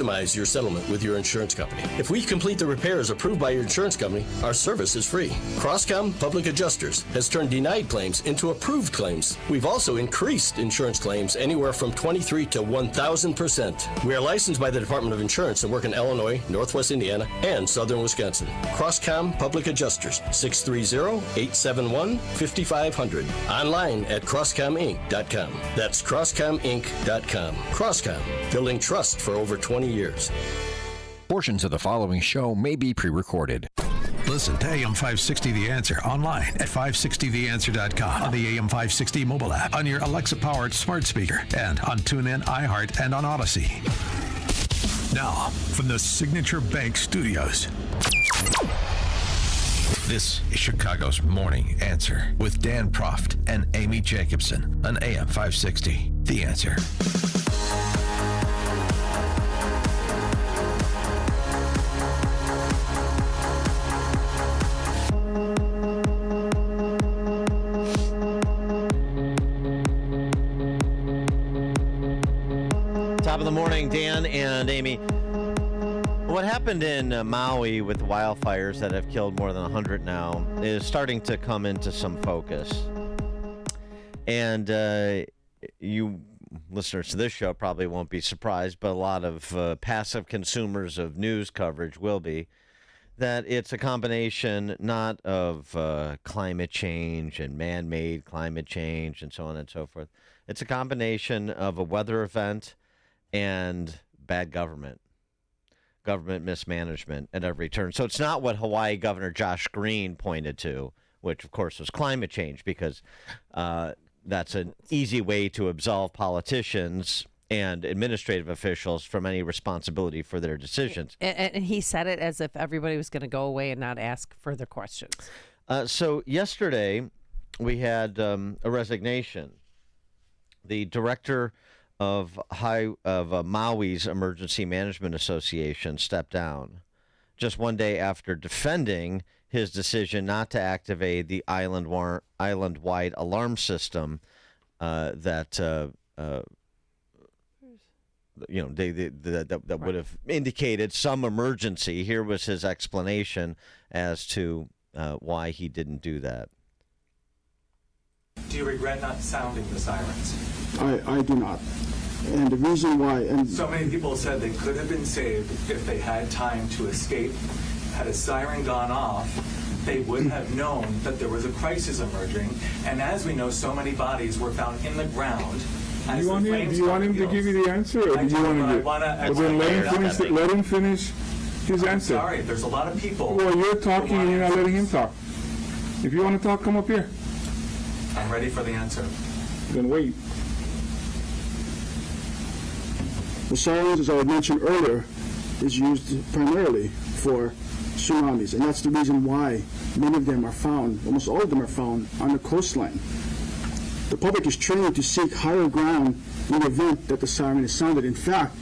Customize your settlement with your insurance company. If we complete the repairs approved by your insurance company, our service is free. Crosscom Public Adjusters has turned denied claims into approved claims. We've also increased insurance claims anywhere from 23 to 1,000%. We are licensed by the Department of Insurance and work in Illinois, Northwest Indiana, and Southern Wisconsin. Crosscom Public Adjusters, 630-871-5500. Online at crosscominc.com. That's crosscominc.com. Crosscom, building trust for over 20 years. Portions of the following show may be pre-recorded. Listen to AM 560 The Answer online at 560theanswer.com, on the AM 560 mobile app, on your Alexa-powered smart speaker, and on TuneIn, iHeart, and on Odyssey. Now, from the Signature Bank Studios, this is Chicago's Morning Answer with Dan Proft and Amy Jacobson on AM 560 The Answer. Top of the morning, Dan and Amy. What happened in Maui with the wildfires that have killed more than 100 now is starting to come into some focus. And you listeners to this show probably won't be surprised, but a lot of passive consumers of news coverage will be, that it's a combination not of climate change and man-made climate change and so on and so forth. It's a combination of a weather event and bad government mismanagement at every turn. So it's not what Hawaii Governor Josh Green pointed to, which of course was climate change, because that's an easy way to absolve politicians and administrative officials from any responsibility for their decisions. And he said it as if everybody was going to go away and not ask further questions. So yesterday we had a resignation. The director of Maui's Emergency Management Association stepped down just one day after defending his decision not to activate the island-wide alarm system that would have indicated some emergency. Here was his explanation as to why he didn't do that. Do you regret not sounding the sirens? I do not. And the reason why... So many people said they could have been saved if they had time to escape. Had a siren gone off, they would have known that there was a crisis emerging. And as we know, so many bodies were found in the ground. Do you want him to give you the answer, or do you want to... Well, then let him finish his answer. Sorry, there's a lot of people... Well, you're talking and you're not letting him talk. If you want to talk, come up here. I'm ready for the answer. Then wait. The sirens, as I mentioned earlier, is used primarily for tsunamis, and that's the reason why many of them are found, almost all of them are found on the coastline. The public is trained to seek higher ground in the event that the siren is sounded. In fact,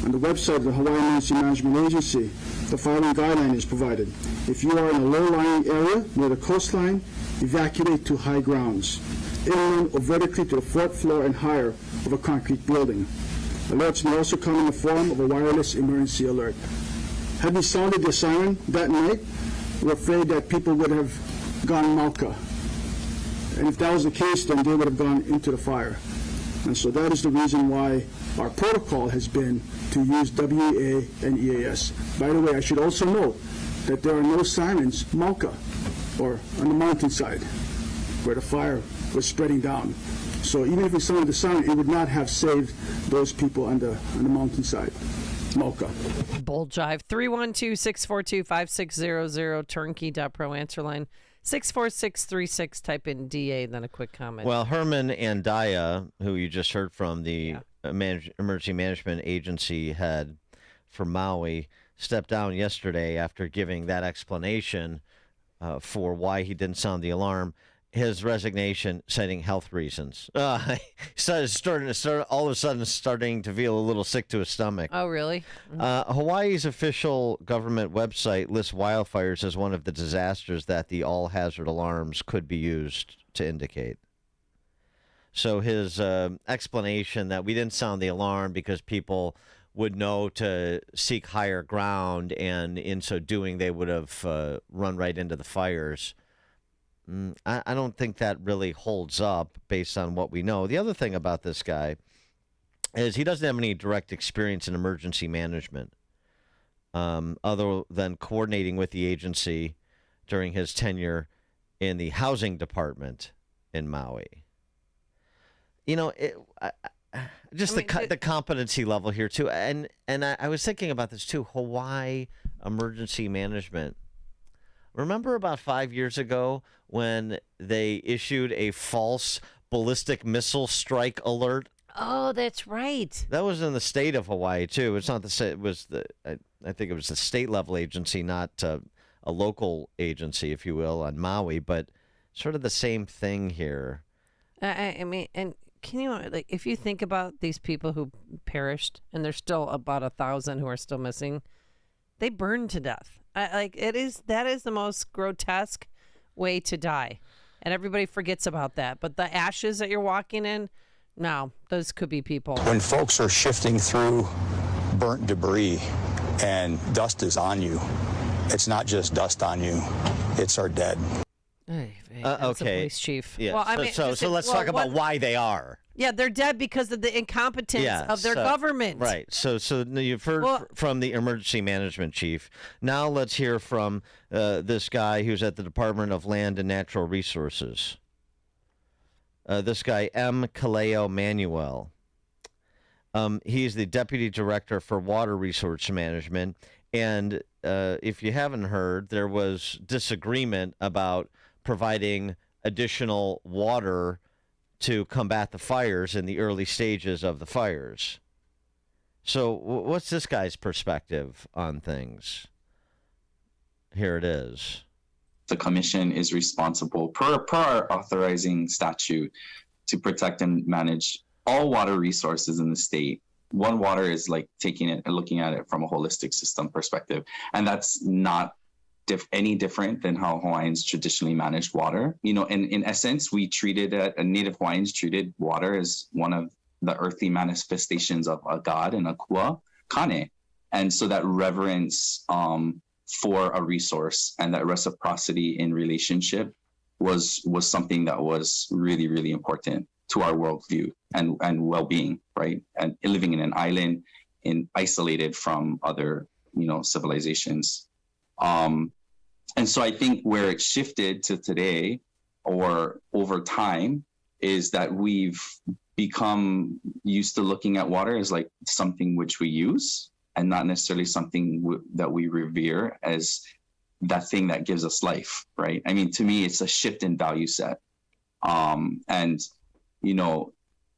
on the website of the Hawaii Emergency Management Agency, the following guideline is provided. If you are in a low-lying area near the coastline, evacuate to high grounds, inland or vertically to the fourth floor and higher of a concrete building. Alerts may also come in the form of a wireless emergency alert. Had we sounded the siren that night, we're afraid that people would have gone Mauka. And if that was the case, then they would have gone into the fire. And so that is the reason why our protocol has been to use WEA and EAS. By the way, I should also note that there are no sirens Mauka or on the mountainside where the fire was spreading down. So even if we sounded the siren, it would not have saved those people on the mountainside. Mocha. Bold jive. 312-642-5600, turnkey.pro answer line. 64636, type in DA, then a quick comment. Well, Herman Andaya, who you just heard from, the Emergency Management Agency head for Maui, stepped down yesterday after giving that explanation for why he didn't sound the alarm. His resignation, citing health reasons. All of a sudden starting to feel a little sick to his stomach. Oh, really? Hawaii's official government website lists wildfires as one of the disasters that the all-hazard alarms could be used to indicate. So his explanation that we didn't sound the alarm because people would know to seek higher ground, and in so doing, they would have run right into the fires. I don't think that really holds up based on what we know. The other thing about this guy is he doesn't have any direct experience in emergency management, other than coordinating with the agency during his tenure in the housing department in Maui. You know, the competency level here too, and I was thinking about this too. Hawaii emergency management. Remember about 5 years ago when they issued a false ballistic missile strike alert? Oh, that's right. That was in the state of Hawaii too. It's not the state. It was I think it was the state level agency, not a local agency, if you will, on Maui. But sort of the same thing here. I mean, and can you, like, if you think about these people who perished, and there's still about 1,000 who are still missing, they burned to death. That is the most grotesque way to die, and everybody forgets about that. But the ashes that you're walking in, no, those could be people. When folks are shifting through burnt debris and dust is on you, it's not just dust on you, it's our dead. That's okay. a police chief. Yeah. Well, I mean, so let's talk about why they are. Yeah, they're dead because of the incompetence of their government. Right. So you've heard from the emergency management chief. Now let's hear from this guy who's at the Department of Land and Natural Resources. This guy, M. Kaleo Manuel. He's the Deputy Director for Water Resource Management. And if you haven't heard, there was disagreement about providing additional water to combat the fires in the early stages of the fires. So what's this guy's perspective on things? Here it is. The commission is responsible per our authorizing statute to protect and manage all water resources in the state. One Water is like taking it and looking at it from a holistic system perspective. And that's not any different than how Hawaiians traditionally managed water. You know, in essence, Native Hawaiians treated water as one of the earthly manifestations of a god and a kua, kane. And so that reverence for a resource and that reciprocity in relationship was something that was really, really important to our worldview and well-being, right? And living in an island isolated from other, civilizations. And so I think where it shifted to today or over time is that we've become used to looking at water as like something which we use and not necessarily something that we revere as that thing that gives us life, right? I mean, to me, it's a shift in value set. And,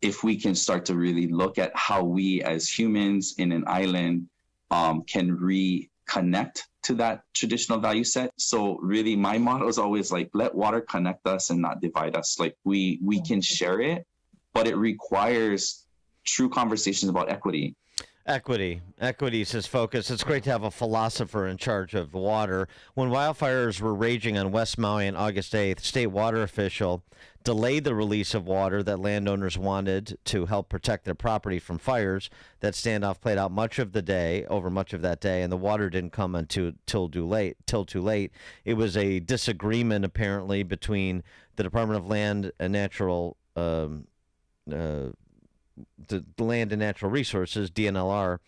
if we can start to really look at how we as humans in an island can reconnect to that traditional value set. So really my motto is always like, let water connect us and not divide us. Like we can share it, but it requires true conversations about equity. Equity is his focus. It's great to have a philosopher in charge of the water. When wildfires were raging on West Maui on August 8th, state water official delayed the release of water that landowners wanted to help protect their property from fires. That standoff played out much of that day, and the water didn't come until too late. It was a disagreement apparently between the Department of Land and Natural the Land and Natural Resources, DLNR,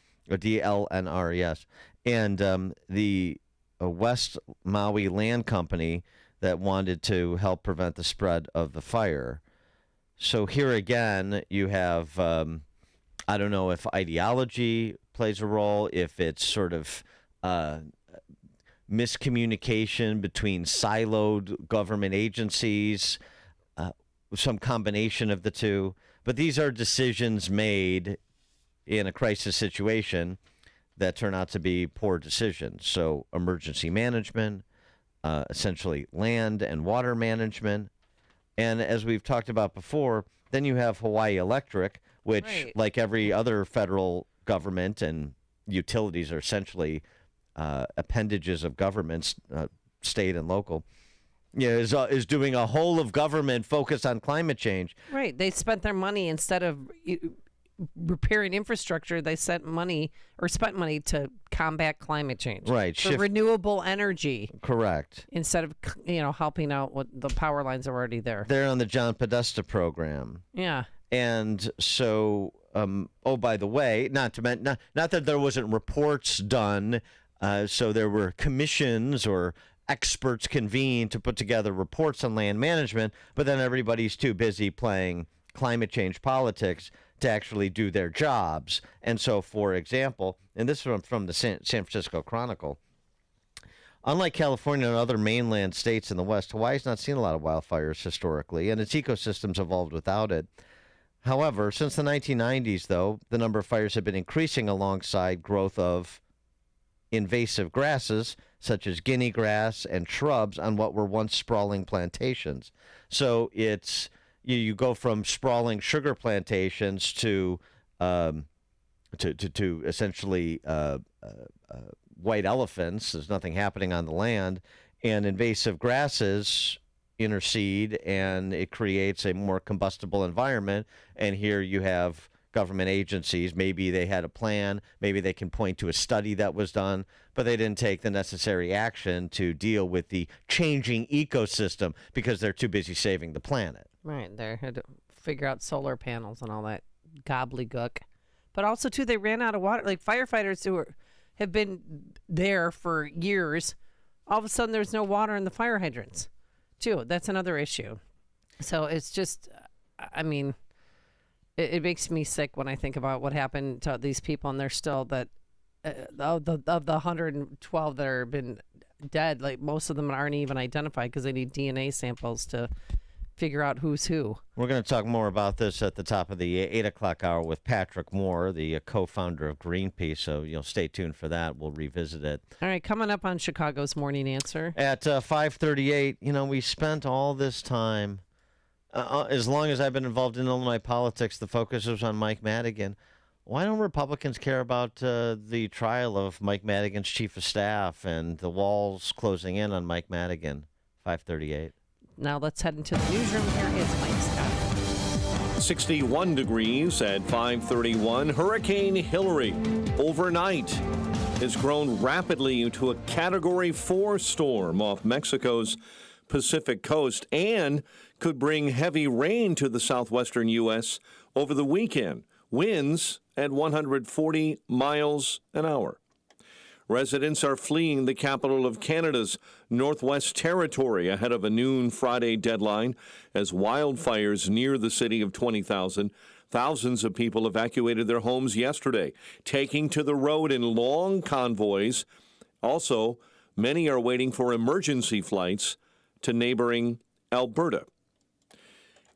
yes, and the West Maui Land Company that wanted to help prevent the spread of the fire. So here again, you have, I don't know if ideology plays a role, if it's sort of miscommunication between siloed government agencies, some combination of the two. But these are decisions made in a crisis situation that turn out to be poor decisions. So emergency management, essentially land and water management. And as we've talked about before, then you have Hawaii Electric, which, like every other federal government and utilities, are essentially appendages of governments, state and local. Yeah, is doing a whole of government focused on climate change. Right. They spent their money instead of repairing infrastructure, they spent money to combat climate change. Right. For renewable energy. Correct. Instead of, helping out what the power lines are already there. They're on the John Podesta program. Yeah. And so, by the way, not that there wasn't reports done, so there were commissions or experts convened to put together reports on land management, but then everybody's too busy playing climate change politics to actually do their jobs. And so, for example, and this is from the San Francisco Chronicle, unlike California and other mainland states in the West, Hawaii's not seen a lot of wildfires historically, and its ecosystems evolved without it. However, since the 1990s, though, the number of fires have been increasing alongside growth of invasive grasses, such as guinea grass and shrubs, on what were once sprawling plantations. So it's you go from sprawling sugar plantations to essentially white elephants. There's nothing happening on the land, and invasive grasses intercede, and it creates a more combustible environment. And here you have government agencies. Maybe they had a plan. Maybe they can point to a study that was done, but they didn't take the necessary action to deal with the changing ecosystem because they're too busy saving the planet. Right. They had to figure out solar panels and all that gobbledygook. But also, too, they ran out of water. Like firefighters who have been there for years, all of a sudden there's no water in the fire hydrants, too. That's another issue. So it's just, I mean, it makes me sick when I think about what happened to these people, and they're still that of the 112 that have been dead, like most of them aren't even identified because they need DNA samples to figure out who's who. We're going to talk more about this at the top of the 8 o'clock hour with Patrick Moore, the co-founder of Greenpeace, so stay tuned for that. We'll revisit it. All right, coming up on Chicago's Morning Answer. At 5:38, we spent all this time, as long as I've been involved in Illinois politics, the focus was on Mike Madigan. Why don't Republicans care about the trial of Mike Madigan's chief of staff and the walls closing in on Mike Madigan? 5:38. Now let's head into the newsroom. Here is Mike Scott. 61 degrees at 5:31. Hurricane Hillary overnight has grown rapidly into a Category 4 storm off Mexico's Pacific coast and could bring heavy rain to the southwestern U.S. over the weekend. Winds at 140 miles an hour. Residents are fleeing the capital of Canada's Northwest Territory ahead of a noon Friday deadline as wildfires near the city of 20,000. Thousands of people evacuated their homes yesterday, taking to the road in long convoys. Also, many are waiting for emergency flights to neighboring Alberta.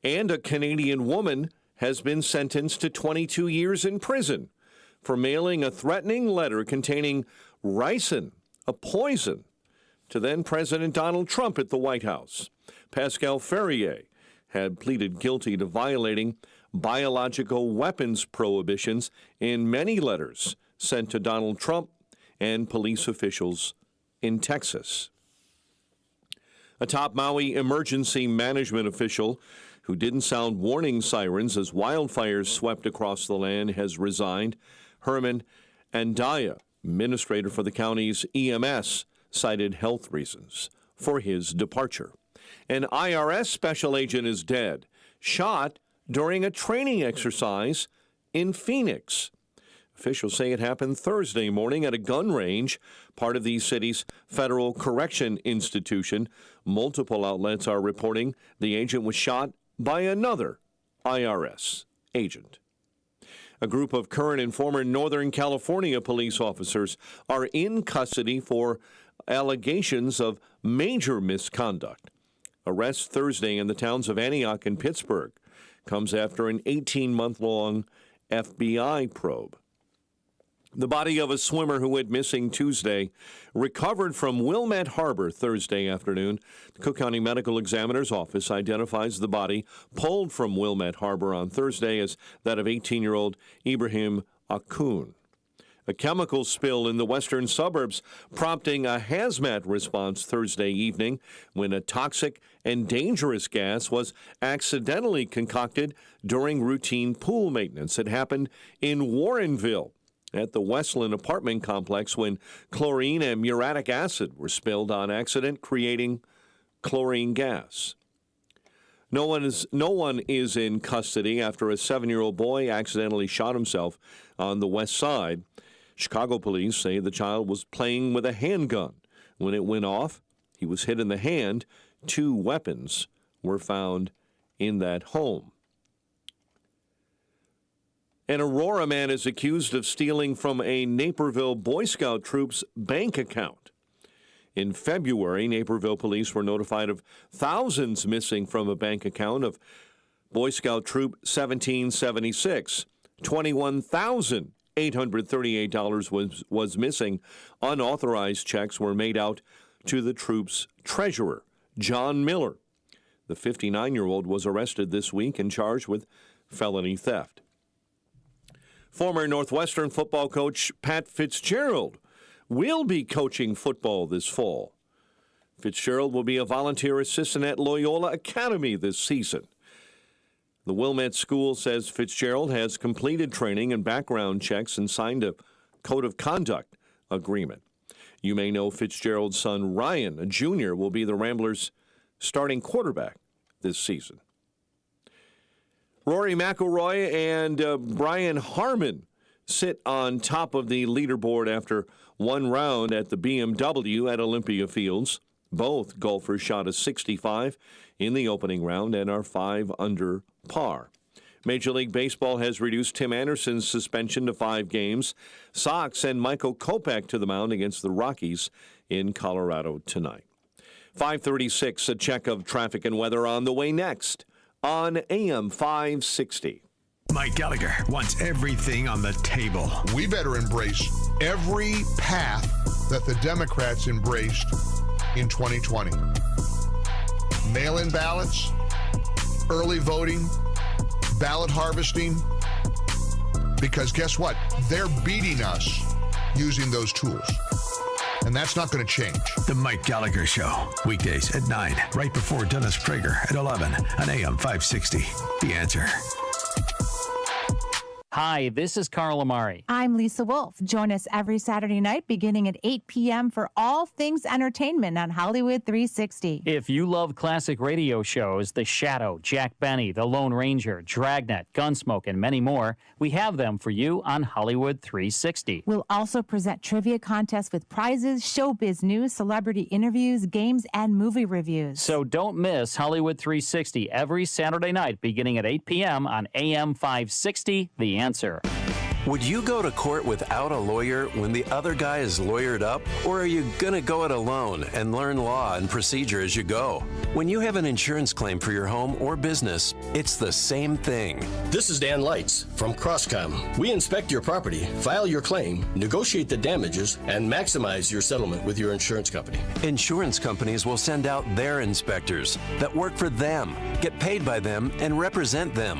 And a Canadian woman has been sentenced to 22 years in prison for mailing a threatening letter containing ricin, a poison, to then-President Donald Trump at the White House. Pascal Ferrier had pleaded guilty to violating biological weapons prohibitions in many letters sent to Donald Trump and police officials in Texas. A top Maui emergency management official who didn't sound warning sirens as wildfires swept across the land has resigned. Herman Andaya, administrator for the county's EMS, cited health reasons for his departure. An IRS special agent is dead, shot during a training exercise in Phoenix. Officials say it happened Thursday morning at a gun range, part of the city's federal correction institution. Multiple outlets are reporting the agent was shot by another IRS agent. A group of current and former Northern California police officers are in custody for allegations of major misconduct. Arrest Thursday in the towns of Antioch and Pittsburgh comes after an 18-month-long FBI probe. The body of a swimmer who went missing Tuesday recovered from Wilmette Harbor Thursday afternoon. The Cook County Medical Examiner's Office identifies the body pulled from Wilmette Harbor on Thursday as that of 18-year-old Ibrahim Akun. A chemical spill in the western suburbs prompting a hazmat response Thursday evening when a toxic and dangerous gas was accidentally concocted during routine pool maintenance. It happened in Warrenville at the Westland apartment complex when chlorine and muriatic acid were spilled on accident, creating chlorine gas. No one is in custody after a 7-year-old boy accidentally shot himself on the west side. Chicago police say the child was playing with a handgun. When it went off, he was hit in the hand. 2 weapons were found in that home. An Aurora man is accused of stealing from a Naperville Boy Scout troop's bank account. In February, Naperville police were notified of thousands missing from a bank account of Boy Scout Troop 1776. $21,838 was missing. Unauthorized checks were made out to the troop's treasurer, John Miller. The 59-year-old was arrested this week and charged with felony theft. Former Northwestern football coach Pat Fitzgerald will be coaching football this fall. Fitzgerald will be a volunteer assistant at Loyola Academy this season. The Wilmette School says Fitzgerald has completed training and background checks and signed a code of conduct agreement. You may know Fitzgerald's son Ryan, a junior, will be the Ramblers' starting quarterback this season. Rory McIlroy and Brian Harmon sit on top of the leaderboard after one round at the BMW at Olympia Fields. Both golfers shot a 65 in the opening round and are 5 under par. Major League Baseball has reduced Tim Anderson's suspension to 5 games. Sox send Michael Kopech to the mound against the Rockies in Colorado tonight. 5:36, a check of traffic and weather on the way next on AM 560. Mike Gallagher wants everything on the table. We better embrace every path that the Democrats embraced in 2020. Mail-in ballots, early voting, ballot harvesting, because guess what? They're beating us using those tools. And that's not going to change. The Mike Gallagher Show, weekdays at 9, right before Dennis Prager at 11 on AM 560. The Answer. Hi, this is Carl Amari. I'm Lisa Wolf. Join us every Saturday night beginning at 8 p.m. for all things entertainment on Hollywood 360. If you love classic radio shows, The Shadow, Jack Benny, The Lone Ranger, Dragnet, Gunsmoke, and many more, we have them for you on Hollywood 360. We'll also present trivia contests with prizes, showbiz news, celebrity interviews, games, and movie reviews. So don't miss Hollywood 360 every Saturday night beginning at 8 p.m. on AM 560, The Answer. Would you go to court without a lawyer when the other guy is lawyered up? Or are you going to go it alone and learn law and procedure as you go? When you have an insurance claim for your home or business, it's the same thing. This is Dan Lights from Crosscom. We inspect your property, file your claim, negotiate the damages, and maximize your settlement with your insurance company. Insurance companies will send out their inspectors that work for them, get paid by them, and represent them.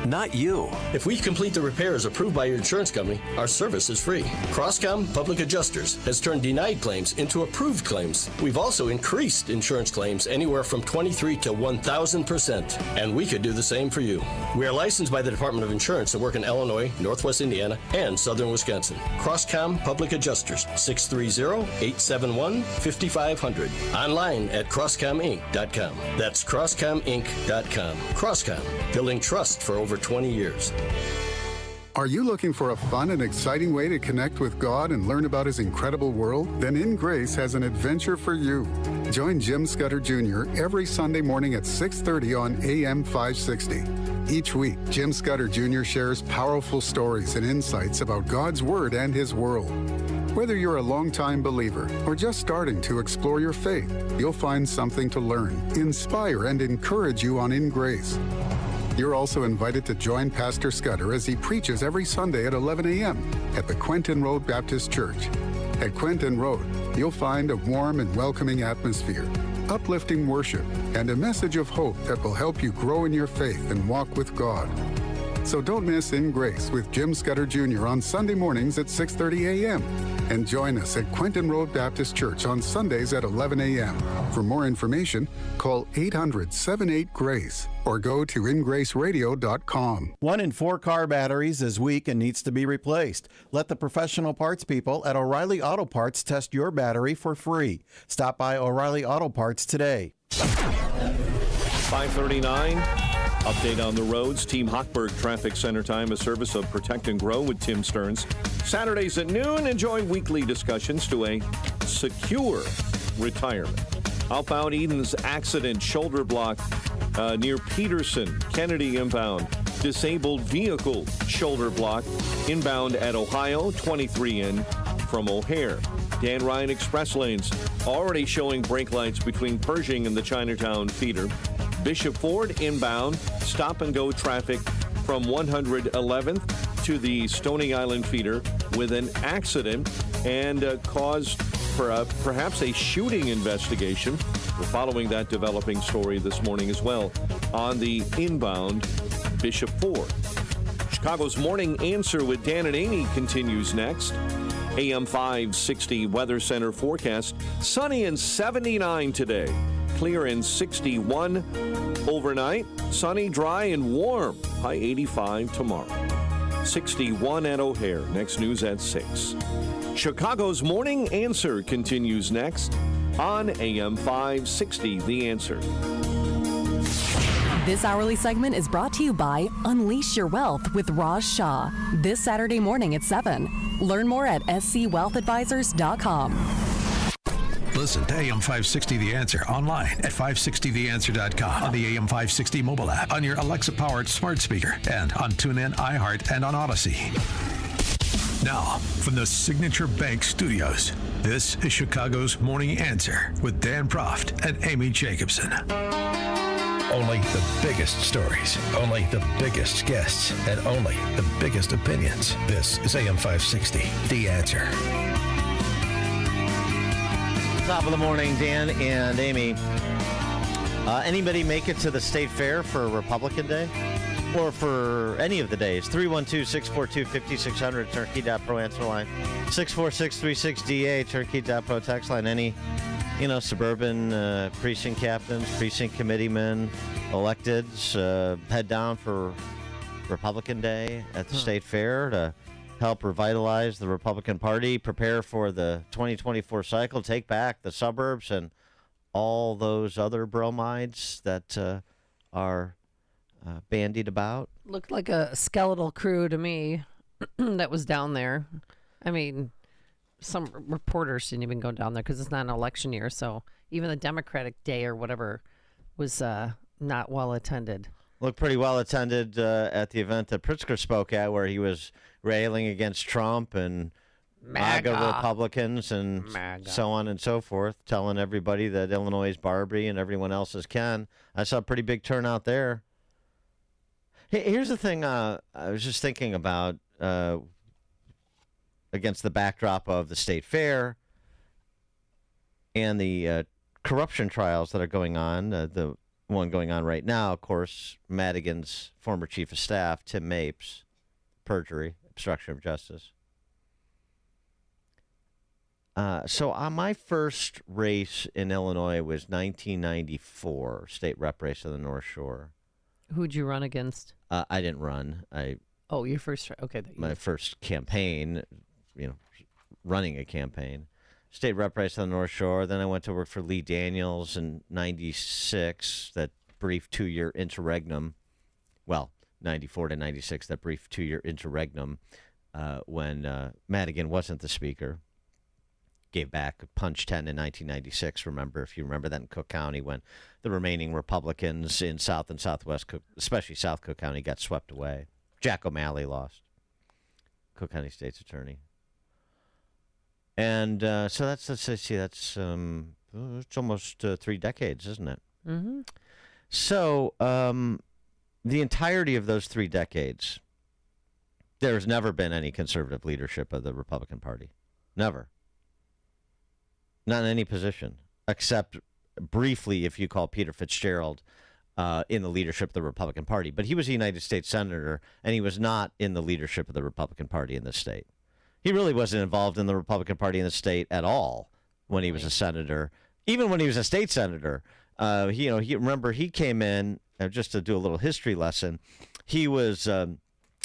Not you. If we complete the repairs approved by your insurance company, our service is free. Crosscom Public Adjusters has turned denied claims into approved claims. We've also increased insurance claims anywhere from 23 to 1,000%, and we could do the same for you. We are licensed by the Department of Insurance and work in Illinois, Northwest Indiana, and Southern Wisconsin. Crosscom Public Adjusters, 630-871-5500. Online at crosscominc.com. That's crosscominc.com. Crosscom, building trust for over 20 years. Are you looking for a fun and exciting way to connect with God and learn about His incredible world? Then In Grace has an adventure for you. Join Jim Scudder Jr. every Sunday morning at 6:30 on AM 560. Each week, Jim Scudder Jr. shares powerful stories and insights about God's Word and His world. Whether you're a longtime believer or just starting to explore your faith, you'll find something to learn, inspire, and encourage you on In Grace. You're also invited to join Pastor Scudder as he preaches every Sunday at 11 a.m. at the Quentin Road Baptist Church. At Quentin Road, you'll find a warm and welcoming atmosphere, uplifting worship, and a message of hope that will help you grow in your faith and walk with God. So don't miss In Grace with Jim Scudder Jr. on Sunday mornings at 6:30 a.m. And join us at Quentin Road Baptist Church on Sundays at 11 a.m. For more information, call 800-78-GRACE or go to ingraceradio.com. 1 in 4 car batteries is weak and needs to be replaced. Let the professional parts people at O'Reilly Auto Parts test your battery for free. Stop by O'Reilly Auto Parts today. 5:39. Update on the roads. Team Hochberg Traffic Center time, a service of Protect and Grow with Tim Stearns. Saturdays at noon, enjoy weekly discussions to a secure retirement. Outbound Eden's accident, shoulder block near Peterson. Kennedy inbound, disabled vehicle, shoulder block. Inbound at Ohio, 23 in from O'Hare. Dan Ryan Express lanes already showing brake lights between Pershing and the Chinatown feeder. Bishop Ford inbound, stop and go traffic from 111th to the Stony Island feeder with an accident and caused for perhaps a shooting investigation. We're following that developing story this morning as well on the inbound Bishop Ford. Chicago's Morning Answer with Dan and Amy continues next. AM 560 Weather Center forecast. Sunny and 79 today. Clear and 61 overnight. Sunny, dry, and warm. High 85 tomorrow. 61 at O'Hare. Next news at 6. Chicago's Morning Answer continues next on AM 560 The Answer. This hourly segment is brought to you by Unleash Your Wealth with Raj Shah. This Saturday morning at 7. Learn more at scwealthadvisors.com. Listen to AM 560 The Answer online at 560theanswer.com, on the AM 560 mobile app, on your Alexa-powered smart speaker, and on TuneIn, iHeart, and on Odyssey. Now, from the Signature Bank Studios, this is Chicago's Morning Answer with Dan Proft and Amy Jacobson. Only the biggest stories, only the biggest guests, and only the biggest opinions. This is AM 560, The Answer. Top of the morning, Dan and Amy. Anybody make it to the State Fair for Republican Day? Or for any of the days? 312-642-5600, Turnkey.pro answer line. 64636DA, Turnkey.pro text line. Any, suburban precinct captains, precinct committeemen, electeds, head down for Republican Day at the State Fair to help revitalize the Republican Party, prepare for the 2024 cycle, take back the suburbs and all those other bromides that are bandied about. Looked like a skeletal crew to me that was down there. I mean, some reporters didn't even go down there because it's not an election year. So even the Democratic Day or whatever was not well attended. Looked pretty well attended at the event that Pritzker spoke at, where he was railing against Trump and MAGA Republicans and so on and so forth, telling everybody that Illinois is Barbie and everyone else is Ken. I saw a pretty big turnout there. Hey, here's the thing I was just thinking about against the backdrop of the State Fair and the corruption trials that are going on. The one going on right now, of course, Madigan's former chief of staff, Tim Mapes, perjury, obstruction of justice. So my first race in Illinois was 1994, state rep race of the North Shore. Who'd you run against? I didn't run. Your first. Okay. My first campaign, running a campaign. State rep race on the North Shore. Then I went to work for Lee Daniels in 96, that brief 2-year interregnum. Well, 94 to 96, that brief 2-year interregnum when Madigan wasn't the speaker. Gave back punch 10 in 1996. If you remember that in Cook County, when the remaining Republicans in South and Southwest Cook, especially South Cook County, got swept away. Jack O'Malley lost. Cook County State's Attorney. And so it's almost 3 decades, isn't it? Mm-hmm. So the entirety of those 3 decades, there's never been any conservative leadership of the Republican Party. Never. Not in any position, except briefly if you call Peter Fitzgerald in the leadership of the Republican Party. But he was a United States Senator, and he was not in the leadership of the Republican Party in this state. He really wasn't involved in the Republican Party in the state at all when he was a senator. Even when he was a state senator, he came in, just to do a little history lesson, he was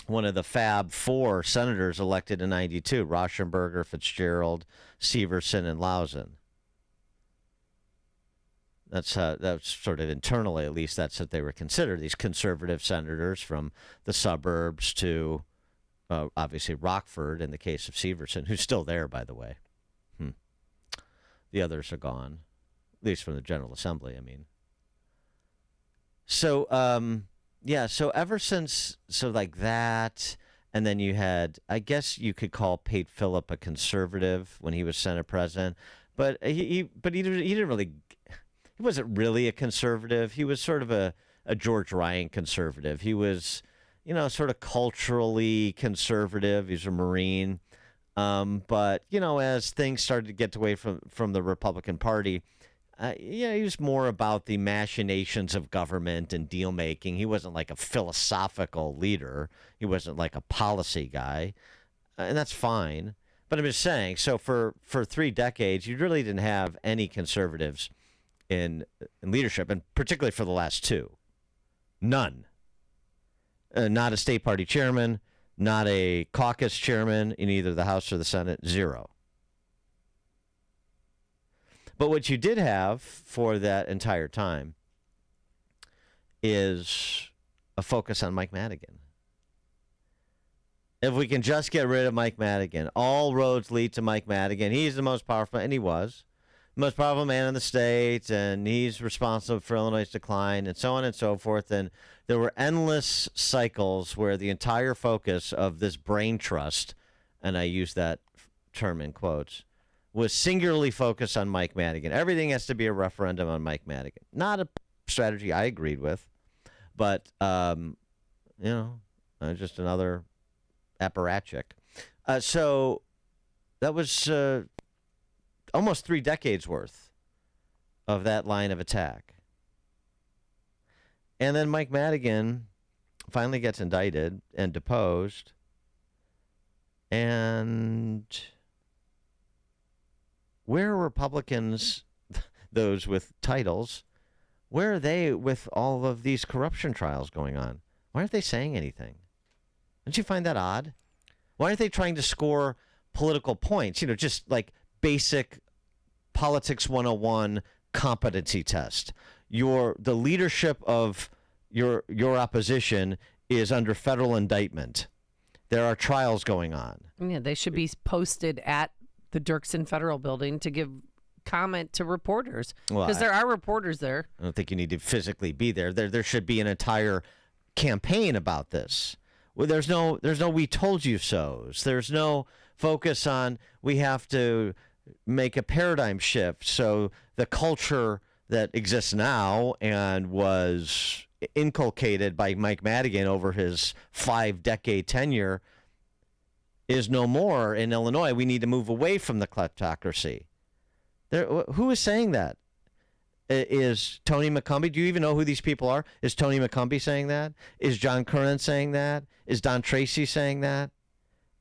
one of the Fab Four senators elected in 92, Rauschenberger, Fitzgerald, Severson, and Lausen. That's sort of internally, at least, that's what they were considered, these conservative senators from the suburbs to, obviously, Rockford in the case of Severson, who's still there, by the way. The others are gone, at least from the General Assembly, I mean. So, so ever since, like that, and then you had, I guess you could call Pate Phillip a conservative when he was Senate President, but he didn't really... He wasn't really a conservative. He was sort of a George Ryan conservative. He was, sort of culturally conservative. He's a Marine. But, as things started to get away from the Republican Party, he was more about the machinations of government and deal making. He wasn't like a philosophical leader. He wasn't like a policy guy. And that's fine. But I'm just saying, so for 3 decades, you really didn't have any conservatives in leadership, and particularly for the last 2. None. Not a state party chairman, not a caucus chairman in either the House or the Senate, 0. But what you did have for that entire time is a focus on Mike Madigan. If we can just get rid of Mike Madigan, all roads lead to Mike Madigan. He's the most powerful, and he was the most powerful man in the state, and he's responsible for Illinois' decline, and so on and so forth. And there were endless cycles where the entire focus of this brain trust, and I use that term in quotes, was singularly focused on Mike Madigan. Everything has to be a referendum on Mike Madigan. Not a strategy I agreed with, but, just another apparatchik. So that was almost 3 decades worth of that line of attack. And then Mike Madigan finally gets indicted and deposed. And where are Republicans, those with titles, where are they with all of these corruption trials going on? Why aren't they saying anything? Don't you find that odd? Why aren't they trying to score political points? Just like basic politics 101 competency test. The leadership of your opposition is under federal indictment. There are trials going on. Yeah, they should be posted at the Dirksen Federal Building to give comment to reporters, because there are reporters there. I don't think you need to physically be there. There should be an entire campaign about this. Well, there's no we told you so's. There's no focus on we have to make a paradigm shift. So the culture that exists now and was inculcated by Mike Madigan over his 5-decade tenure is no more in Illinois. We need to move away from the kleptocracy. Who is saying that? Is Tony McCumbee? Do you even know who these people are? Is Tony McCumbee saying that? Is John Kernan saying that? Is Don Tracy saying that?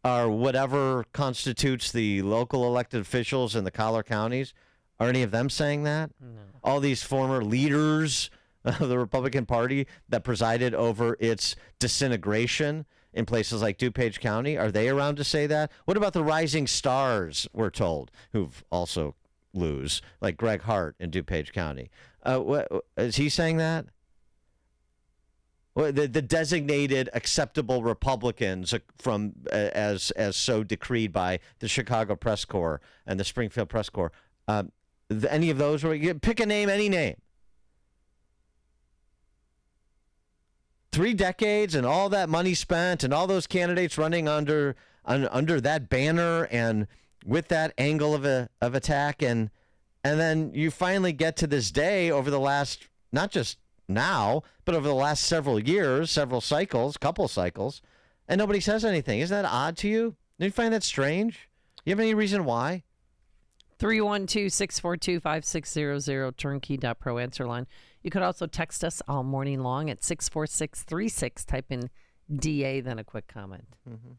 Or whatever constitutes the local elected officials in the collar counties? Are any of them saying that? No. All these former leaders of the Republican Party that presided over its disintegration in places like DuPage County, are they around to say that? What about the rising stars, we're told, who've also lose, like Greg Hart in DuPage County? Is he saying that? Well, the designated acceptable Republicans from as so decreed by the Chicago Press Corps and the Springfield Press Corps. Any of those? Pick a name, any name. 3 decades and all that money spent and all those candidates running under that banner and with that angle of attack, and then you finally get to this day over the last, not just now, but over the last several years, couple cycles, and nobody says anything. Isn't that odd to you? Do you find that strange? You have any reason why? 312-642-5600, turnkey.pro answer line. You could also text us all morning long at 64636. Type in DA, then a quick comment. Mm-hmm.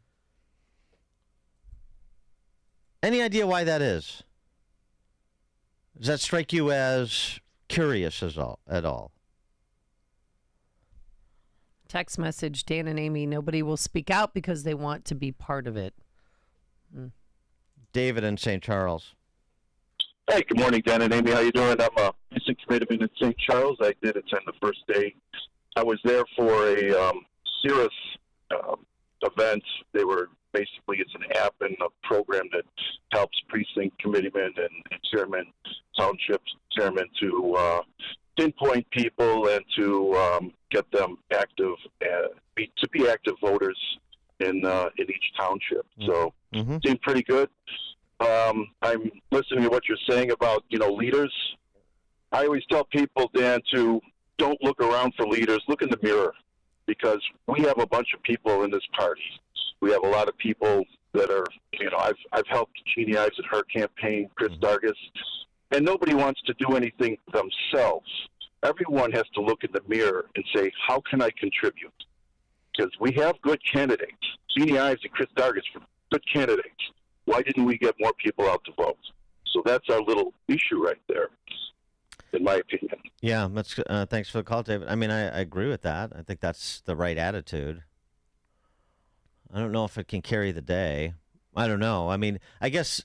Any idea why that is? Does that strike you as curious at all? Text message, Dan and Amy, nobody will speak out because they want to be part of it. David in St. Charles. Hey, good morning, Dan and Amy. How you doing? I'm a precinct committeeman in St. Charles. I did attend the first day. I was there for a Cirrus event. They were basically, it's an app and a program that helps precinct committeemen and chairman, township chairman to pinpoint people and to get them active, to be active voters in each township. So seemed pretty good. I'm listening to what you're saying about, leaders. I always tell people, Dan, to don't look around for leaders. Look in the mirror, because we have a bunch of people in this party. We have a lot of people that are, I've helped Jeannie Ives at her campaign, Chris Dargis, and nobody wants to do anything themselves. Everyone has to look in the mirror and say, how can I contribute? Because we have good candidates. Jeannie Ives and Chris Dargis were good candidates. Why didn't we get more people out to vote? So that's our little issue right there, in my opinion. Yeah, that's, thanks for the call, David. I mean, I agree with that. I think that's the right attitude. I don't know if it can carry the day. I don't know. I mean, I guess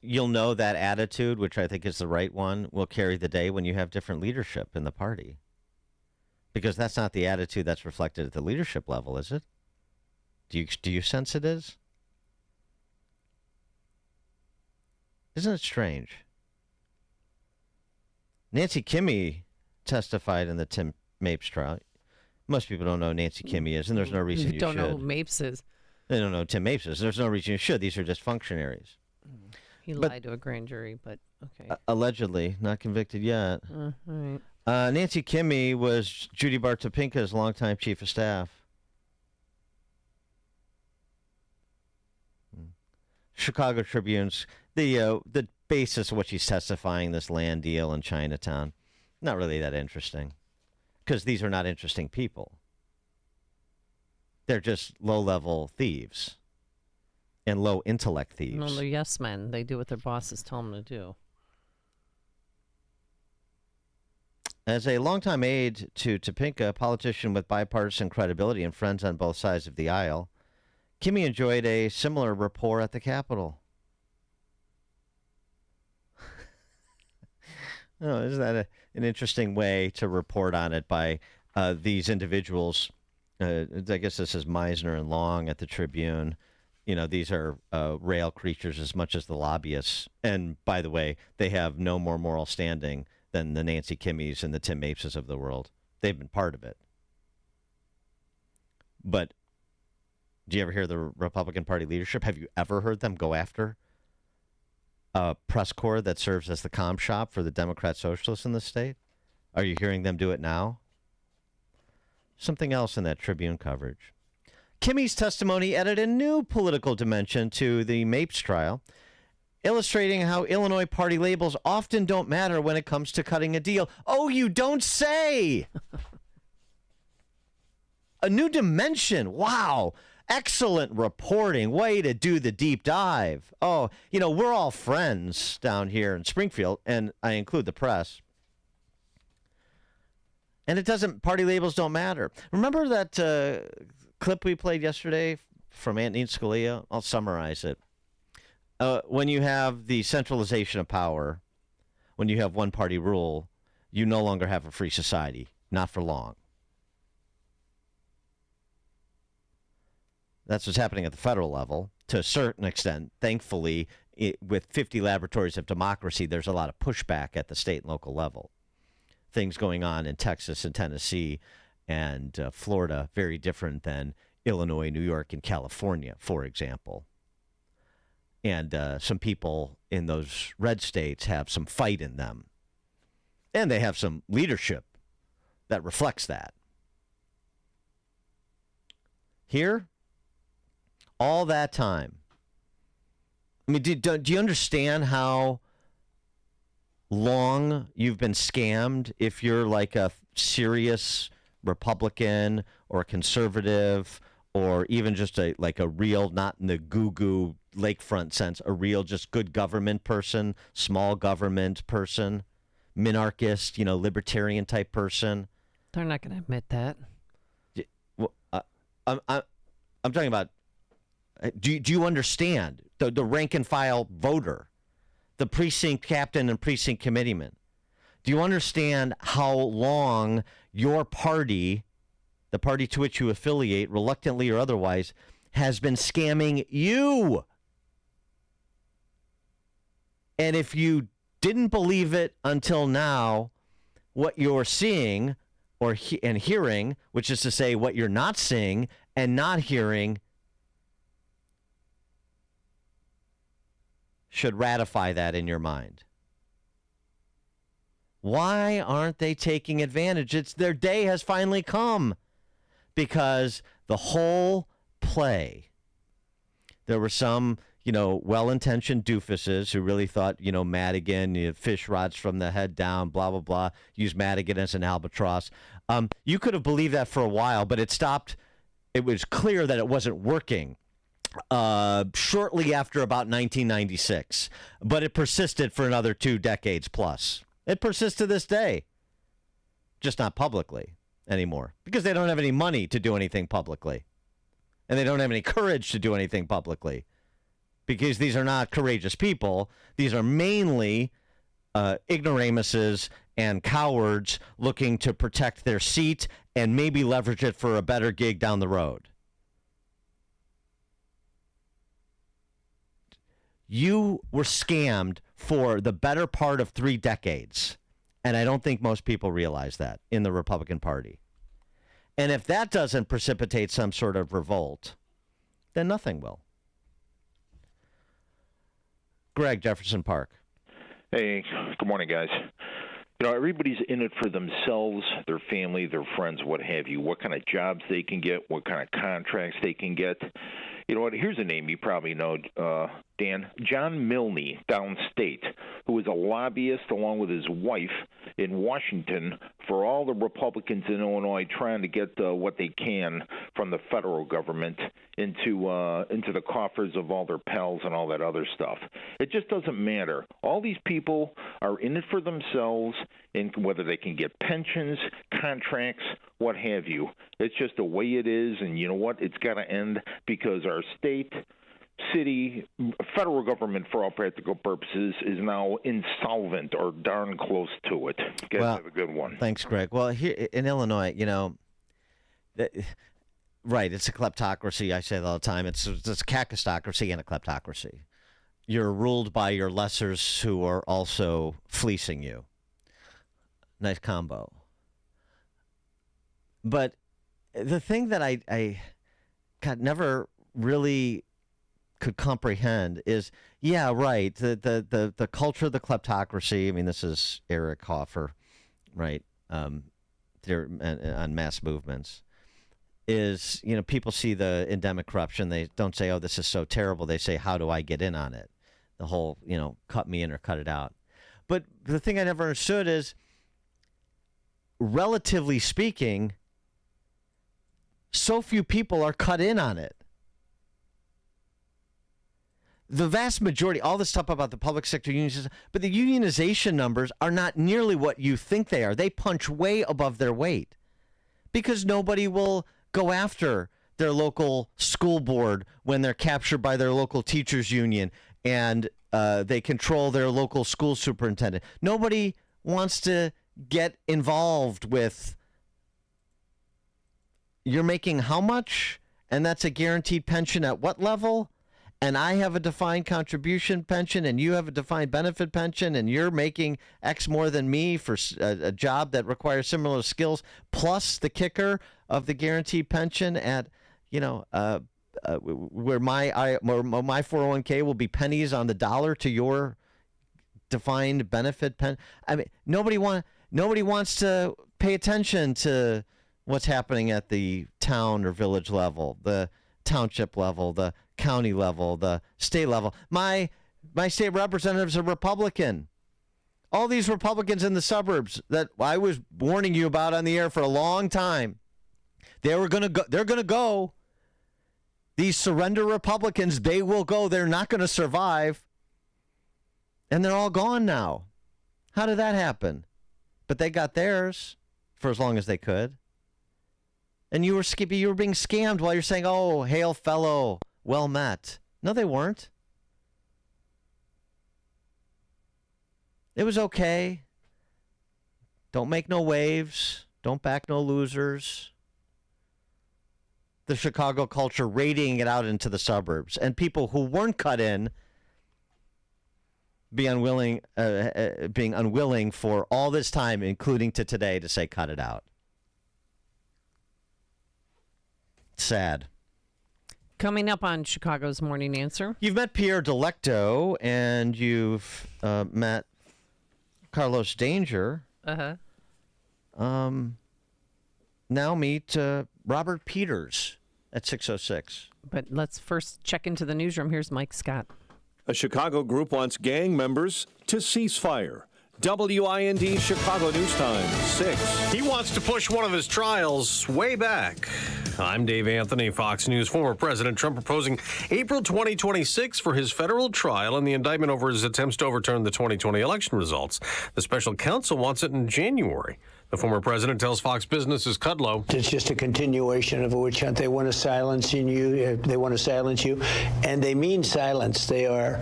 you'll know that attitude, which I think is the right one, will carry the day when you have different leadership in the party. Because that's not the attitude that's reflected at the leadership level, is it? Do you sense it is? Isn't it strange? Nancy Kimmy testified in the Tim Mapes trial. Most people don't know who Nancy Kimmy is, and there's no reason you should. Don't know who Mapes is. They don't know who Tim Mapes is. There's no reason you should. These are just functionaries. He lied to a grand jury, but okay. Allegedly, not convicted yet. All right. Nancy Kimmy was Judy Bartopinka's longtime chief of staff. Chicago Tribune's the basis of what she's testifying, this land deal in Chinatown, not really that interesting, because these are not interesting people. They're just low-level thieves and low-intellect thieves. No, they're yes men. They do what their bosses tell them to do. As a longtime aide to Topinka, a politician with bipartisan credibility and friends on both sides of the aisle, Kimmy enjoyed a similar rapport at the Capitol. Oh, isn't that an interesting way to report on it by these individuals? I guess this is Meisner and Long at the Tribune. These are rail creatures as much as the lobbyists. And by the way, they have no more moral standing than the Nancy Kimmys and the Tim Mapeses of the world. They've been part of it. But do you ever hear the Republican Party leadership? Have you ever heard them go after a press corps that serves as the comm shop for the Democrat Socialists in the state? Are you hearing them do it now? Something else in that Tribune coverage. Kimmy's testimony added a new political dimension to the Mapes trial, illustrating how Illinois party labels often don't matter when it comes to cutting a deal. Oh, you don't say! A new dimension. Wow. Excellent reporting. Way to do the deep dive. Oh, we're all friends down here in Springfield, and I include the press. And party labels don't matter. Remember that clip we played yesterday from Antonin Scalia? I'll summarize it. When you have the centralization of power, when you have one-party rule, you no longer have a free society. Not for long. That's what's happening at the federal level to a certain extent. Thankfully, with 50 laboratories of democracy, there's a lot of pushback at the state and local level. Things going on in Texas and Tennessee and Florida, very different than Illinois, New York, and California, for example. And some people in those red states have some fight in them. And they have some leadership that reflects that. Here, all that time. I mean, do you understand how long you've been scammed if you're like a serious Republican or conservative or even just a real, not in the goo-goo lakefront sense, a real just good government person, small government person, minarchist, libertarian type person? They're not going to admit that. I'm talking about, do you understand the rank and file voter, the precinct captain and precinct committeeman? Do you understand how long your party, the party to which you affiliate, reluctantly or otherwise, has been scamming you? And if you didn't believe it until now, what you're seeing and hearing, which is to say what you're not seeing and not hearing, should ratify that in your mind. Why aren't they taking advantage? Their day has finally come, because the whole play, there were some, well-intentioned doofuses who really thought, Madigan, fish rods from the head down, blah, blah, blah, use Madigan as an albatross. You could have believed that for a while, but it stopped. It was clear that it wasn't working shortly after about 1996, but it persisted for another 2 decades plus. It persists to this day, just not publicly anymore, because they don't have any money to do anything publicly, and they don't have any courage to do anything publicly, because these are not courageous people. These are mainly ignoramuses and cowards looking to protect their seat and maybe leverage it for a better gig down the road. You were scammed for the better part of 3 decades, and I don't think most people realize that in the Republican Party. And if that doesn't precipitate some sort of revolt, then nothing will. Greg, Jefferson Park. Hey, good morning, guys. Everybody's in it for themselves, their family, their friends, what have you, what kind of jobs they can get, what kind of contracts they can get. You know what? Here's a name you probably know, Dan. John Milne, downstate, who is a lobbyist along with his wife in Washington for all the Republicans in Illinois trying to get what they can from the federal government into the coffers of all their pals and all that other stuff. It just doesn't matter. All these people are in it for themselves, and whether they can get pensions, contracts, what have you. It's just the way it is, and you know what? It's got to end, because our state, city, federal government, for all practical purposes, is now insolvent or darn close to it. Guys, have a good one. Thanks, Greg. Well, here in Illinois, right, it's a kleptocracy. I say that all the time. It's a kakistocracy and a kleptocracy. You're ruled by your lessers who are also fleecing you. Nice combo. But the thing that I never really could comprehend is, yeah, right, the culture of the kleptocracy. I mean, this is Eric Hoffer, right, there on mass movements, is, people see the endemic corruption. They don't say, oh, this is so terrible. They say, how do I get in on it? The whole, cut me in or cut it out. But the thing I never understood is, relatively speaking, so few people are cut in on it. The vast majority, all this stuff about the public sector unions, but the unionization numbers are not nearly what you think they are. They punch way above their weight, because nobody will go after their local school board when they're captured by their local teachers union and they control their local school superintendent. Nobody wants to get involved with, you're making how much, and that's a guaranteed pension at what level, and I have a defined contribution pension and you have a defined benefit pension, and you're making X more than me for a job that requires similar skills, plus the kicker of the guaranteed pension at, where my 401k will be pennies on the dollar to your defined benefit pen. I mean, nobody wants to pay attention to what's happening at the town or village level, the township level, the county level, the state level. My state representative's a Republican. All these Republicans in the suburbs that I was warning you about on the air for a long time. They're going to go. These surrender Republicans, they will go. They're not going to survive. And they're all gone now. How did that happen? But they got theirs for as long as they could. And you were being scammed while you're saying, oh, hail fellow, well met. No, they weren't. It was okay. Don't make no waves. Don't back no losers. The Chicago culture radiating it out into the suburbs. And people who weren't cut in being unwilling for all this time, including to today, to say cut it out. Sad. Coming up on Chicago's Morning Answer. You've met Pierre Delecto and you've met Carlos Danger. Uh-huh. Now meet Robert Peters at 6:06. But let's first check into the newsroom. Here's Mike Scott. A Chicago group wants gang members to cease fire. WIND Chicago News Time, 6. He wants to push one of his trials way back. I'm Dave Anthony, Fox News. Former President Trump proposing April 2026 for his federal trial in the indictment over his attempts to overturn the 2020 election results. The special counsel wants it in January. The former president tells Fox Business' Kudlow. It's just a continuation of a witch hunt. They want to silence you. They want to silence you. And they mean silence. They are,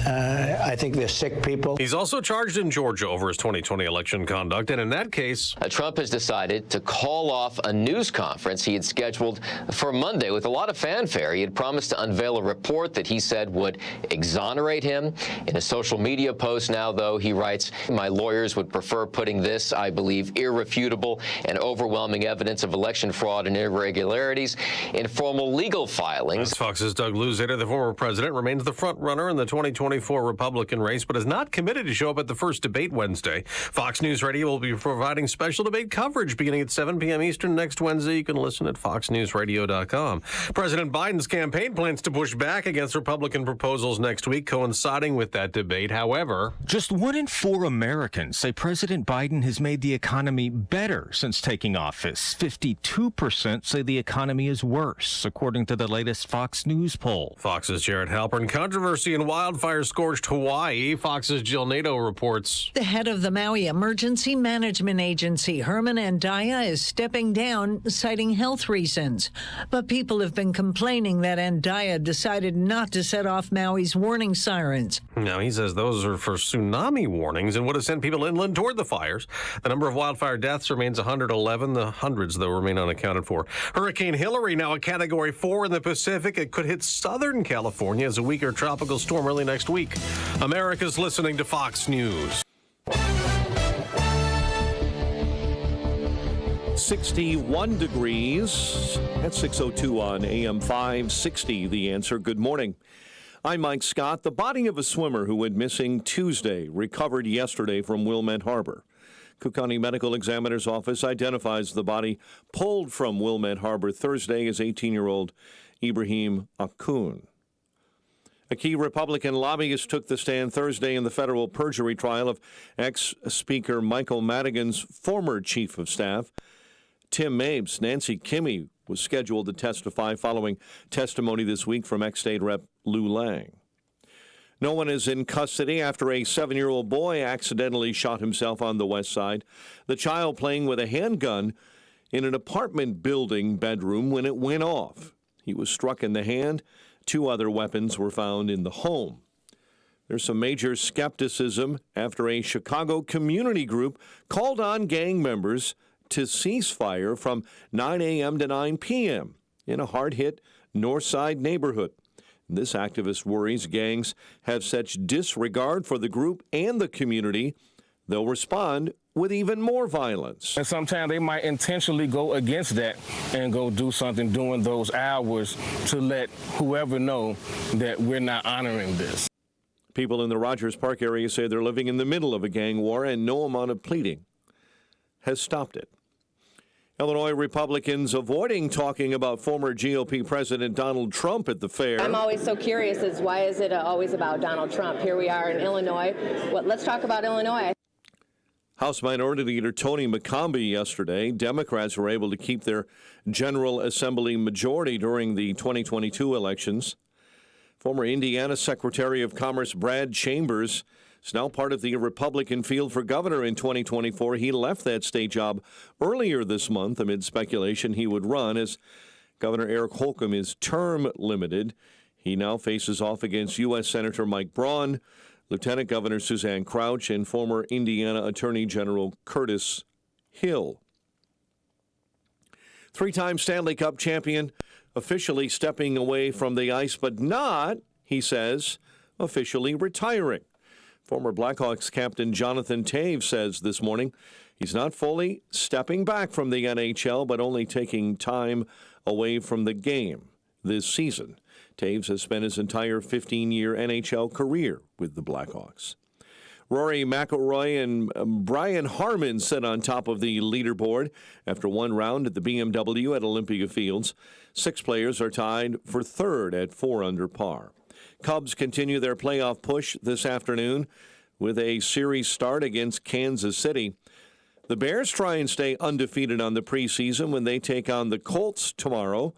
I think they're sick people. He's also charged in Georgia over his 2020 election conduct. And in that case, Trump has decided to call off a news conference he had scheduled for Monday with a lot of fanfare. He had promised to unveil a report that he said would exonerate him. In a social media post now, though, he writes, my lawyers would prefer putting this, I believe, irrefutable and overwhelming evidence of election fraud and irregularities in formal legal filings. That's Fox's Doug Luzader. The former president remains the front runner in the 2024 Republican race, but is not committed to show up at the first debate Wednesday. Fox News Radio will be providing special debate coverage beginning at 7 p.m. Eastern next Wednesday. You can listen at foxnewsradio.com. President Biden's campaign plans to push back against Republican proposals next week, coinciding with that debate. However, just 1 in 4 Americans say President Biden has made the economy better since taking office. 52% say the economy is worse, according to the latest Fox News poll. Fox's Jared Halpern. Controversy in wildfire-scorched Hawaii. Fox's Jill Nato reports. The head of the Maui Emergency Management Agency, Herman Andaya, is stepping down, citing health reasons. But people have been complaining that Andaya decided not to set off Maui's warning sirens. Now, he says those are for tsunami warnings and would have sent people inland toward the fires. The number of wildfire deaths remains 111. The hundreds, though, remain unaccounted for. Hurricane Hillary, now a Category 4 in the Pacific. It could hit Southern California as a weaker tropical storm early next week. America's listening to Fox News. 61 degrees at 6:02 on AM 560. The Answer. Good morning. I'm Mike Scott. The body of a swimmer who went missing Tuesday recovered yesterday from Wilmette Harbor. Cook County Medical Examiner's Office identifies the body pulled from Wilmette Harbor Thursday as 18-year-old Ibrahim Akun. A key Republican lobbyist took the stand Thursday in the federal perjury trial of ex-Speaker Michael Madigan's former chief of staff, Tim Mapes. Nancy Kimmy was scheduled to testify following testimony this week from ex-state rep Lou Lang. No one is in custody after a 7-year-old boy accidentally shot himself on the west side. The child playing with a handgun in an apartment building bedroom when it went off. He was struck in the hand. 2 other weapons were found in the home. There's some major skepticism after a Chicago community group called on gang members to cease fire from 9 a.m. to 9 p.m. in a hard-hit North Side neighborhood. This activist worries gangs have such disregard for the group and the community, they'll respond with even more violence. And sometimes they might intentionally go against that and go do something during those hours to let whoever know that we're not honoring this. People in the Rogers Park area say they're living in the middle of a gang war and no amount of pleading has stopped it. Illinois Republicans avoiding talking about former GOP President Donald Trump at the fair. I'm always so curious as why is it always about Donald Trump? Here we are in Illinois. Let's talk about Illinois. House Minority Leader Tony McCombie yesterday. Democrats were able to keep their General Assembly majority during the 2022 elections. Former Indiana Secretary of Commerce Brad Chambers is now part of the Republican field for governor in 2024. He left that state job earlier this month amid speculation he would run as Governor Eric Holcomb is term limited. He now faces off against U.S. Senator Mike Braun, Lieutenant Governor Suzanne Crouch, and former Indiana Attorney General Curtis Hill. Three-time Stanley Cup champion officially stepping away from the ice, but not, he says, officially retiring. Former Blackhawks captain Jonathan Toews says this morning he's not fully stepping back from the NHL, but only taking time away from the game this season. Toews has spent his entire 15-year NHL career with the Blackhawks. Rory McIlroy and Brian Harman sit on top of the leaderboard after one round at the BMW at Olympia Fields. 6 players are tied for third at 4 under par. Cubs continue their playoff push this afternoon with a series start against Kansas City. The Bears try and stay undefeated on the preseason when they take on the Colts tomorrow.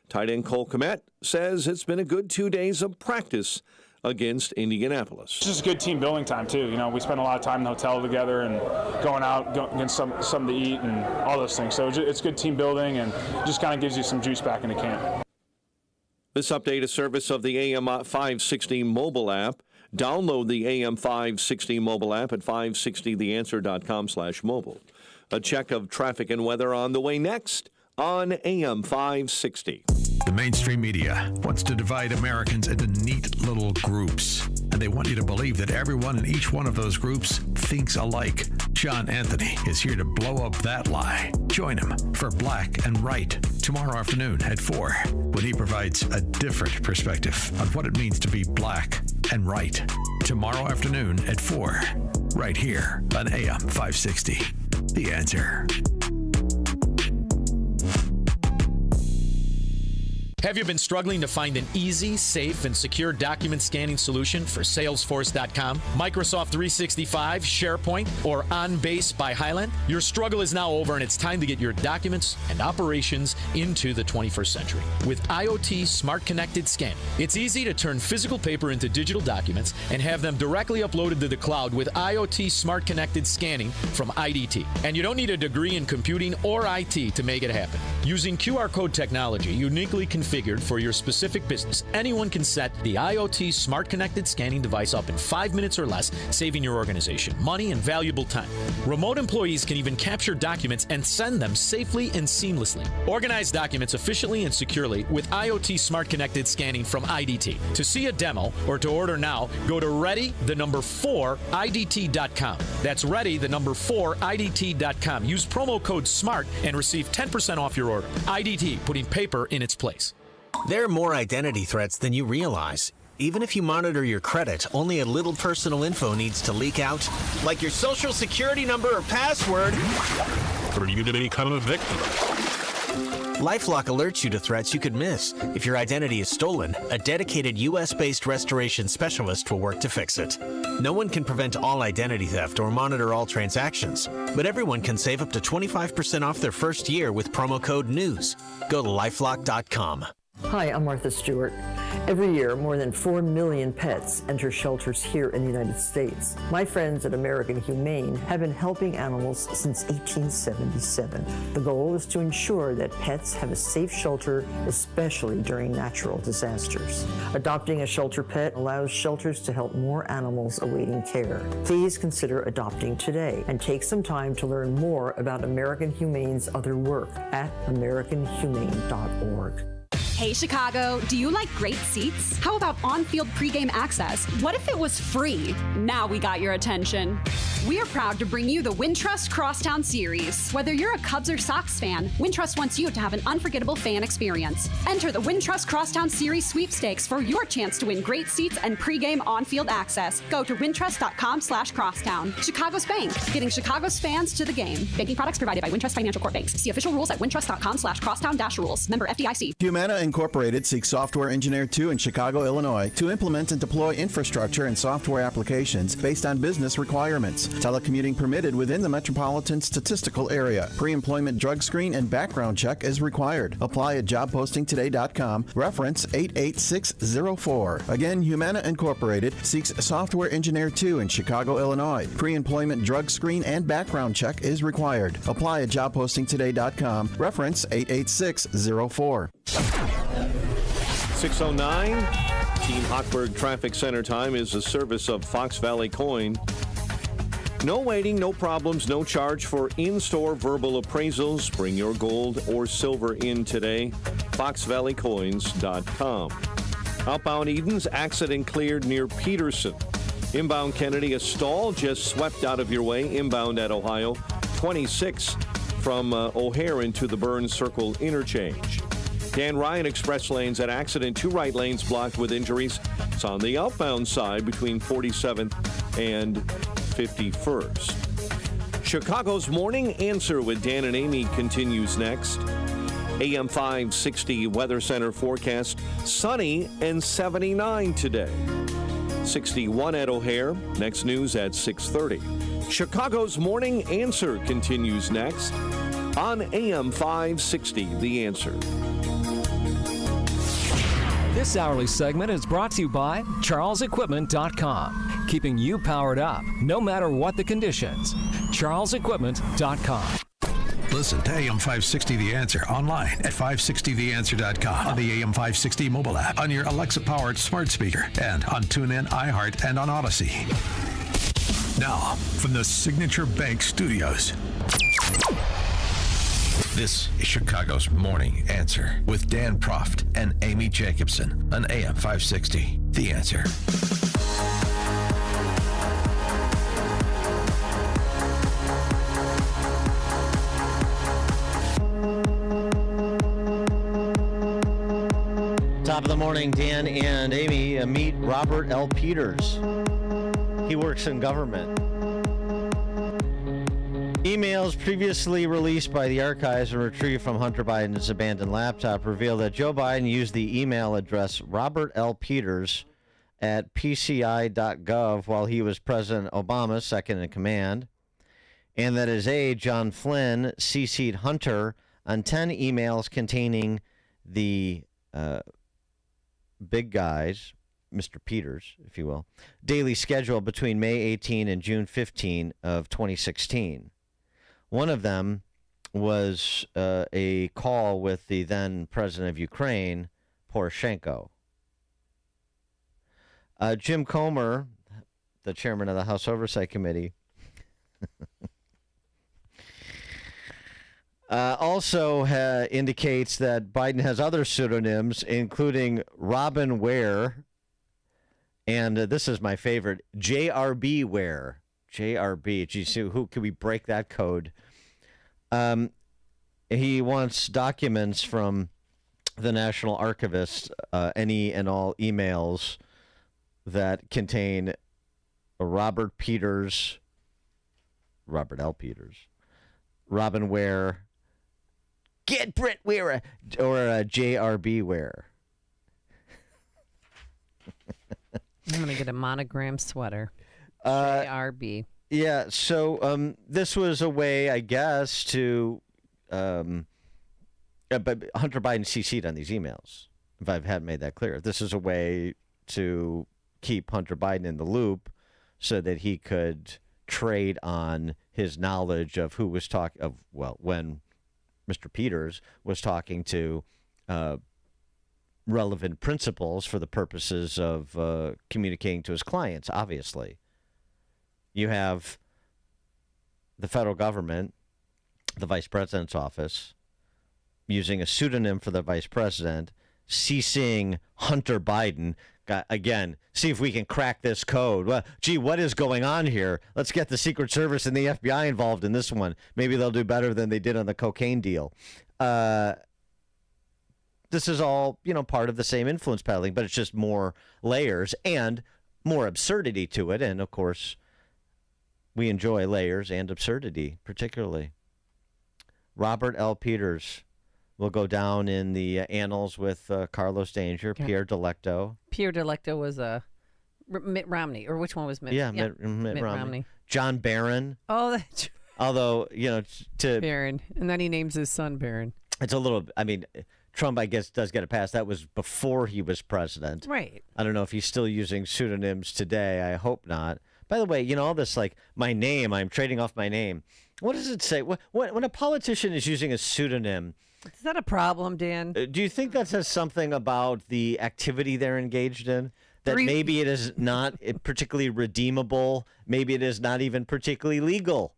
Tight end Cole Kmet says it's been a good 2 days of practice against Indianapolis. It's just good team building time, too. You know, we spend a lot of time in the hotel together and going out, getting something to eat and all those things. So it's good team building and just kind of gives you some juice back into camp. This update is service of the AM 560 mobile app. Download the AM 560 mobile app at 560theanswer.com/mobile. A check of traffic and weather on the way next on AM 560. The mainstream media wants to divide Americans into neat little groups, and they want you to believe that everyone in each one of those groups thinks alike. John Anthony is here to blow up that lie. Join him for Black and Right tomorrow afternoon at 4, when he provides a different perspective on what it means to be black and right. Tomorrow afternoon at 4, right here on AM 560. The Answer. Have you been struggling to find an easy, safe, and secure document scanning solution for Salesforce.com, Microsoft 365, SharePoint, or OnBase by Highland? Your struggle is now over, and it's time to get your documents and operations into the 21st century. With IoT Smart Connected Scanning, it's easy to turn physical paper into digital documents and have them directly uploaded to the cloud with IoT Smart Connected Scanning from IDT. And you don't need a degree in computing or IT to make it happen. Using QR code technology uniquely configured for your specific business, anyone can set the IoT Smart Connected Scanning device up in 5 minutes or less, saving your organization money and valuable time. Remote employees can even capture documents and send them safely and seamlessly. Organize documents efficiently and securely with IoT Smart Connected Scanning from IDT. To see a demo or to order now, go to ready4idt.com. That's ready4idt.com. Use promo code SMART and receive 10% off your order. IDT, putting paper in its place. There are more identity threats than you realize. Even if you monitor your credit, only a little personal info needs to leak out, like your social security number or password. Or you did become a victim. LifeLock alerts you to threats you could miss. If your identity is stolen, a dedicated U.S.-based restoration specialist will work to fix it. No one can prevent all identity theft or monitor all transactions, but everyone can save up to 25% off their first year with promo code NEWS. Go to lifelock.com. Hi, I'm Martha Stewart. Every year, more than 4 million pets enter shelters here in the United States. My friends at American Humane have been helping animals since 1877. The goal is to ensure that pets have a safe shelter, especially during natural disasters. Adopting a shelter pet allows shelters to help more animals awaiting care. Please consider adopting today and take some time to learn more about American Humane's other work at americanhumane.org. Hey Chicago, do you like great seats? How about on-field pregame access? What if it was free? Now we got your attention. We are proud to bring you the Wintrust Crosstown Series. Whether you're a Cubs or Sox fan, Wintrust wants you to have an unforgettable fan experience. Enter the Wintrust Crosstown Series sweepstakes for your chance to win great seats and pregame on-field access. Go to wintrust.com/crosstown. Chicago's Bank, getting Chicago's fans to the game. Banking products provided by Wintrust Financial Corp. Banks. See official rules at wintrust.com/crosstown-rules. Member FDIC. Humana Incorporated seeks software engineer 2 in Chicago, Illinois to implement and deploy infrastructure and software applications based on business requirements. Telecommuting permitted within the metropolitan statistical area. Pre-employment drug screen and background check is required. Apply at jobpostingtoday.com. Reference 88604. Again, Humana Incorporated seeks Software Engineer 2 in Chicago, Illinois. Pre-employment drug screen and background check is required. Apply at jobpostingtoday.com. Reference 88604. 6:09. Team Hochberg Traffic Center time is a service of Fox Valley Coin. No waiting, no problems, no charge for in-store verbal appraisals. Bring your gold or silver in today. FoxValleyCoins.com. Outbound Edens, accident cleared near Peterson. Inbound Kennedy, a stall just swept out of your way. Inbound at Ohio, 26 from O'Hare into the Burns Circle interchange. Dan Ryan express lanes at accident, 2 right lanes blocked with injuries. It's on the outbound side between 47th and 51st. Chicago's Morning Answer with Dan and Amy continues next. AM 560 Weather Center forecast, sunny and 79 today. 61 at O'Hare. Next news at 6:30. Chicago's Morning Answer continues next on AM 560, The Answer. This hourly segment is brought to you by CharlesEquipment.com. Keeping you powered up, no matter what the conditions. CharlesEquipment.com. Listen to AM 560 The Answer online at 560theanswer.com, on the AM 560 mobile app, on your Alexa-powered smart speaker, and on TuneIn, iHeart, and on Odyssey. Now, from the Signature Bank Studios, this is Chicago's Morning Answer with Dan Proft and Amy Jacobson on AM 560 The Answer. Top of the morning, Dan and Amy. Meet Robert L. Peters. He works in government. Emails previously released by the archives and retrieved from Hunter Biden's abandoned laptop reveal that Joe Biden used the email address Robert L. Peters at pci.gov while he was President Obama's second in command, and that his aide, John Flynn, CC'd Hunter on 10 emails containing the big guys, Mr. Peters, if you will, daily schedule between May 18 and June 15 of 2016. One of them was a call with the then president of Ukraine, Poroshenko. Jim Comer, the chairman of the House Oversight Committee, also indicates that Biden has other pseudonyms, including Robin Ware, and this is my favorite, JRB Ware. JRB. Geez, who can we break that code? He wants documents from the National Archivist, any and all emails that contain Robert Peters, Robert L. Peters, Robin Ware, get Bret Baier, or JRB Ware. I'm going to get a monogram sweater. JRB. Yeah, so this was a way, I guess, to but Hunter Biden CC'd on these emails, if I hadn't made that clear. This is a way to keep Hunter Biden in the loop so that he could trade on his knowledge of who was when Mr. Peters was talking to relevant principals for the purposes of communicating to his clients, obviously. You have the federal government, the vice president's office, using a pseudonym for the vice president, CCing Hunter Biden. Again, see if we can crack this code. Well, gee, what is going on here? Let's get the Secret Service and the FBI involved in this one. Maybe they'll do better than they did on the cocaine deal. This is all, part of the same influence peddling, but it's just more layers and more absurdity to it. And, of course, we enjoy layers and absurdity, particularly. Robert L. Peters will go down in the annals with Carlos Danger, Pierre Delecto. Pierre Delecto was a Mitt Romney, or which one was Mitt? Yeah, Mitt Romney. John Barron. Oh, that's although to Barron, and then he names his son Barron. It's a little. I mean, Trump, I guess, does get a pass. That was before he was president. Right. I don't know if he's still using pseudonyms today. I hope not. By the way, all this like my name. I'm trading off my name. What does it say? When a politician is using a pseudonym? Is that a problem, Dan? Do you think that says something about the activity they're engaged in? That maybe it is not particularly redeemable. Maybe it is not even particularly legal.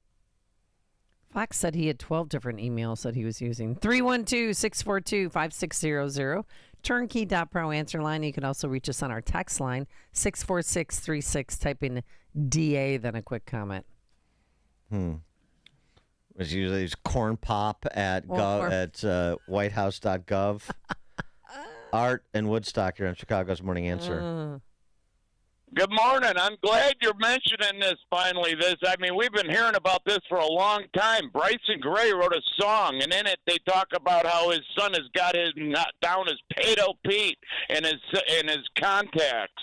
Fox said he had 12 different emails that he was using. 312-642-5600. Turnkey.pro answer line. You can also reach us on our text line, 64636. Type in DA, then a quick comment. Was usually corn pop at whitehouse.gov. Art and Woodstock here on Chicago's Morning Answer. Good morning. I'm glad you're mentioning this finally. I mean, we've been hearing about this for a long time. Bryson Gray wrote a song, and in it they talk about how his son has got his down as Pedo Pete in his contacts.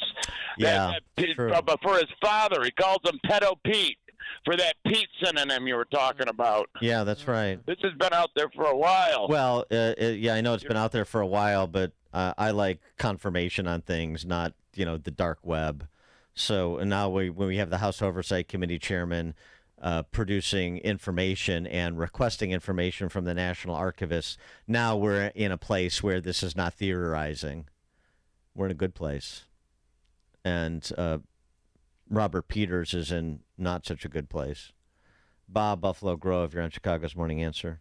Yeah, but for his father, he calls him Pedo Pete. For that Pete synonym you were talking about. Yeah, that's right. This has been out there for a while. Well, yeah, I know it's been out there for a while, but I like confirmation on things, not, the dark web. So now when we have the House Oversight Committee chairman producing information and requesting information from the National Archivist, now we're in a place where this is not theorizing. We're in a good place. And Robert Peters is in not such a good place. Bob, Buffalo Grove, you're on Chicago's Morning Answer.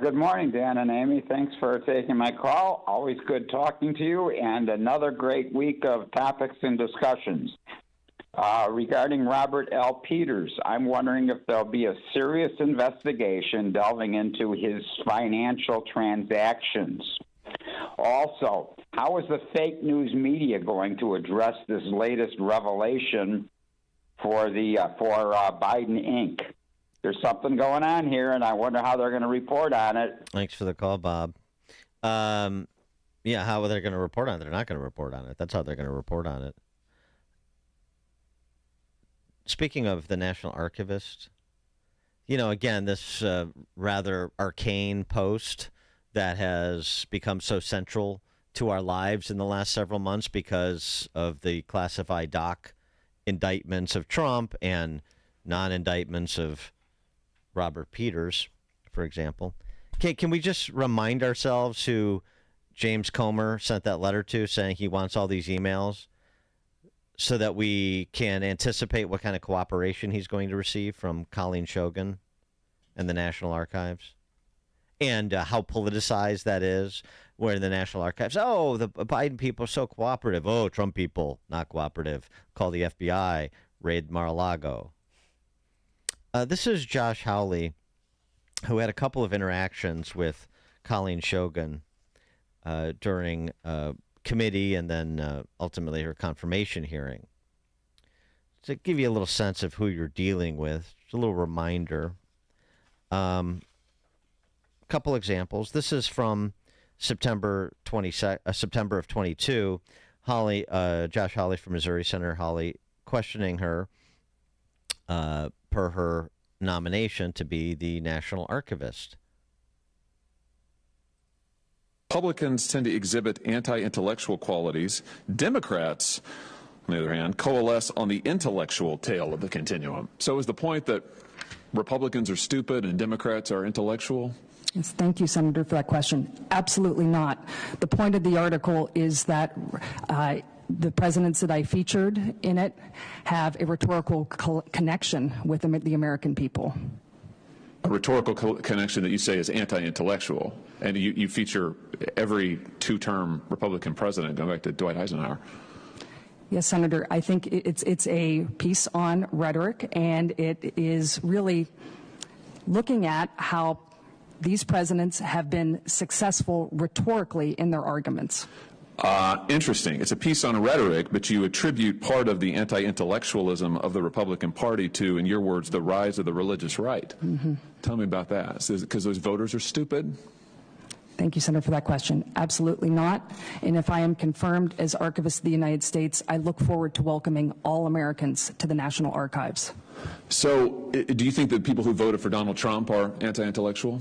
Good morning, Dan and Amy. Thanks for taking my call. Always good talking to you, and another great week of topics and discussions. Regarding Robert L. Peters, I'm wondering if there'll be a serious investigation delving into his financial transactions. Also, how is the fake news media going to address this latest revelation for Biden Inc.? There's something going on here, and I wonder how they're going to report on it. Thanks for the call, Bob. How are they going to report on it? They're not going to report on it. That's how they're going to report on it. Speaking of the National Archivist, again, this rather arcane post that has become so central to our lives in the last several months because of the classified doc indictments of Trump and non-indictments of Robert Peters, for example. Can we just remind ourselves who James Comer sent that letter to saying he wants all these emails so that we can anticipate what kind of cooperation he's going to receive from Colleen Shogun and the National Archives? And how politicized that is, where the National Archives, the Biden people are so cooperative. Oh, Trump people, not cooperative. Call the FBI, raid Mar-a-Lago. This is Josh Hawley, who had a couple of interactions with Colleen Shogun during committee and then ultimately her confirmation hearing. To give you a little sense of who you're dealing with, just a little reminder. Couple examples. This is from September of 22. Josh Hawley from Missouri, Senator Hawley, questioning her per her nomination to be the National Archivist. Republicans tend to exhibit anti-intellectual qualities. Democrats, on the other hand, coalesce on the intellectual tail of the continuum. So is the point that Republicans are stupid and Democrats are intellectual? Yes, thank you, Senator, for that question. Absolutely not. The point of the article is that the presidents that I featured in it have a rhetorical connection with the American people. A rhetorical connection that you say is anti-intellectual, and you feature every two-term Republican president going back to Dwight Eisenhower. Yes, Senator, I think it's a piece on rhetoric, and it is really looking at how these presidents have been successful rhetorically in their arguments. Interesting. It's a piece on rhetoric, but you attribute part of the anti-intellectualism of the Republican Party to, in your words, the rise of the religious right. Mm-hmm. Tell me about that. Because those voters are stupid? Thank you, Senator, for that question. Absolutely not. And if I am confirmed as Archivist of the United States, I look forward to welcoming all Americans to the National Archives. So do you think that people who voted for Donald Trump are anti-intellectual?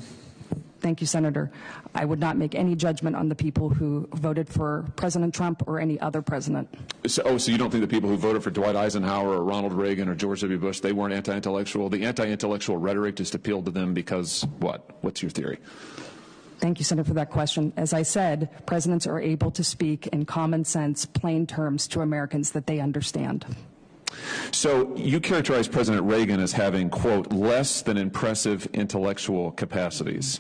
Thank you, Senator. I would not make any judgment on the people who voted for President Trump or any other president. So you don't think the people who voted for Dwight Eisenhower or Ronald Reagan or George W. Bush, they weren't anti-intellectual? The anti-intellectual rhetoric just appealed to them because what? What's your theory? Thank you, Senator, for that question. As I said, presidents are able to speak in common sense, plain terms to Americans that they understand. So you characterize President Reagan as having, quote, less than impressive intellectual capacities.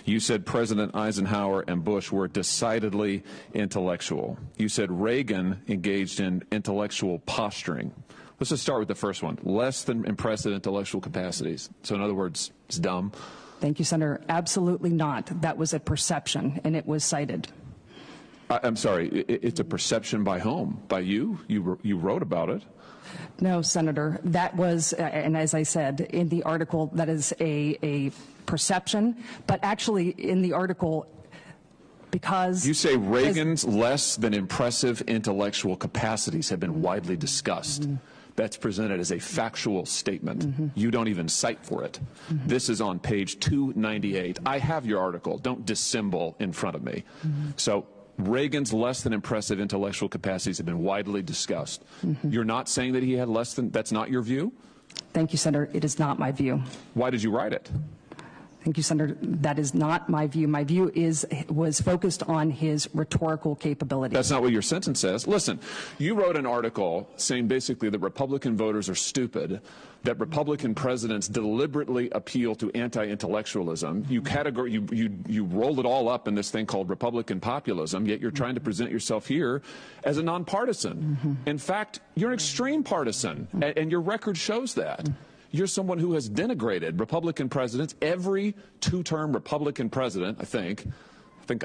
You said President Eisenhower and Bush were decidedly intellectual. You said Reagan engaged in intellectual posturing. Let's just start with the first one, less than impressive intellectual capacities. So in other words, it's dumb. Thank you, Senator. Absolutely not. That was a perception, and it was cited. I'm sorry, it's a perception by whom? By you? You wrote about it. No, Senator. That was, and as I said, in the article, that is a perception. But actually, in the article, because... You say Reagan's less than impressive intellectual capacities have been widely discussed. Mm-hmm. That's presented as a factual statement. Mm-hmm. You don't even cite for it. Mm-hmm. This is on page 298. I have your article. Don't dissemble in front of me. Mm-hmm. So Reagan's less than impressive intellectual capacities have been widely discussed. Mm-hmm. You're not saying that he had less than, that's not your view? Thank you, Senator. It is not my view. Why did you write it? Thank you, Senator. That is not my view. My view was focused on his rhetorical capabilities. That's not what your sentence says. Listen, you wrote an article saying basically that Republican voters are stupid, that Republican presidents deliberately appeal to anti-intellectualism. You rolled it all up in this thing called Republican populism, yet you're trying to present yourself here as a nonpartisan. Mm-hmm. In fact, you're an extreme partisan, and your record shows that. You're someone who has denigrated Republican presidents, every two-term Republican president, I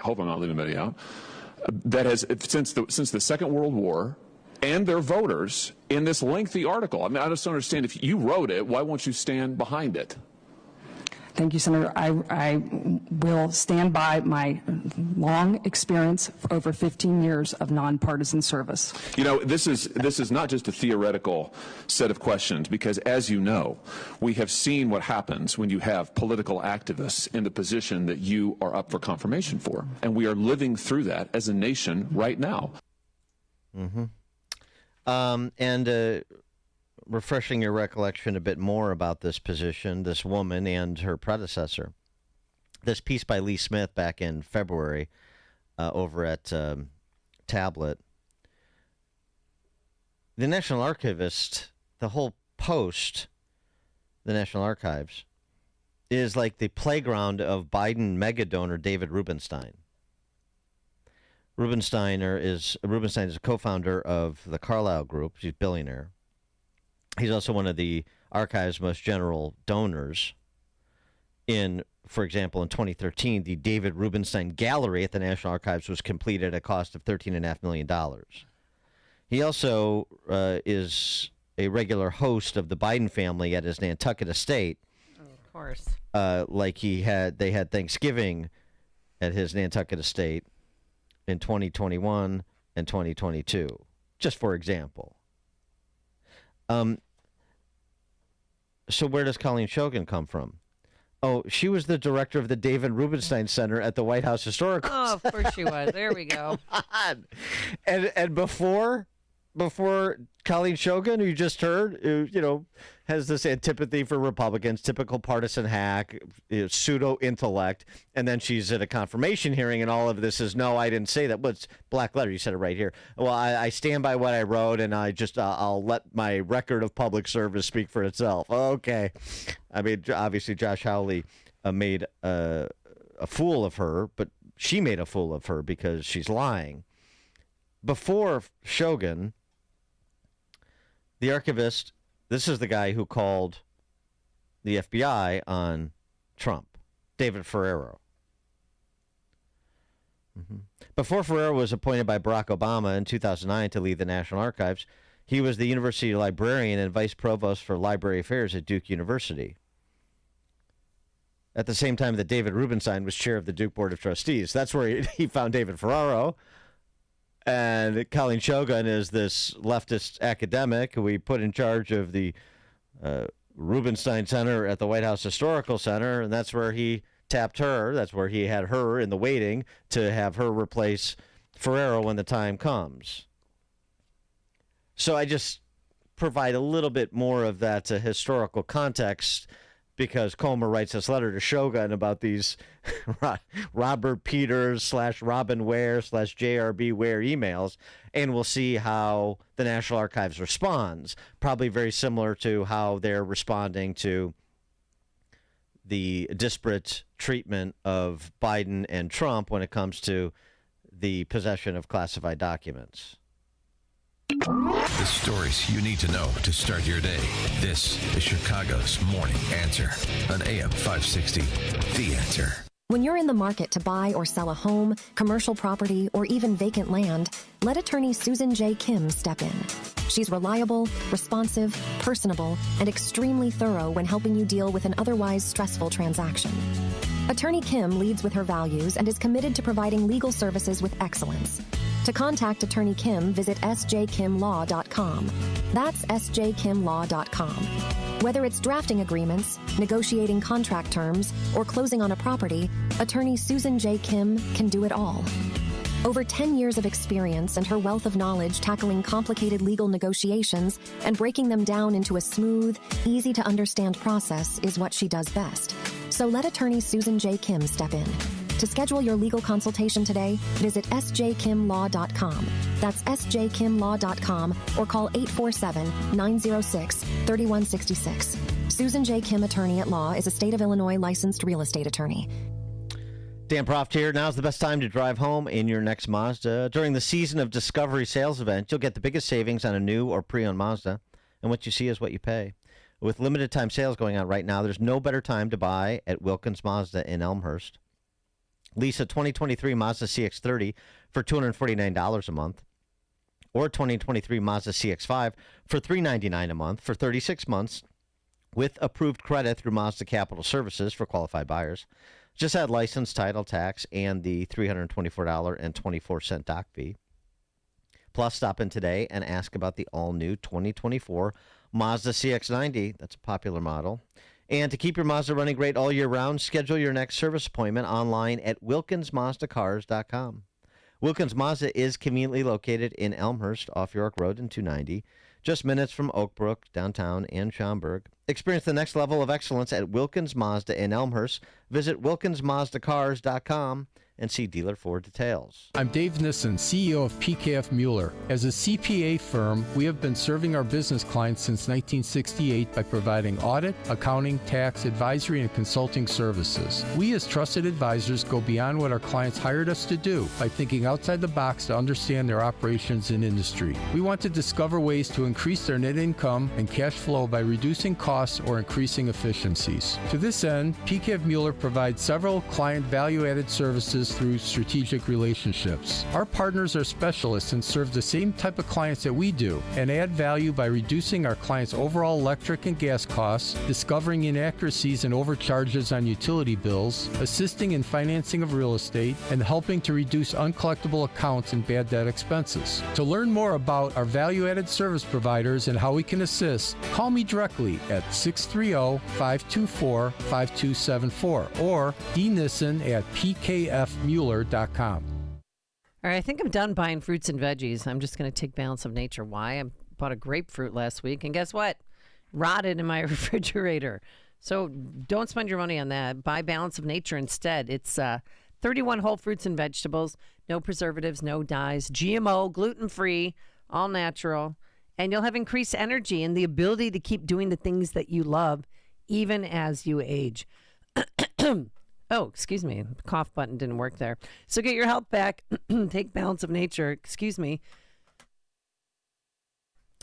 hope I'm not leaving anybody out, that has, since the Second World War, and their voters in this lengthy article. I mean, I just don't understand. If you wrote it, why won't you stand behind it? Thank you, Senator. I will stand by my long experience for over 15 years of nonpartisan service. You know, this is not just a theoretical set of questions, because as you know, we have seen what happens when you have political activists in the position that you are up for confirmation for. And we are living through that as a nation right now. Mm-hmm. Refreshing your recollection a bit more about this position, this woman and her predecessor. This piece by Lee Smith back in February over at Tablet. The National Archivist, the whole Post, the National Archives, is like the playground of Biden mega donor David Rubenstein. Rubenstein is a co-founder of the Carlyle Group. He's a billionaire. He's also one of the archive's most general donors. For example, in 2013, the David Rubenstein Gallery at the National Archives was completed at a cost of $13.5 million. He also is a regular host of the Biden family at his Nantucket estate. Oh, of course. They had Thanksgiving at his Nantucket estate in 2021 and 2022, just for example. So where does Colleen Shogun come from? Oh, she was the director of the David Rubenstein Center at the White House Historical Center. Oh, of course she was. There we go. And before Colleen Shogun, who you just heard, who, has this antipathy for Republicans, typical partisan hack, pseudo-intellect, and then she's at a confirmation hearing, and all of this is, no, I didn't say that. Well, it's black letter. You said it right here. Well, I stand by what I wrote, and I'll let my record of public service speak for itself. Okay. I mean, obviously, Josh Hawley made a fool of her, but she made a fool of her because she's lying. Before Shogun, the archivist, this is the guy who called the FBI on Trump, David Ferrero. Mm-hmm. Before Ferrero was appointed by Barack Obama in 2009 to lead the National Archives, he was the university librarian and vice provost for library affairs at Duke University. at the same time that David Rubenstein was chair of the Duke Board of Trustees. That's where he found David Ferraro. And Colleen Shogun is this leftist academic who we put in charge of the Rubenstein Center at the White House Historical Center, and that's where he tapped her. That's where he had her in the waiting to have her replace Ferraro when the time comes. So I just provide a little bit more of that historical context because Comer writes this letter to Shogun about these Robert Peters / Robin Ware / JRB Ware emails, and we'll see how the National Archives responds. Probably very similar to how they're responding to the disparate treatment of Biden and Trump when it comes to the possession of classified documents. The stories you need to know to start your day. This is Chicago's Morning Answer on AM 560. The Answer. When you're in the market to buy or sell a home, commercial property, or even vacant land, let attorney Susan J. Kim step in. She's reliable, responsive, personable, and extremely thorough when helping you deal with an otherwise stressful transaction. Attorney Kim leads with her values and is committed to providing legal services with excellence. To contact Attorney Kim, visit sjkimlaw.com. That's sjkimlaw.com. Whether it's drafting agreements, negotiating contract terms, or closing on a property, Attorney Susan J. Kim can do it all. Over 10 years of experience and her wealth of knowledge tackling complicated legal negotiations and breaking them down into a smooth, easy-to-understand process is what she does best. So let Attorney Susan J. Kim step in. To schedule your legal consultation today, visit sjkimlaw.com. That's sjkimlaw.com or call 847-906-3166. Susan J. Kim Attorney at Law is a state of Illinois licensed real estate attorney. Dan Proft here. Now's the best time to drive home in your next Mazda. During the Season of Discovery sales event, you'll get the biggest savings on a new or pre-owned Mazda, and what you see is what you pay. With limited time sales going on right now, there's no better time to buy at Wilkins Mazda in Elmhurst. Lease a 2023 Mazda CX-30 for $249 a month, or 2023 Mazda CX-5 for $399 a month for 36 months with approved credit through Mazda Capital Services for qualified buyers. Just add license, title, tax, and the $324.24 dock fee. Plus, stop in today and ask about the all-new 2024 Mazda CX-90. That's a popular model. And to keep your Mazda running great all year round, schedule your next service appointment online at WilkinsMazdaCars.com. Wilkins Mazda is conveniently located in Elmhurst off York Road and 290, just minutes from Oak Brook, downtown, and Schaumburg. Experience the next level of excellence at Wilkins Mazda in Elmhurst. Visit WilkinsMazdaCars.com and see dealer for details. I'm Dave Nissen, CEO of PKF Mueller. As a CPA firm, we have been serving our business clients since 1968 by providing audit, accounting, tax, advisory, and consulting services. We as trusted advisors go beyond what our clients hired us to do by thinking outside the box to understand their operations and industry. We want to discover ways to increase their net income and cash flow by reducing costs or increasing efficiencies. To this end, PKF Mueller provides several client value-added services through strategic relationships. Our partners are specialists and serve the same type of clients that we do and add value by reducing our clients' overall electric and gas costs, discovering inaccuracies and overcharges on utility bills, assisting in financing of real estate, and helping to reduce uncollectible accounts and bad debt expenses. To learn more about our value-added service providers and how we can assist, call me directly at 630-524-5274 or dnissen@pkfmueller.com. All right, I think I'm done buying fruits and veggies. I'm just going to take Balance of Nature. Why? I bought a grapefruit last week, and guess what? Rotted in my refrigerator. So don't spend your money on that. Buy Balance of Nature instead. It's 31 whole fruits and vegetables, no preservatives, no dyes, GMO, gluten-free, all natural. And you'll have increased energy and the ability to keep doing the things that you love even as you age. Oh, excuse me. The cough button didn't work there. So get your health back. Take Balance of Nature. Excuse me.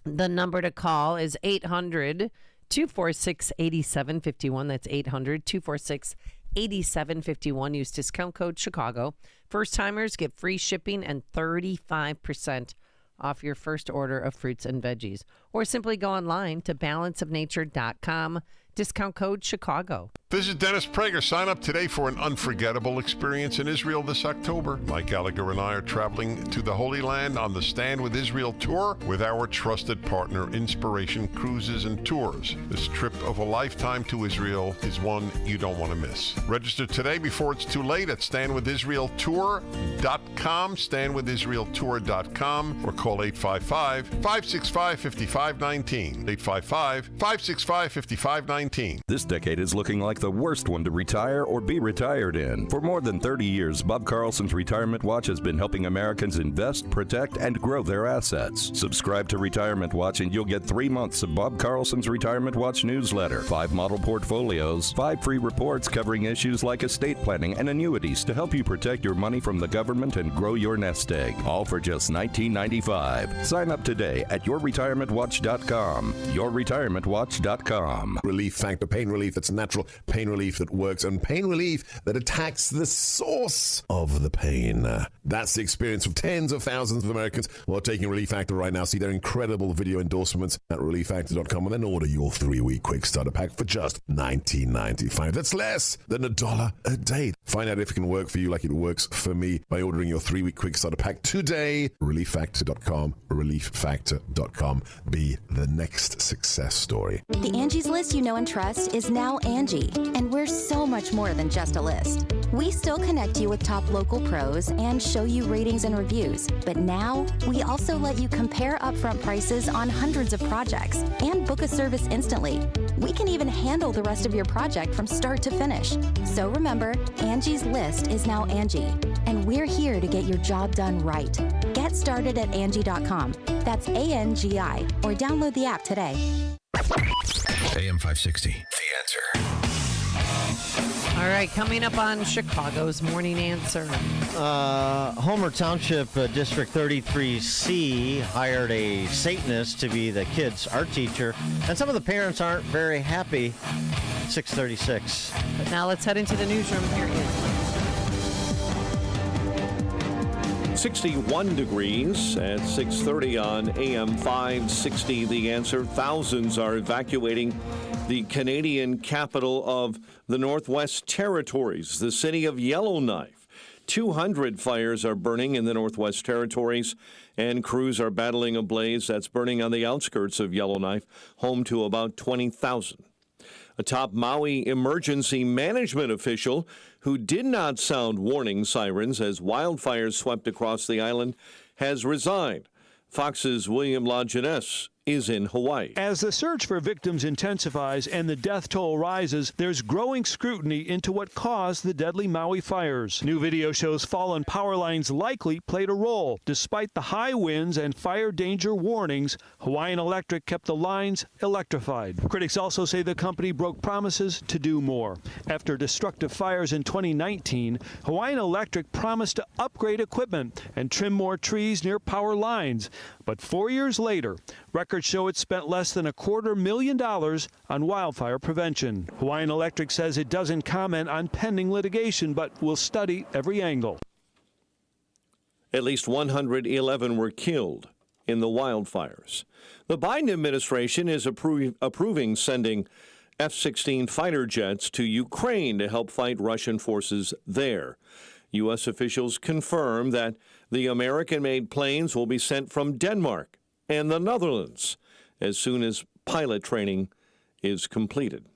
The number to call is 800-246-8751. That's 800-246-8751. Use discount code Chicago. First timers get free shipping and 35% off your first order of fruits and veggies. or simply go online to balanceofnature.com. Discount code Chicago. Visit Dennis Prager. Sign up today for an unforgettable experience in Israel this October. Mike Gallagher and I are traveling to the Holy Land on the Stand with Israel tour with our trusted partner, Inspiration Cruises and Tours. This trip of a lifetime to Israel is one you don't want to miss. Register today before it's too late at standwithisraeltour.com, standwithisraeltour.com, or call 855-565-5519. 855-565-5519. This decade is looking like the worst one to retire or be retired in. For more than 30 years, Bob Carlson's Retirement Watch has been helping Americans invest, protect, and grow their assets. Subscribe to Retirement Watch and you'll get 3 months of Bob Carlson's Retirement Watch newsletter, 5 model portfolios, 5 free reports covering issues like estate planning and annuities to help you protect your money from the government and grow your nest egg, all for just $19.95. Sign up today at yourretirementwatch.com. yourretirementwatch.com. Relief Factor, pain relief that's natural, pain relief that works, and pain relief that attacks the source of the pain. That's the experience of tens of thousands of Americans who are taking Relief Factor right now. See their incredible video endorsements at relieffactor.com and then order your 3-week quick starter pack for just $19.95. That's less than $1 a day. Find out if it can work for you like it works for me by ordering your 3-week quick starter pack today. Relieffactor.com, relieffactor.com. Be the next success story. The Angie's List you know and trust is now Angie, and we're so much more than just a list. We still connect you with top local pros and show you ratings and reviews, but now we also let you compare upfront prices on hundreds of projects and book a service instantly. We can even handle the rest of your project from start to finish. So remember, Angie's List is now Angie, and we're here to get your job done right. Get started at Angie.com. That's ANGI, or download the app today. AM 560, The Answer. All right, coming up on Chicago's Morning Answer. Homer Township District 33C hired a Satanist to be the kids' art teacher, and some of the parents aren't very happy. 636. But now let's head into the newsroom. Here it is. 61 degrees at 6:30 on AM 560. The Answer. Thousands are evacuating the Canadian capital of the Northwest Territories, the city of Yellowknife. 200 fires are burning in the Northwest Territories, and crews are battling a blaze that's burning on the outskirts of Yellowknife, home to about 20,000. A top Maui emergency management official who did not sound warning sirens as wildfires swept across the island has resigned. Fox's William LaJeunesse is in Hawaii. As the search for victims intensifies and the death toll rises, there's growing scrutiny into what caused the deadly Maui fires. New video shows fallen power lines likely played a role. Despite the high winds and fire danger warnings, Hawaiian Electric kept the lines electrified. Critics also say the company broke promises to do more. After destructive fires in 2019, Hawaiian Electric promised to upgrade equipment and trim more trees near power lines. But 4 years later, records show it spent less than $250,000 on wildfire prevention. Hawaiian Electric says it doesn't comment on pending litigation, but will study every angle. At least 111 were killed in the wildfires. The Biden administration is approving sending F-16 fighter jets to Ukraine to help fight Russian forces there. U.S. officials confirm that the American-made planes will be sent from Denmark and the Netherlands as soon as pilot training is completed.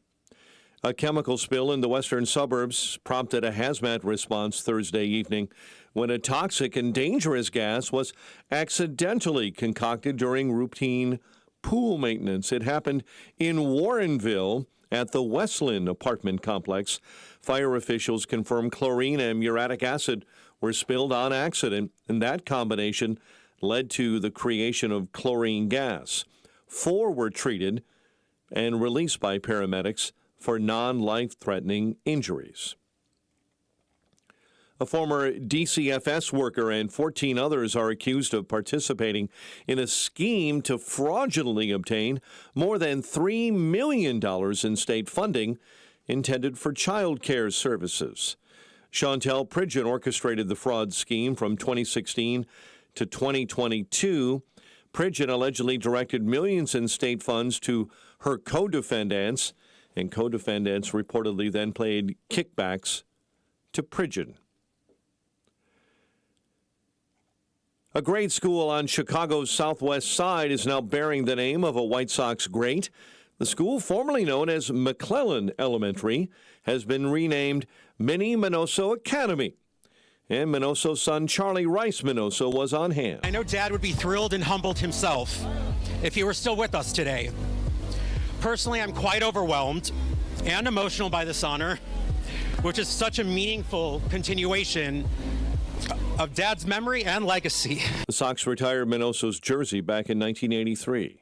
A chemical spill in the western suburbs prompted a hazmat response Thursday evening when a toxic and dangerous gas was accidentally concocted during routine pool maintenance. It happened in Warrenville at the Westland apartment complex. Fire officials confirmed chlorine and muriatic acid were spilled on accident, and that combination led to the creation of chlorine gas. 4 were treated and released by paramedics for non-life-threatening injuries. A former DCFS worker and 14 others are accused of participating in a scheme to fraudulently obtain more than $3 million in state funding intended for child care services. Chantel Pridgeon orchestrated the fraud scheme from 2016 to 2022. Pridgen allegedly directed millions in state funds to her co-defendants, and co-defendants reportedly then paid kickbacks to Pridgen. A grade school on Chicago's southwest side is now bearing the name of a White Sox great. The school, formerly known as McClellan Elementary, has been renamed Minnie Minoso Academy. And Minoso's son, Charlie Rice Minoso, was on hand. I know Dad would be thrilled and humbled himself if he were still with us today. Personally, I'm quite overwhelmed and emotional by this honor, which is such a meaningful continuation of Dad's memory and legacy. The Sox retired Minoso's jersey back in 1983.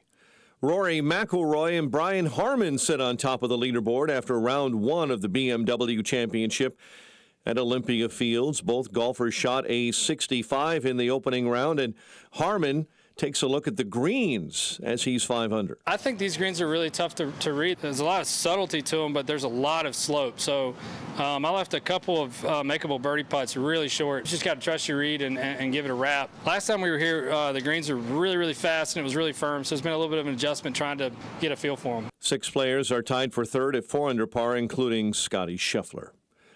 Rory McIlroy and Brian Harman sit on top of the leaderboard after round one of the BMW Championship at Olympia Fields. Both golfers shot a 65 in the opening round, and Harman takes a look at the greens as he's 5 under. I think these greens are really tough to read. There's a lot of subtlety to them, but there's a lot of slope. So I left a couple of makeable birdie putts really short. You just got to trust your read and give it a wrap. Last time we were here, the greens are really, really fast, and it was really firm. So it's been a little bit of an adjustment trying to get a feel for them. 6 players are tied for third at 4 under par, including Scotty Scheffler.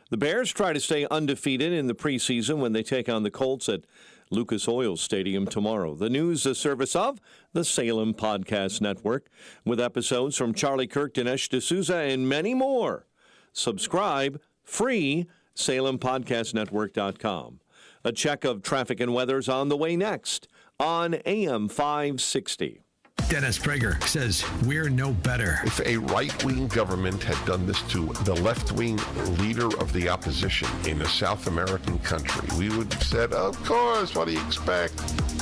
The Bears try to stay undefeated in the preseason when they take on the Colts at Lucas Oil Stadium tomorrow. The news, a service of the Salem Podcast Network, with episodes from Charlie Kirk, Dinesh D'Souza, and many more. Subscribe free, salempodcastnetwork.com. A check of traffic and weather's on the way next on AM 560. Dennis Prager says we're no better. If a right-wing government had done this to the left-wing leader of the opposition in a South American country, we would have said, of course, what do you expect?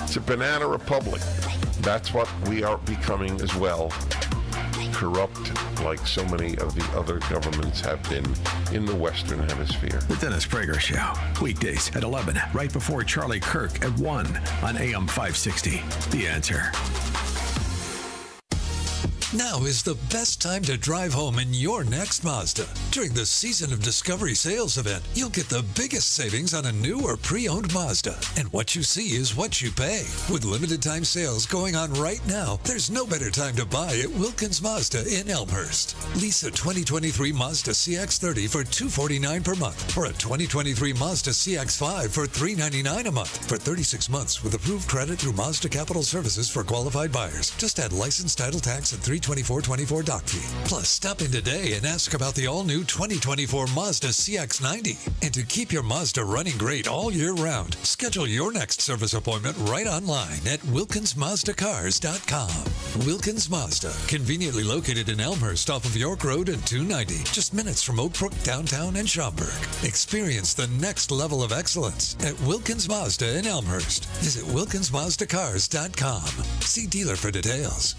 It's a banana republic. That's what we are becoming as well. Corrupt like so many of the other governments have been in the Western Hemisphere. The Dennis Prager Show, weekdays at 11, right before Charlie Kirk at 1 on AM 560. The Answer. Now is the best time to drive home in your next Mazda. During the Season of Discovery sales event, you'll get the biggest savings on a new or pre-owned Mazda. And what you see is what you pay. With limited time sales going on right now, there's no better time to buy at Wilkins Mazda in Elmhurst. Lease a 2023 Mazda CX-30 for $249 per month, or a 2023 Mazda CX-5 for $399 a month for 36 months with approved credit through Mazda Capital Services for qualified buyers. Just add license, title, tax, and $324.24 dock fee. Plus, stop in today and ask about the all-new 2024 Mazda CX-90. And to keep your Mazda running great all year round, schedule your next service appointment right online at WilkinsMazdaCars.com. Wilkins Mazda, conveniently located in Elmhurst off of York Road and 290, just minutes from Oak Brook, downtown, and Schaumburg. Experience the next level of excellence at Wilkins Mazda in Elmhurst. Visit WilkinsMazdaCars.com. See dealer for details.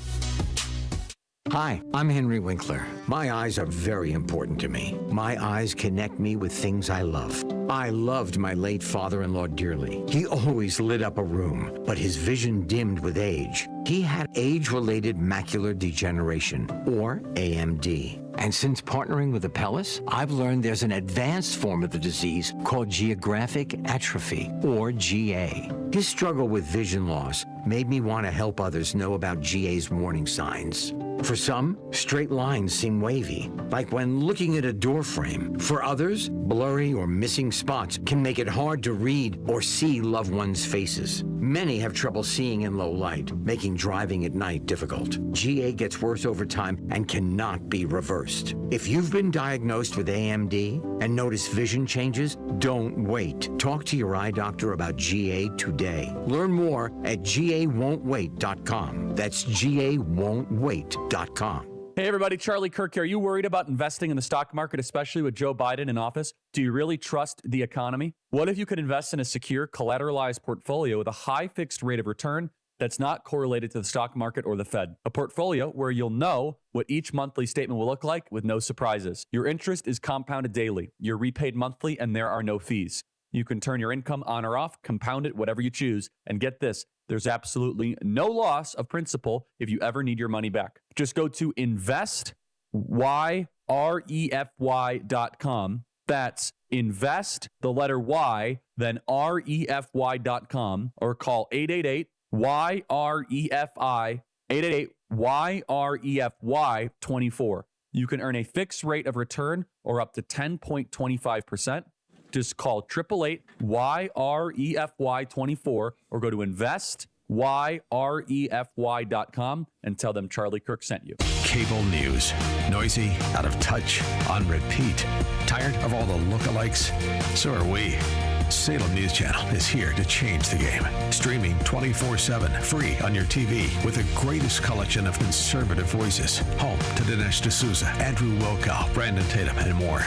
Hi, I'm Henry Winkler. My eyes are very important to me. My eyes connect me with things I love. I loved my late father-in-law dearly. He always lit up a room, but his vision dimmed with age. He had age-related macular degeneration, or AMD. And since partnering with Apellis, I've learned there's an advanced form of the disease called geographic atrophy, or GA. His struggle with vision loss made me want to help others know about GA's warning signs. For some, straight lines seem wavy, like when looking at a door frame. For others, blurry or missing spots can make it hard to read or see loved ones' faces. Many have trouble seeing in low light, making driving at night difficult. GA gets worse over time and cannot be reversed. If you've been diagnosed with AMD and notice vision changes, don't wait. Talk to your eye doctor about GA today. Learn more at GAWon'tWait.com. That's GAWon'tWait.com. Hey everybody, Charlie Kirk here. Are you worried about investing in the stock market, especially with Joe Biden in office? Do you really trust the economy? What if you could invest in a secure, collateralized portfolio with a high fixed rate of return that's not correlated to the stock market or the Fed? A portfolio where you'll know what each monthly statement will look like with no surprises. Your interest is compounded daily. You're repaid monthly, and there are no fees. You can turn your income on or off, compound it, whatever you choose. And get this, there's absolutely no loss of principal if you ever need your money back. Just go to investrefy.com. That's invest, the letter Y, then refy.com, or call 888 YREFI 888-YREFY24. You can earn a fixed rate of return or up to 10.25%. Just call 888-YREFY24 or go to investyrefy.com and tell them Charlie Kirk sent you. Cable news. Noisy, out of touch, on repeat. Tired of all the lookalikes? So are we. Salem News Channel is here to change the game. Streaming 24/7, free on your TV with the greatest collection of conservative voices. Home to Dinesh D'Souza, Andrew Wilkow, Brandon Tatum, and more.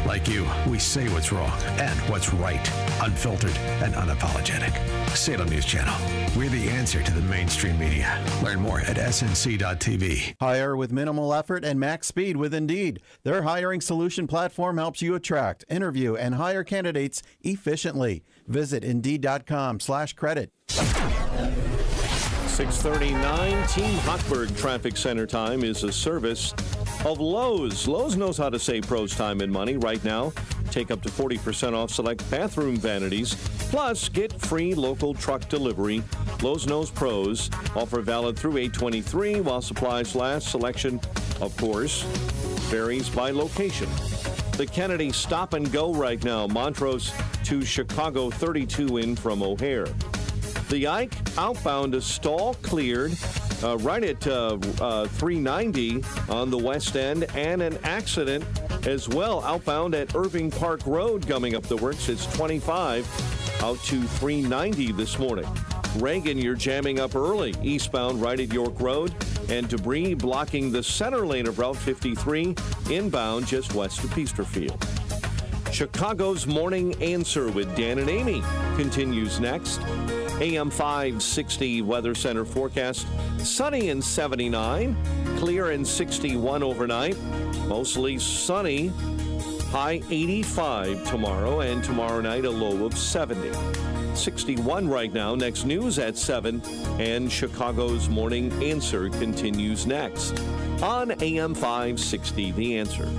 Like you, we say what's wrong and what's right. Unfiltered and unapologetic. Salem News Channel. We're the answer to the mainstream media. Learn more at snc.tv. Hire with minimal effort and max speed with Indeed. Their hiring solution platform helps you attract, interview, and hire candidates efficiently. Visit Indeed.com/credit. 6:39, Team Hochberg Traffic Center time is a service of Lowe's. Lowe's knows how to save pros time and money right now. Take up to 40% off select bathroom vanities. Plus, get free local truck delivery. Lowe's knows pros. Offer valid through 8/23 while supplies last. Selection, of course, varies by location. The Kennedy stop and go right now. Montrose to Chicago, 32 in from O'Hare. The Ike outbound, a stall cleared right at 390 on the west end, and an accident as well outbound at Irving Park Road coming up the works. It's 25 out to 390 this morning. Reagan, you're jamming up early eastbound right at York Road, and debris blocking the center lane of Route 53 inbound just west of Peasterfield. Chicago's Morning Answer with Dan and Amy continues next. AM 560 Weather Center forecast. Sunny and 79, clear and 61 overnight. Mostly sunny, high 85 tomorrow, and tomorrow night a low of 70. 61 right now. Next news at 7, and Chicago's Morning Answer continues next on AM 560 The Answer.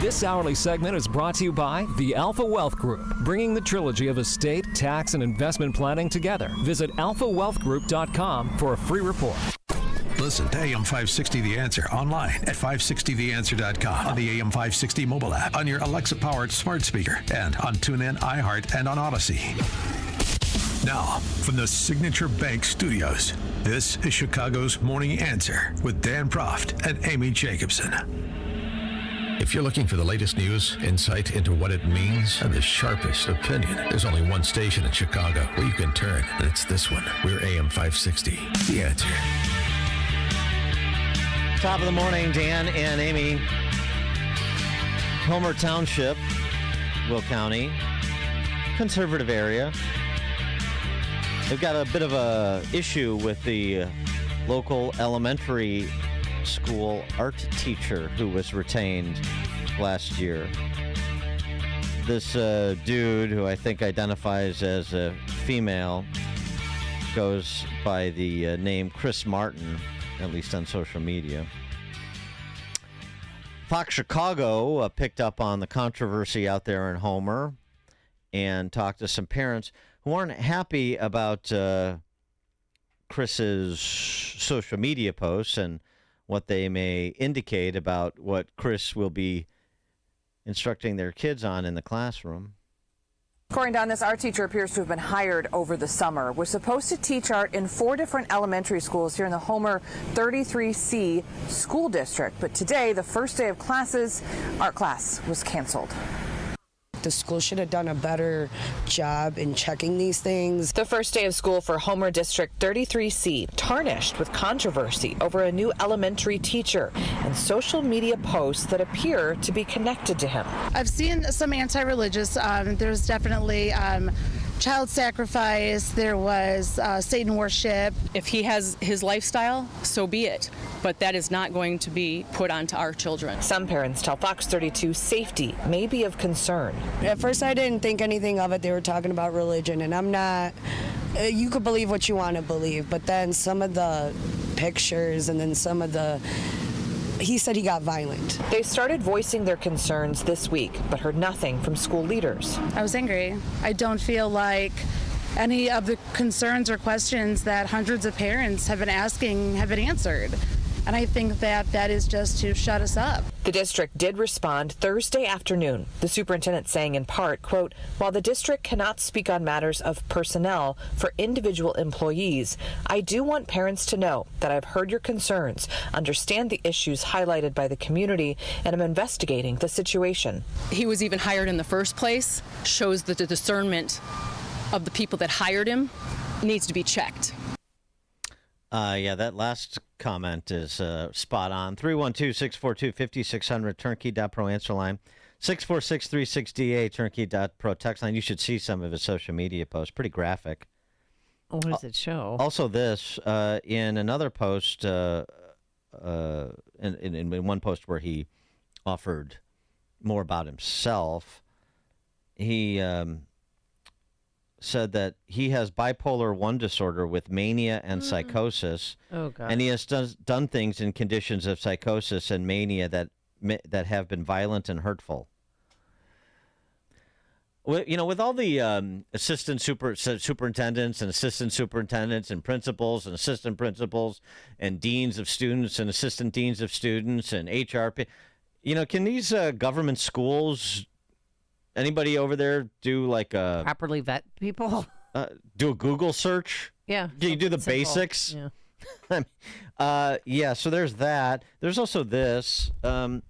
This hourly segment is brought to you by the Alpha Wealth Group, bringing the trilogy of estate, tax, and investment planning together. Visit alphawealthgroup.com for a free report. Listen to AM 560 The Answer online at 560theanswer.com, on the AM 560 mobile app, on your Alexa-powered smart speaker, and on TuneIn, iHeart, and on Odyssey. Now, from the Signature Bank Studios, this is Chicago's Morning Answer with Dan Proft and Amy Jacobson. If you're looking for the latest news, insight into what it means, and the sharpest opinion, there's only one station in Chicago where you can turn, and it's this one. We're AM 560, The Answer. Top of the morning, Dan and Amy. Homer Township, Will County, conservative area. They've got a bit of a issue with the local elementary school art teacher who was retained last year. This dude, who I think identifies as a female, goes by the name Chris Martin, at least on social media. Fox Chicago picked up on the controversy out there in Homer and talked to some parents who aren't happy about Chris's social media posts and what they may indicate about what Chris will be instructing their kids on in the classroom. According to this art teacher appears to have been hired over the summer. Was supposed to teach art in 4 different elementary schools here in the Homer 33C school district. But today, the first day of classes, art class was canceled. The school should have done a better job in checking these things. The first day of school for Homer District 33C tarnished with controversy over a new elementary teacher and social media posts that appear to be connected to him. I've seen some anti-religious. There's definitely child sacrifice. There was Satan worship. If he has his lifestyle, so be it. But that is not going to be put onto our children. Some parents tell Fox 32 safety may be of concern. At first, I didn't think anything of it. They were talking about religion, and I'm not. You could believe what you want to believe, but then some of the pictures and then some of the he said he got violent. They started voicing their concerns this week, but heard nothing from school leaders. I was angry. I don't feel like any of the concerns or questions that hundreds of parents have been asking have been answered. And I think that is just to shut us up. The district did respond Thursday afternoon, the superintendent saying in part, quote, while the district cannot speak on matters of personnel for individual employees, I do want parents to know that I've heard your concerns, understand the issues highlighted by the community, and am investigating the situation. He was even hired in the first place, shows that the discernment of the people that hired him needs to be checked. Yeah, that last comment is spot on. 312-642-5600, turnkey.pro answer line. 646-368, turnkey.pro text line. You should see some of his social media posts. Pretty graphic. What does it show? Also this, in another post, in one post where he offered more about himself, he said that he has bipolar 1 disorder with mania and psychosis. Oh, God. And he has done things in conditions of psychosis and mania that have been violent and hurtful. With all the assistant superintendents and assistant superintendents and principals and assistant principals and deans of students and assistant deans of students and HR, can these government schools, anybody over there do like a properly vet people? Do a Google search? Yeah. Do you do the simple. basics? Yeah. Yeah. So there's that. There's also this. His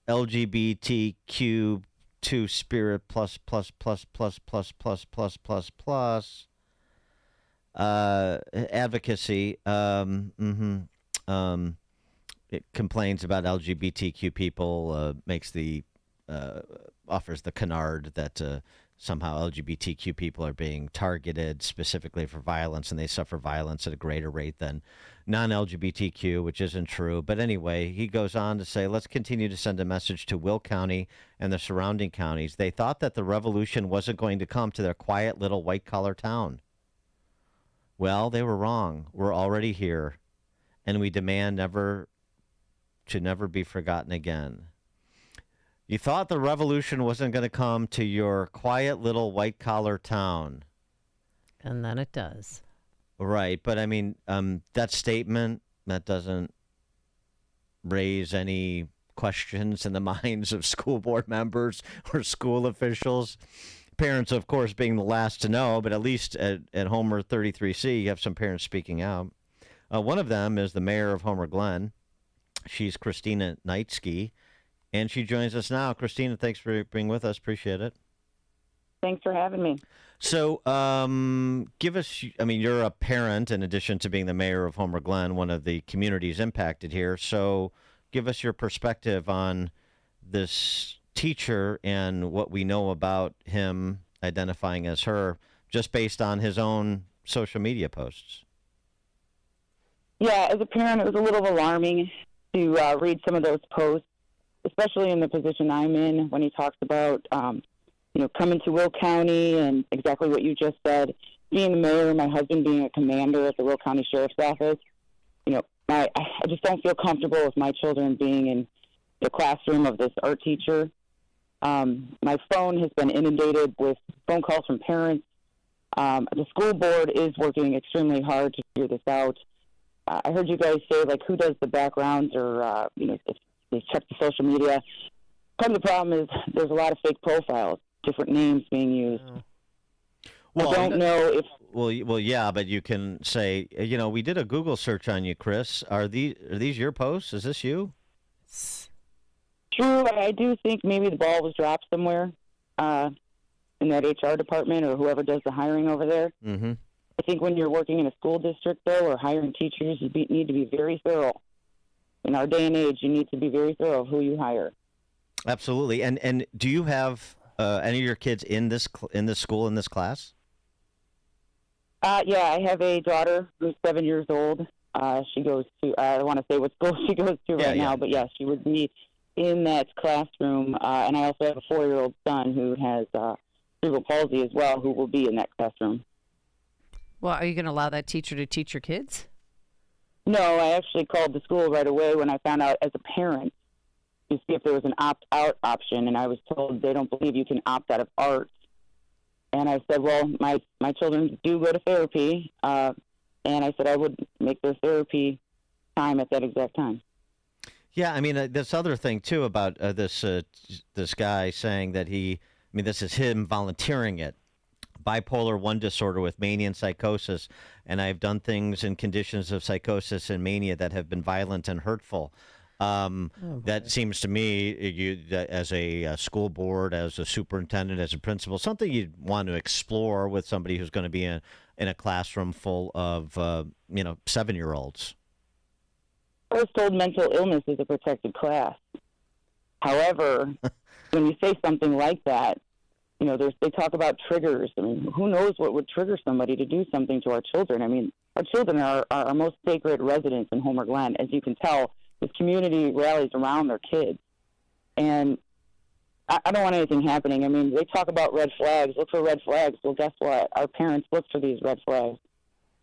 LGBTQ2 spirit plus advocacy. It complains about LGBTQ people, offers the canard that somehow LGBTQ people are being targeted specifically for violence, and they suffer violence at a greater rate than non-LGBTQ, which isn't true. But anyway, he goes on to say, let's continue to send a message to Will County and the surrounding counties. They thought that the revolution wasn't going to come to their quiet little white-collar town. Well, they were wrong. We're already here, and we demand never be forgotten again. You thought the revolution wasn't going to come to your quiet little white-collar town. And then it does. Right, but I mean, that statement, that doesn't raise any questions in the minds of school board members or school officials. Parents, of course, being the last to know, but at least at Homer 33C, you have some parents speaking out. One of them is the mayor of Homer Glen. She's Christina Knightski, and she joins us now. Christina, thanks for being with us. Appreciate it. Thanks for having me. So give us, you're a parent in addition to being the mayor of Homer Glen, one of the communities impacted here. So give us your perspective on this teacher and what we know about him identifying as her, just based on his own social media posts. Yeah, as a parent, it was a little alarming to read some of those posts, especially in the position I'm in, when he talks about, coming to Will County and exactly what you just said. Being the mayor, my husband being a commander at the Will County Sheriff's Office, I just don't feel comfortable with my children being in the classroom of this art teacher. My phone has been inundated with phone calls from parents. The school board is working extremely hard to figure this out. I heard you guys say, who does the backgrounds or, if they check the social media. Part of the problem is there's a lot of fake profiles, different names being used. Well, I don't know if... Well, yeah, but you can say, we did a Google search on you, Chris. Are these your posts? Is this you? True. I do think maybe the ball was dropped somewhere in that HR department or whoever does the hiring over there. Mm-hmm. I think when you're working in a school district, though, or hiring teachers, you need to be very thorough. In our day and age, you need to be very thorough of who you hire. Absolutely. And do you have any of your kids in this school, in this class? Yeah, I have a daughter who's 7 years old. She goes to, I don't want to say what school she goes to right now, but yeah, she would be in that classroom. And I also have a 4-year-old son who has cerebral palsy as well, who will be in that classroom. Well, are you going to allow that teacher to teach your kids? No, I actually called the school right away when I found out as a parent to see if there was an opt-out option, and I was told they don't believe you can opt out of art. And I said, well, my children do go to therapy, and I said I would make their therapy time at that exact time. Yeah, I mean, this other thing, too, about this guy saying that this is him volunteering it. Bipolar 1 disorder with mania and psychosis, and I've done things in conditions of psychosis and mania that have been violent and hurtful. That seems to me, as a school board, as a superintendent, as a principal, something you'd want to explore with somebody who's going to be in a classroom full of 7-year-olds. I was told mental illness is a protected class. However, when you say something like that, they talk about triggers. I mean, who knows what would trigger somebody to do something to our children? I mean, our children are our most sacred residents in Homer Glen. As you can tell, this community rallies around their kids. And I don't want anything happening. I mean, they talk about red flags. Look for red flags. Well, guess what? Our parents look for these red flags.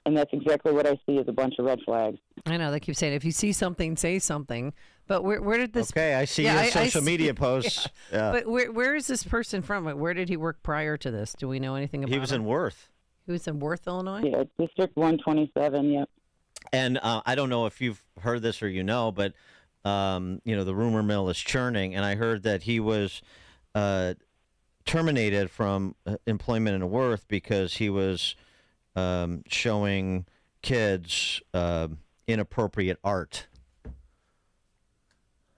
And that's exactly what I see as a bunch of red flags. I know. They keep saying, if you see something, say something. But where did this... Okay, I see your social media posts. Yeah. But where is this person from? Where did he work prior to this? Do we know anything about him? He was in Worth. He was in Worth, Illinois? Yeah, District 127, yep. And I don't know if you've heard this or but, the rumor mill is churning, and I heard that he was terminated from employment in Worth because he was showing kids inappropriate art.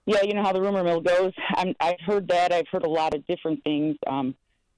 Yeah, you know how the rumor mill goes. I've heard that. I've heard a lot of different things.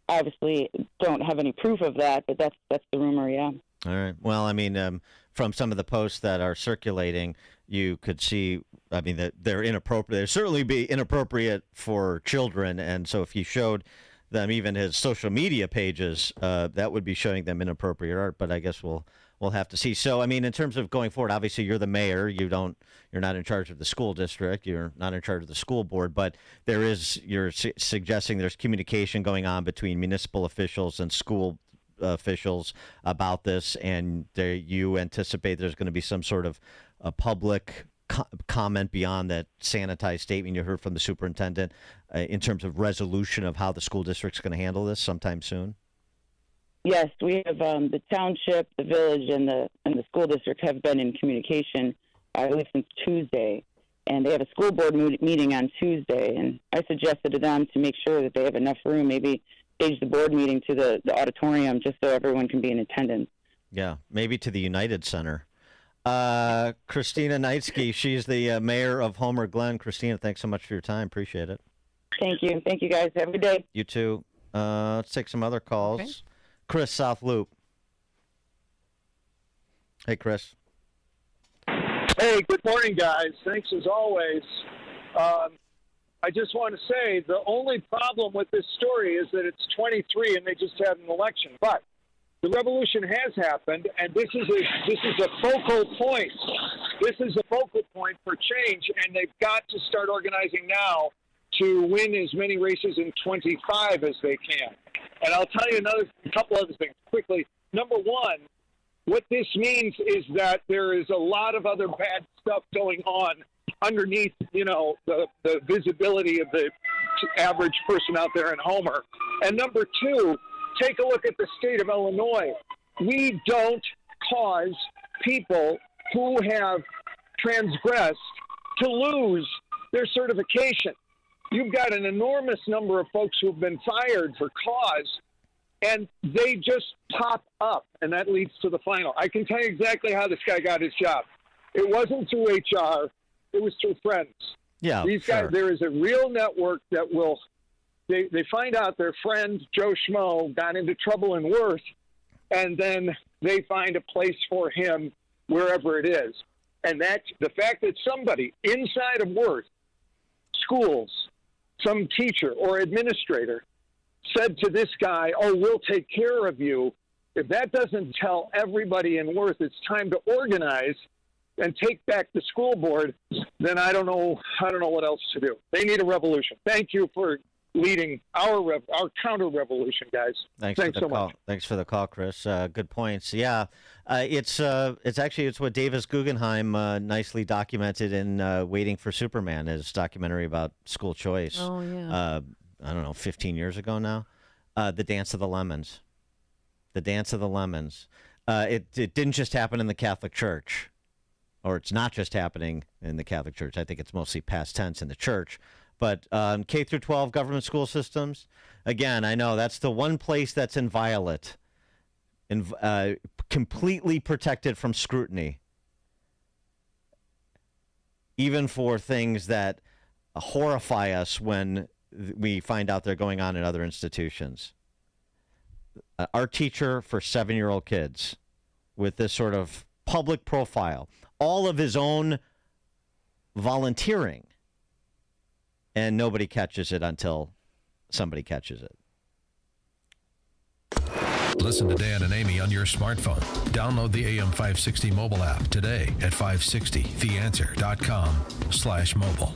Obviously, don't have any proof of that, but that's the rumor, yeah. All right. Well, I mean, from some of the posts that are circulating, you could see, I mean, that they're inappropriate. They'd certainly be inappropriate for children. And so if you showed them even his social media pages, that would be showing them inappropriate art. But I guess we'll have to see. So, I mean, in terms of going forward, obviously you're the mayor. You're not in charge of the school district. You're not in charge of the school board. But you're suggesting there's communication going on between municipal officials and school officials about this, and you anticipate there's going to be some sort of a public comment beyond that sanitized statement you heard from the superintendent in terms of resolution of how the school district's going to handle this sometime soon? Yes, we have the township, the village, and the school district have been in communication, I believe, since Tuesday. And they have a school board meeting on Tuesday. And I suggested to them to make sure that they have enough room, maybe stage the board meeting to the auditorium just so everyone can be in attendance. Yeah, maybe to the United Center. Christina Knightski, she's the mayor of Homer Glen. Christina, thanks so much for your time. Appreciate it. Thank you. Thank you, guys. Have a good day. You too. Let's take some other calls. Okay. Chris, South Loop. Hey, Chris. Hey, good morning, guys. Thanks as always. I just want to say the only problem with this story is that it's 23 and they just had an election. But the revolution has happened, and this is a focal point. This is a focal point for change, and they've got to start organizing now to win as many races in 25 as they can. And I'll tell you a couple other things quickly. Number one, what this means is that there is a lot of other bad stuff going on underneath, the visibility of the average person out there in Homer. And number two, take a look at the state of Illinois. We don't cause people who have transgressed to lose their certification. You've got an enormous number of folks who have been fired for cause, and they just pop up, and that leads to the final. I can tell you exactly how this guy got his job. It wasn't through HR. It was through friends. Yeah, these guys. There is a real network that will. They find out their friend Joe Schmo got into trouble in Worth, and then they find a place for him wherever it is. And that's the fact that somebody inside of Worth schools, some teacher or administrator, said to this guy, "Oh, we'll take care of you." If that doesn't tell everybody in Worth it's time to organize and take back the school board, then I don't know what else to do. They need a revolution. Thank you for leading our counter revolution, guys. Thanks for the so call. much. Thanks for the call, Chris. Good points. Yeah, it's what Davis Guggenheim nicely documented in Waiting for Superman, his documentary about school choice. Oh yeah. I don't know, 15 years ago now. The Dance of the Lemons. The Dance of the Lemons. It didn't just happen in the Catholic Church, or it's not just happening in the Catholic Church. I think it's mostly past tense in the church. But K through 12 government school systems, again, I know that's the one place that's inviolate, completely protected from scrutiny, even for things that horrify us when we find out they're going on in other institutions. Our teacher for 7-year-old kids with this sort of public profile, all of his own volunteering, and nobody catches it until somebody catches it. Listen to Dan and Amy on your smartphone. Download the AM 560 mobile app today at 560theanswer.com/mobile.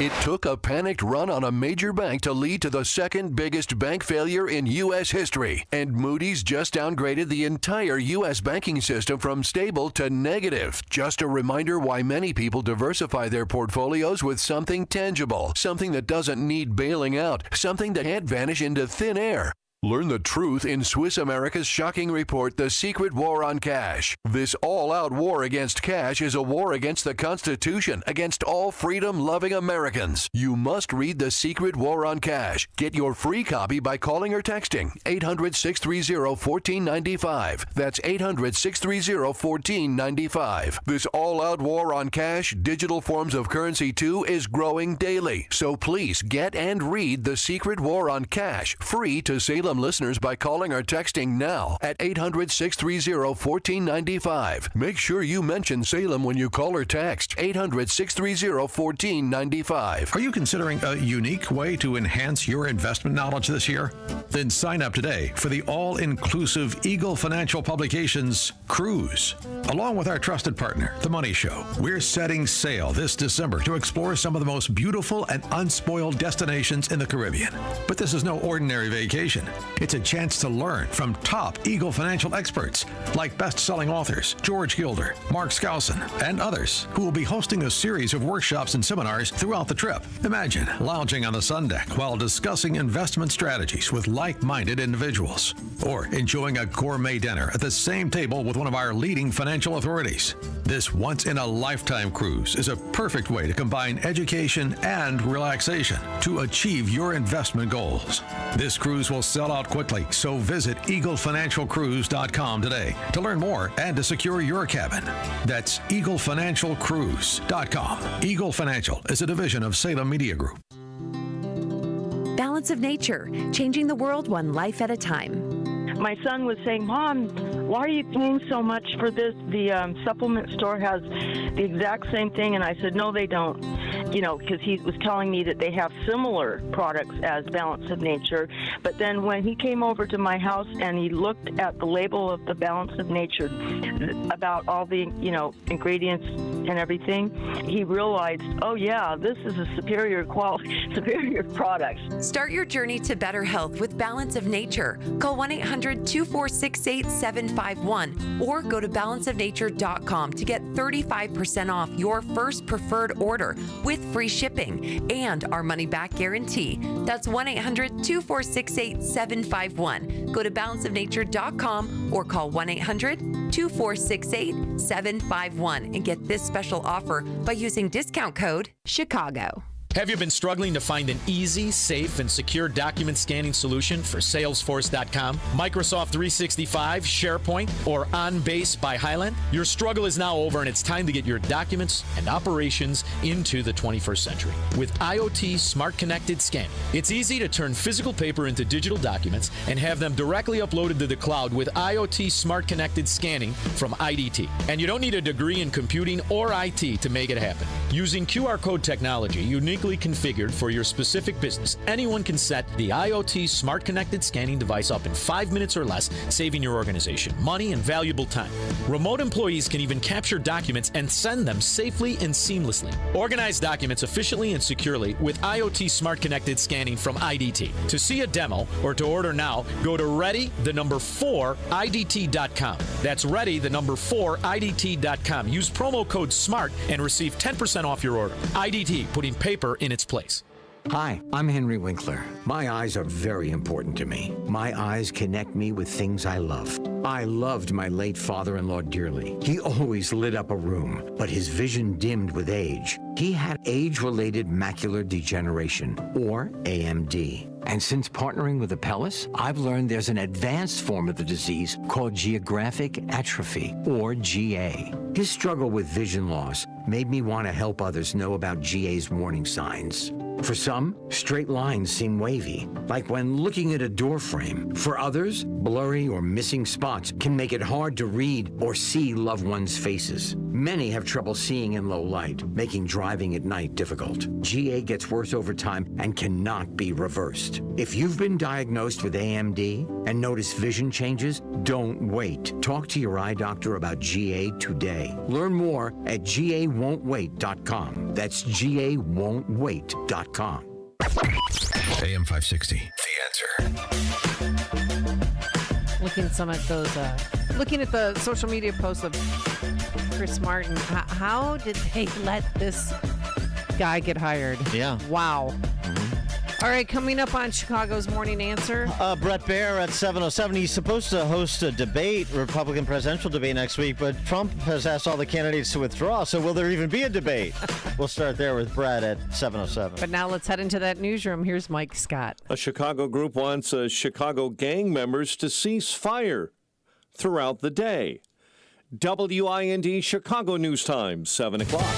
It took a panicked run on a major bank to lead to the second biggest bank failure in U.S. history. And Moody's just downgraded the entire U.S. banking system from stable to negative. Just a reminder why many people diversify their portfolios with something tangible, something that doesn't need bailing out, something that can't vanish into thin air. Learn the truth in Swiss America's shocking report, The Secret War on Cash. This all-out war against cash is a war against the Constitution, against all freedom-loving Americans. You must read The Secret War on Cash. Get your free copy by calling or texting 800-630-1495. That's 800-630-1495. This all-out war on cash, digital forms of currency too, is growing daily. So please get and read The Secret War on Cash, free to Salem listeners by calling or texting now at 800-630-1495. Make sure you mention Salem when you call or text 800-630-1495. Are you considering a unique way to enhance your investment knowledge this year? Then sign up today for the all-inclusive Eagle Financial Publications Cruise. Along with our trusted partner, The Money Show, we're setting sail this December to explore some of the most beautiful and unspoiled destinations in the Caribbean. But this is no ordinary vacation. It's a chance to learn from top Eagle financial experts like best-selling authors George Gilder, Mark Skousen, and others who will be hosting a series of workshops and seminars throughout the trip. Imagine lounging on the sun deck while discussing investment strategies with like-minded individuals, or enjoying a gourmet dinner at the same table with one of our leading financial authorities. This once-in-a-lifetime cruise is a perfect way to combine education and relaxation to achieve your investment goals. This cruise will sell out quickly, so visit EagleFinancialCruise.com today to learn more and to secure your cabin. That's EagleFinancialCruise.com. Eagle Financial is a division of Salem Media Group. Balance of Nature, changing the world one life at a time. My son was saying, Mom, why are you paying so much for this? The supplement store has the exact same thing. And I said, no, they don't. You know, because he was telling me that they have similar products as Balance of Nature. But then when he came over to my house and he looked at the label of the Balance of Nature about all the, ingredients and everything, he realized, oh, yeah, this is a superior product. Start your journey to better health with Balance of Nature. Call 1-800-246-8751 or go to balanceofnature.com to get 35% off your first preferred order with free shipping and our money-back guarantee. That's 1-800-246-8751. Go to balanceofnature.com or call 1-800-246-8751 and get this special offer by using discount code CHICAGO. Have you been struggling to find an easy, safe, and secure document scanning solution for Salesforce.com, Microsoft 365, SharePoint, or OnBase by Highland? Your struggle is now over, and it's time to get your documents and operations into the 21st century. With IoT Smart Connected Scanning, it's easy to turn physical paper into digital documents and have them directly uploaded to the cloud with IoT Smart Connected Scanning from IDT. And you don't need a degree in computing or IT to make it happen. Using QR code technology uniquely configured for your specific business, anyone can set the IoT smart connected scanning device up in 5 minutes or less, saving your organization money and valuable time. Remote employees can even capture documents and send them safely and seamlessly. Organize documents efficiently and securely with IoT smart connected scanning from IDT. To see a demo or to order now, go to ready4idt.com. That's ready4idt.com. Use promo code SMART and receive 10% off your order. IDT, putting paper in its place. Hi, I'm Henry Winkler. My eyes are very important to me. My eyes connect me with things I love. I loved my late father-in-law dearly. He always lit up a room, but his vision dimmed with age. He had age-related macular degeneration, or AMD. And since partnering with Apellis, I've learned there's an advanced form of the disease called geographic atrophy, or GA. His struggle with vision loss made me want to help others know about GA's warning signs. For some, straight lines seem wavy, like when looking at a door frame. For others, blurry or missing spots can make it hard to read or see loved ones' faces. Many have trouble seeing in low light, making driving at night difficult. GA gets worse over time and cannot be reversed. If you've been diagnosed with AMD and notice vision changes, don't wait. Talk to your eye doctor about GA today. Learn more at GAWon'tWait.com. That's GAWon'tWait.com. AM 560, The Answer. Looking at the social media posts of Chris Martin. How did they let this guy get hired? Yeah. Wow. All right, coming up on Chicago's Morning Answer. Bret Baier at 7:07. He's supposed to host a debate, Republican presidential debate next week, but Trump has asked all the candidates to withdraw, so will there even be a debate? We'll start there with Bret at 7:07. But now let's head into that newsroom. Here's Mike Scott. A Chicago group wants Chicago gang members to cease fire throughout the day. WIND Chicago News Time, 7 o'clock.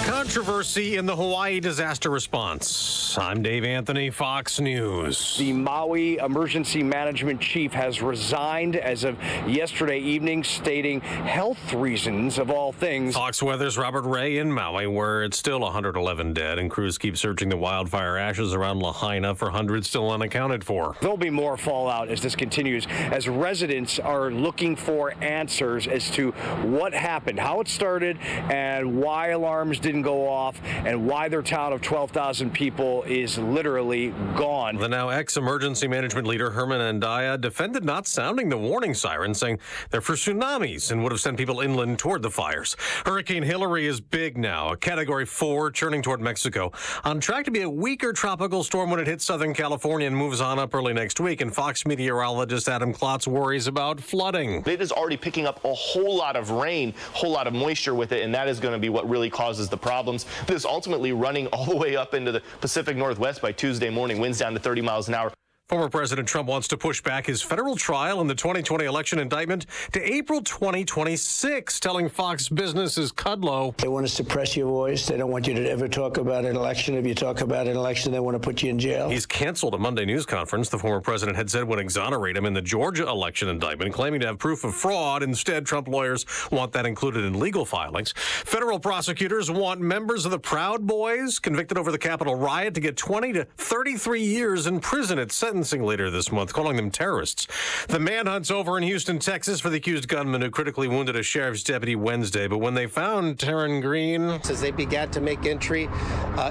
Controversy in the Hawaii disaster response. I'm Dave Anthony, Fox News. The Maui emergency management chief has resigned as of yesterday evening, stating health reasons of all things. Fox Weather's Robert Ray in Maui, where it's still 111 dead, and crews keep searching the wildfire ashes around Lahaina for hundreds still unaccounted for. There'll be more fallout as this continues, as residents are looking for answers as to what happened, how it started, and why alarms didn't go off, and why their town of 12,000 people is literally gone. The now ex-emergency management leader Herman Andaya defended not sounding the warning siren, saying they're for tsunamis and would have sent people inland toward the fires. Hurricane Hillary is big now, a Category 4 churning toward Mexico, on track to be a weaker tropical storm when it hits Southern California and moves on up early next week. And Fox meteorologist Adam Klotz worries about flooding. It is already picking up a whole lot of rain, a whole lot of moisture with it, and that is going to be what really causes the problems. This ultimately running all the way up into the Pacific Northwest by Tuesday morning, winds down to 30 miles an hour. Former President Trump wants to push back his federal trial in the 2020 election indictment to April 2026, telling Fox Business' Kudlow. They want to suppress your voice. They don't want you to ever talk about an election. If you talk about an election, they want to put you in jail. He's canceled a Monday news conference the former president had said would exonerate him in the Georgia election indictment, claiming to have proof of fraud. Instead, Trump lawyers want that included in legal filings. Federal prosecutors want members of the Proud Boys convicted over the Capitol riot to get 20 to 33 years in prison at sentencing later this month, calling them terrorists. The manhunt's over in Houston, Texas for the accused gunman who critically wounded a sheriff's deputy Wednesday. But when they found Taryn Green... As they began to make entry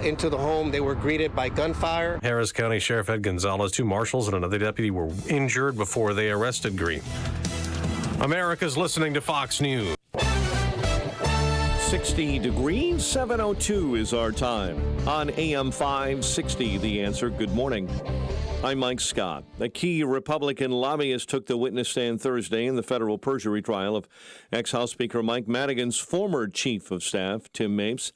into the home, they were greeted by gunfire. Harris County Sheriff Ed Gonzalez, 2 marshals, and another deputy were injured before they arrested Green. America's listening to Fox News. 60 degrees, 7:02 is our time. On AM 560, The Answer. Good morning. I'm Mike Scott. A key Republican lobbyist took the witness stand Thursday in the federal perjury trial of ex-House Speaker Mike Madigan's former chief of staff, Tim Mapes.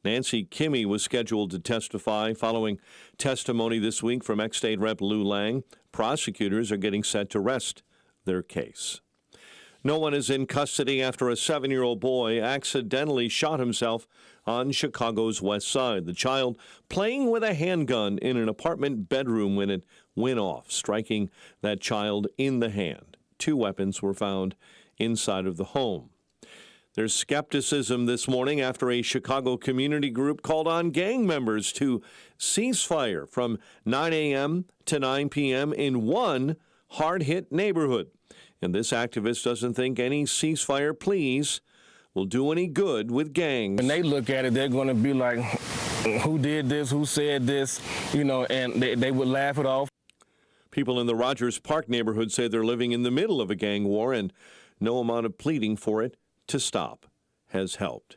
Nancy Kimmy was scheduled to testify following testimony this week from ex-state rep Lou Lang. Prosecutors are getting set to rest their case. No one is in custody after a 7-year-old boy accidentally shot himself on Chicago's west side. The child playing with a handgun in an apartment bedroom when it went off, striking that child in the hand. 2 weapons were found inside of the home. There's skepticism this morning after a Chicago community group called on gang members to cease fire from 9 a.m. to 9 p.m. in one hard-hit neighborhood. And this activist doesn't think any ceasefire pleas will do any good with gangs. When they look at it, they're going to be like, who did this, who said this, and they would laugh it off. People in the Rogers Park neighborhood say they're living in the middle of a gang war, and no amount of pleading for it to stop has helped.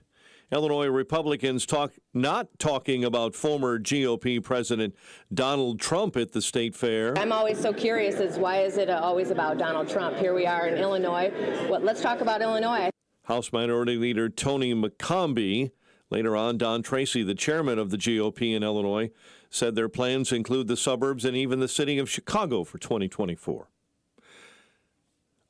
Illinois Republicans not talking about former GOP President Donald Trump at the state fair. I'm always so curious as why is it always about Donald Trump? Here we are in Illinois. Let's talk about Illinois. House Minority Leader Tony McCombie. Later on, Don Tracy, the chairman of the GOP in Illinois, said their plans include the suburbs and even the city of Chicago for 2024.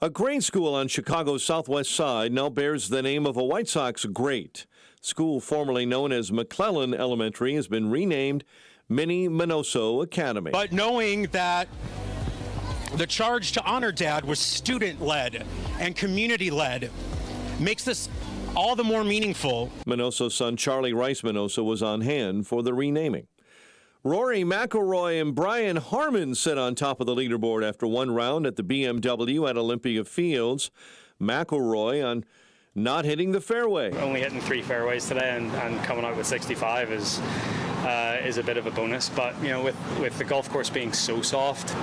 A grade school on Chicago's southwest side now bears the name of a White Sox great. School formerly known as McClellan Elementary has been renamed Minnie Minoso Academy. But knowing that the charge to honor Dad was student-led and community-led makes this all the more meaningful. Minoso's son Charlie Rice Minoso was on hand for the renaming. Rory McIlroy and Brian Harmon sit on top of the leaderboard after one round at the BMW at Olympia Fields. McIlroy on not hitting the fairway. Only hitting 3 fairways today and coming out with 65 is a bit of a bonus. But, with the golf course being so soft,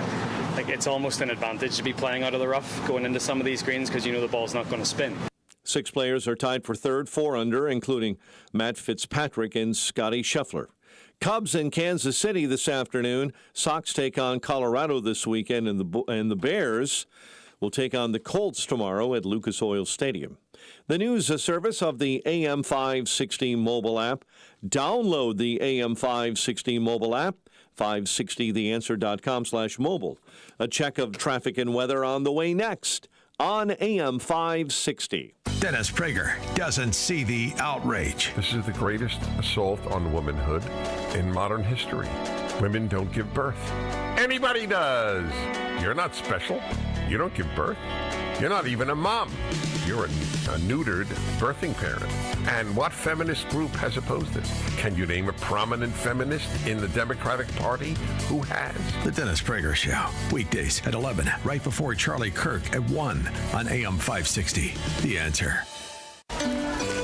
it's almost an advantage to be playing out of the rough going into some of these greens because the ball's not going to spin. 6 players are tied for third, 4 under, including Matt Fitzpatrick and Scotty Scheffler. Cubs in Kansas City this afternoon. Sox take on Colorado this weekend, and the Bears will take on the Colts tomorrow at Lucas Oil Stadium. The news service of the AM 560 mobile app. Download the AM 560 mobile app, 560theanswer.com/mobile. A check of traffic and weather on the way next on AM 560. Dennis Prager doesn't see the outrage. This is the greatest assault on womanhood in modern history. Women don't give birth. Anybody does. You're not special. You don't give birth. You're not even a mom. You're a neutered birthing parent. And what feminist group has opposed this? Can you name a prominent feminist in the Democratic Party who has? The Dennis Prager Show, weekdays at 11, right before Charlie Kirk at 1 on AM 560. The Answer.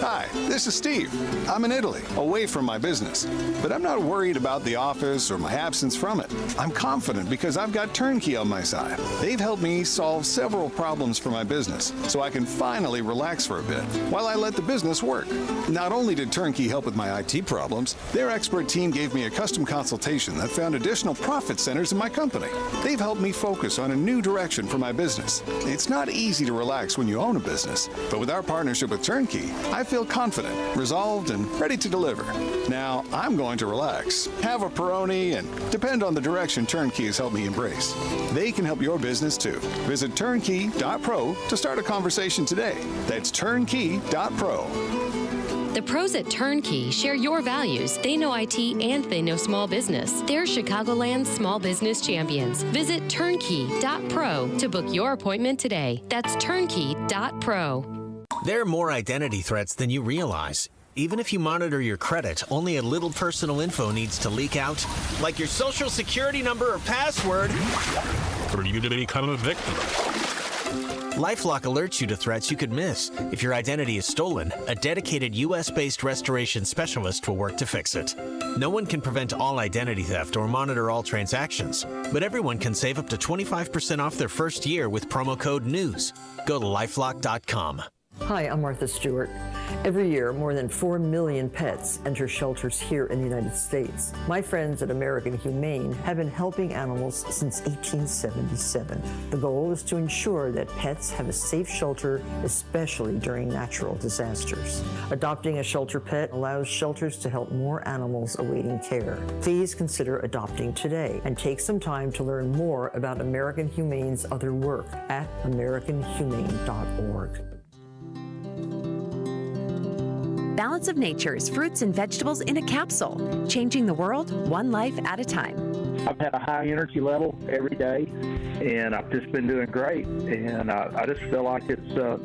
Hi, this is Steve. I'm in Italy, away from my business. But I'm not worried about the office or my absence from it. I'm confident because I've got Turnkey on my side. They've helped me solve several problems for my business, so I can finally relax for a bit while I let the business work. Not only did Turnkey help with my IT problems, their expert team gave me a custom consultation that found additional profit centers in my company. They've helped me focus on a new direction for my business. It's not easy to relax when you own a business, but with our partnership with Turnkey, I feel confident, resolved, and ready to deliver. Now, I'm going to relax, have a Peroni, and depend on the direction Turnkey has helped me embrace. They can help your business too. Visit turnkey.pro to start a conversation today. That's turnkey.pro. The pros at Turnkey share your values. They know IT and they know small business. They're Chicagoland's small business champions. Visit turnkey.pro to book your appointment today. That's turnkey.pro. There are more identity threats than you realize. Even if you monitor your credit, only a little personal info needs to leak out, like your social security number or password, for you to become a victim. LifeLock alerts you to threats you could miss. If your identity is stolen, a dedicated U.S.-based restoration specialist will work to fix it. No one can prevent all identity theft or monitor all transactions, but everyone can save up to 25% off their first year with promo code NEWS. Go to lifelock.com. Hi, I'm Martha Stewart. Every year, more than 4 million pets enter shelters here in the United States. My friends at American Humane have been helping animals since 1877. The goal is to ensure that pets have a safe shelter, especially during natural disasters. Adopting a shelter pet allows shelters to help more animals awaiting care. Please consider adopting today and take some time to learn more about American Humane's other work at americanhumane.org. Balance of Nature's fruits and vegetables in a capsule, changing the world one life at a time. I've had a high energy level every day, and I've just been doing great. And I just feel like it's a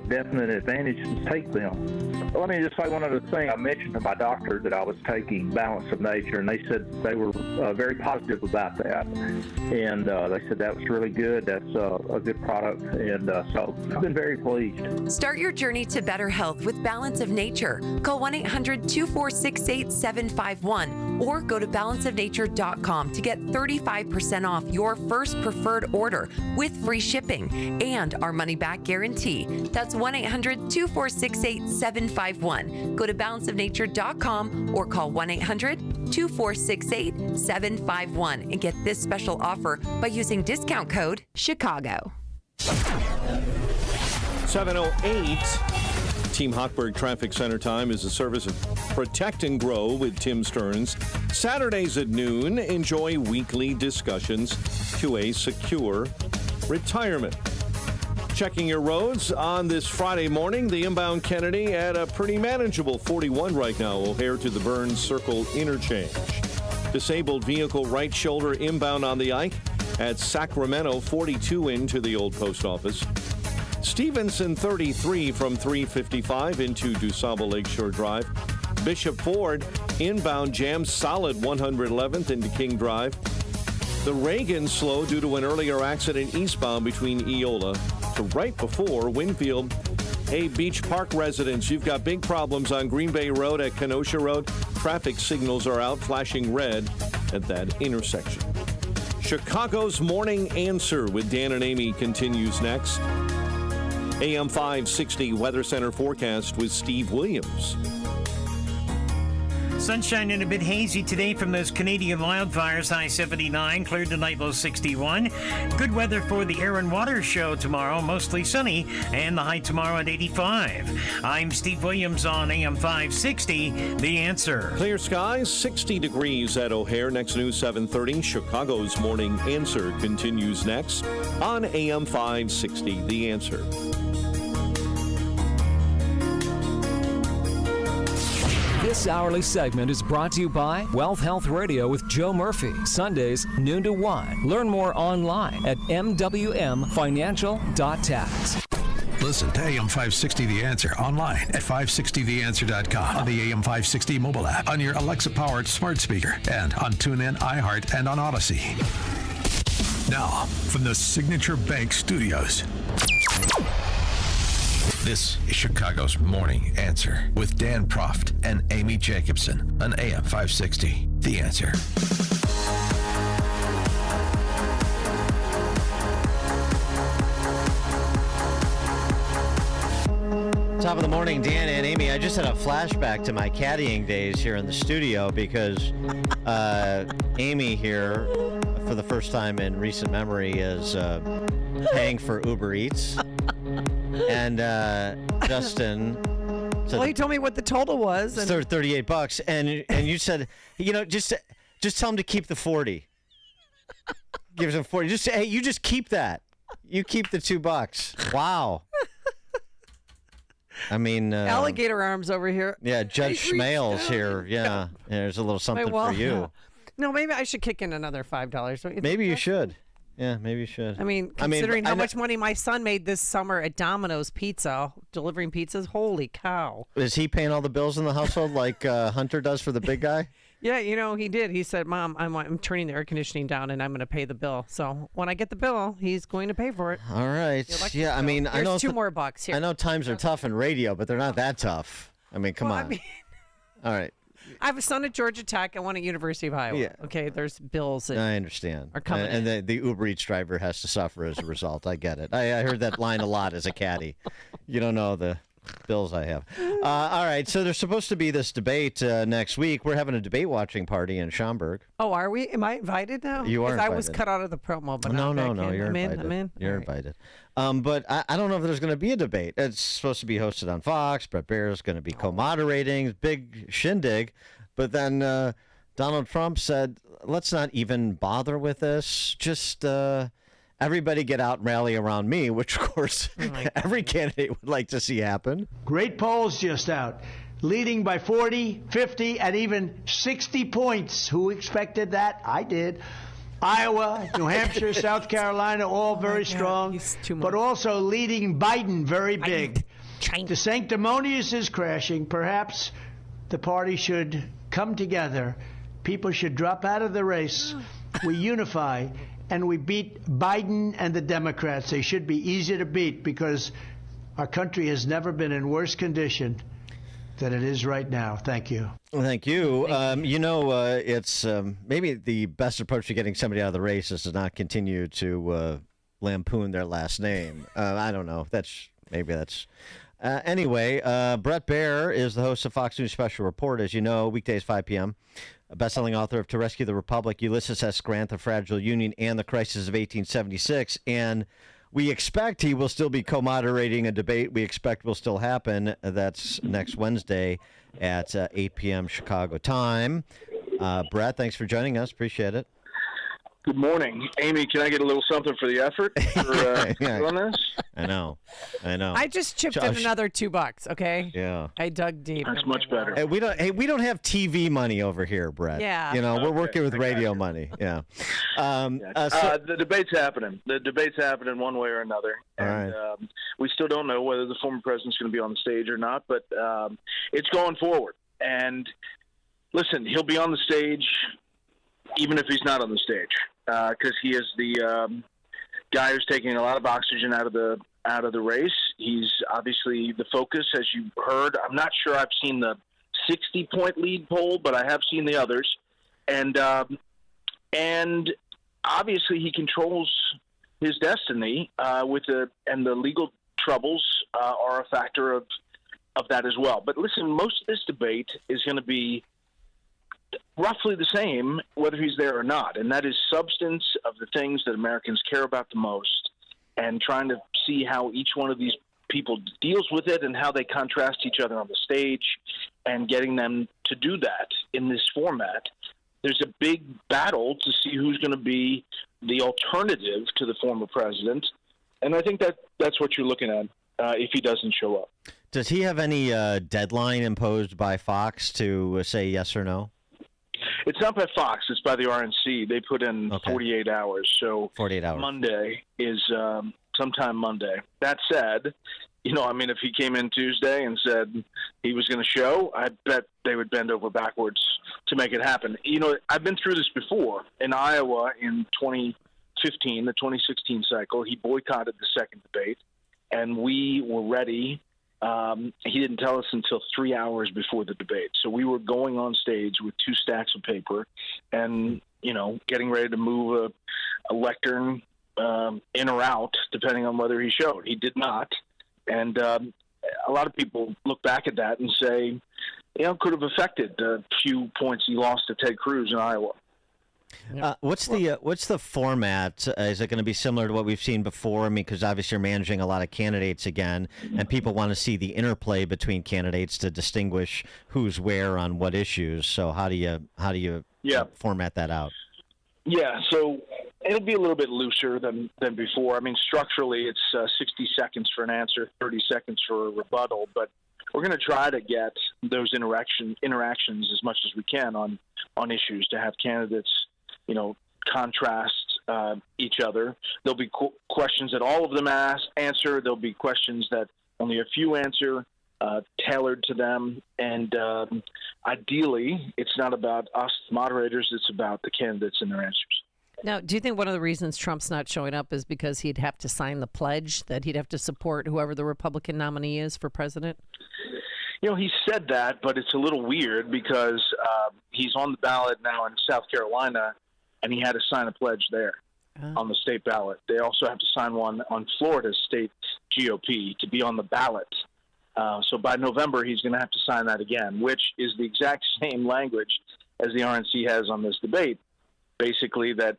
definite advantage to take them. Let me just say one other thing. I mentioned to my doctor that I was taking Balance of Nature, and they said they were very positive about that. And they said that was really good. That's a good product. And so I've been very pleased. Start your journey to better health with Balance of Nature. Call 1-800-246-8751 or go to balanceofnature.com to get 35% off your first preferred order with free shipping and our money-back guarantee. That's 1-800-246-8751. Go to balanceofnature.com or call 1-800-246-8751 and get this special offer by using discount code CHICAGO. 7:08. Team Hochberg Traffic Center time is a service of Protect and Grow with Tim Stearns. Saturdays at noon, enjoy weekly discussions to a secure retirement. Checking your roads on this Friday morning, the inbound Kennedy at a pretty manageable 41 right now. O'Hare to the Burns Circle interchange. Disabled vehicle right shoulder inbound on the Ike at Sacramento, 42 into the old post office. Stevenson 33 from 355 into DuSable Lakeshore Drive. Bishop Ford inbound jam solid 111th into King Drive. The Reagan slow due to an earlier accident eastbound between Eola to right before Winfield. Hey, Beach Park residents, you've got big problems on Green Bay Road at Kenosha Road. Traffic signals are out, flashing red at that intersection. Chicago's Morning Answer with Dan and Amy continues next. AM 560 Weather Center forecast with Steve Williams. Sunshine and a bit hazy today from those Canadian wildfires, high 79, cleared tonight, low 61. Good weather for the Air and Water Show tomorrow, mostly sunny, and the high tomorrow at 85. I'm Steve Williams on AM 560, The Answer. Clear skies, 60 degrees at O'Hare. Next news, 7:30. Chicago's Morning Answer continues next on AM 560, The Answer. This hourly segment is brought to you by Wealth Health Radio with Joe Murphy, Sundays, noon to 1. Learn more online at mwmfinancial.tax. Listen to AM 560 The Answer online at 560theanswer.com, on the AM 560 mobile app, on your Alexa-powered smart speaker, and on TuneIn, iHeart, and on Odyssey. Now, from the Signature Bank Studios, this is Chicago's Morning Answer with Dan Proft and Amy Jacobson on AM 560. The Answer. Top of the morning, Dan and Amy. I just had a flashback to my caddying days here in the studio because Amy here, for the first time in recent memory, is paying for Uber Eats. And Justin said, well, he told me what the total was. And $38, and you said, just tell him to keep the 40. Gives him 40. Just say, hey, you just keep that. You keep the $2. Wow. I mean, alligator arms over here. Yeah, Judge Schmales here. Yeah, there's a little something for you. No, maybe I should kick in another $5. Don't you maybe you should. Yeah, maybe you should. I mean, considering how much money my son made this summer at Domino's Pizza, delivering pizzas, holy cow. Is he paying all the bills in the household like Hunter does for the big guy? Yeah, he did. He said, Mom, I'm turning the air conditioning down and I'm going to pay the bill. So when I get the bill, he's going to pay for it. All right. Yeah, I mean, I know $2 more here. I know times are tough in radio, but they're not that tough. I mean, come on. All right. I have a son at Georgia Tech and one at University of Iowa. Yeah. Okay, there's bills that I understand. Are coming and the Uber Eats driver has to suffer as a result. I get it. I heard that line a lot as a caddy. You don't know the bills I have. All right, so there's supposed to be this debate next week. We're having a debate watching party in Schaumburg. Oh, are we? Am I invited now? You are invited. I was cut out of the promo, but no, you're invited. I'm in. You're invited. But I don't know if there's going to be a debate. It's supposed to be hosted on Fox. Bret Baier is going to be co-moderating. Big shindig. But then Donald Trump said, let's not even bother with this. Just everybody get out and rally around me, which, of course, every candidate would like to see happen. Great polls just out. leading by 40, 50, and even 60 points. Who expected that? I did. Iowa, New Hampshire, South Carolina, all very strong, but also leading Biden very big. The sanctimonious is crashing. Perhaps the party should come together. People should drop out of the race. We unify, and we beat Biden and the Democrats. They should be easy to beat because our country has never been in worse condition than it is right now. Thank you. Thank you. It's maybe the best approach to getting somebody out of the race is to not continue to lampoon their last name. I don't know. Anyway, Bret Baier is the host of Fox News Special Report, as you know, weekdays 5 p.m. A best-selling author of To Rescue the Republic, Ulysses S. Grant, The Fragile Union, and The Crisis of 1876. And we expect he will still be co-moderating a debate we expect will still happen. That's next Wednesday at 8 p.m. Chicago time. Bret, thanks for joining us. Appreciate it. Good morning. Amy, can I get a little something for the effort on this? I know. I just chipped in another $2, okay? Yeah. I dug deep. That's much better. Hey, we don't have TV money over here, Bret. Yeah. We're working with radio money. Yeah. The debate's happening. The debate's happening one way or another. And we still don't know whether the former president's going to be on the stage or not, but it's going forward. And listen, he'll be on the stage even if he's not on the stage, because he is the guy who's taking a lot of oxygen out of the race. He's obviously the focus, as you heard. I'm not sure I've seen the 60-point lead poll, but I have seen the others, and obviously he controls his destiny and the legal troubles are a factor of that as well. But listen, most of this debate is going to be roughly the same whether he's there or not, and that is substance of the things that Americans care about the most and trying to see how each one of these people deals with it and how they contrast each other on the stage and getting them to do that in this format. There's a big battle to see who's going to be the alternative to the former president, and I think that's what you're looking at if he doesn't show up. Does he have any deadline imposed by Fox to say yes or no? It's not by Fox. It's by the RNC. They put in 48 hours. So 48 hours. Monday is sometime Monday. That said, if he came in Tuesday and said he was going to show, I bet they would bend over backwards to make it happen. I've been through this before. In Iowa in 2015, the 2016 cycle, he boycotted the second debate, and we were ready. He didn't tell us until 3 hours before the debate. So we were going on stage with 2 stacks of paper and, getting ready to move a lectern in or out, depending on whether he showed. He did not. And a lot of people look back at that and say, could have affected the few points he lost to Ted Cruz in Iowa. What's the format? Is it going to be similar to what we've seen before? I mean, because obviously you're managing a lot of candidates again, and people want to see the interplay between candidates to distinguish who's where on what issues. So how do you format that out? Yeah, so it'll be a little bit looser than before. I mean, structurally, it's 60 seconds for an answer, 30 seconds for a rebuttal, but we're going to try to get those interactions as much as we can on issues to have candidates contrast each other. There'll be questions that all of them answer. There'll be questions that only a few answer, tailored to them. And ideally, it's not about us moderators. It's about the candidates and their answers. Now, do you think one of the reasons Trump's not showing up is because he'd have to sign the pledge that he'd have to support whoever the Republican nominee is for president? He said that, but it's a little weird because he's on the ballot now in South Carolina, and he had to sign a pledge there on the state ballot. They also have to sign one on Florida's state GOP to be on the ballot. So by November, he's going to have to sign that again, which is the exact same language as the RNC has on this debate, basically that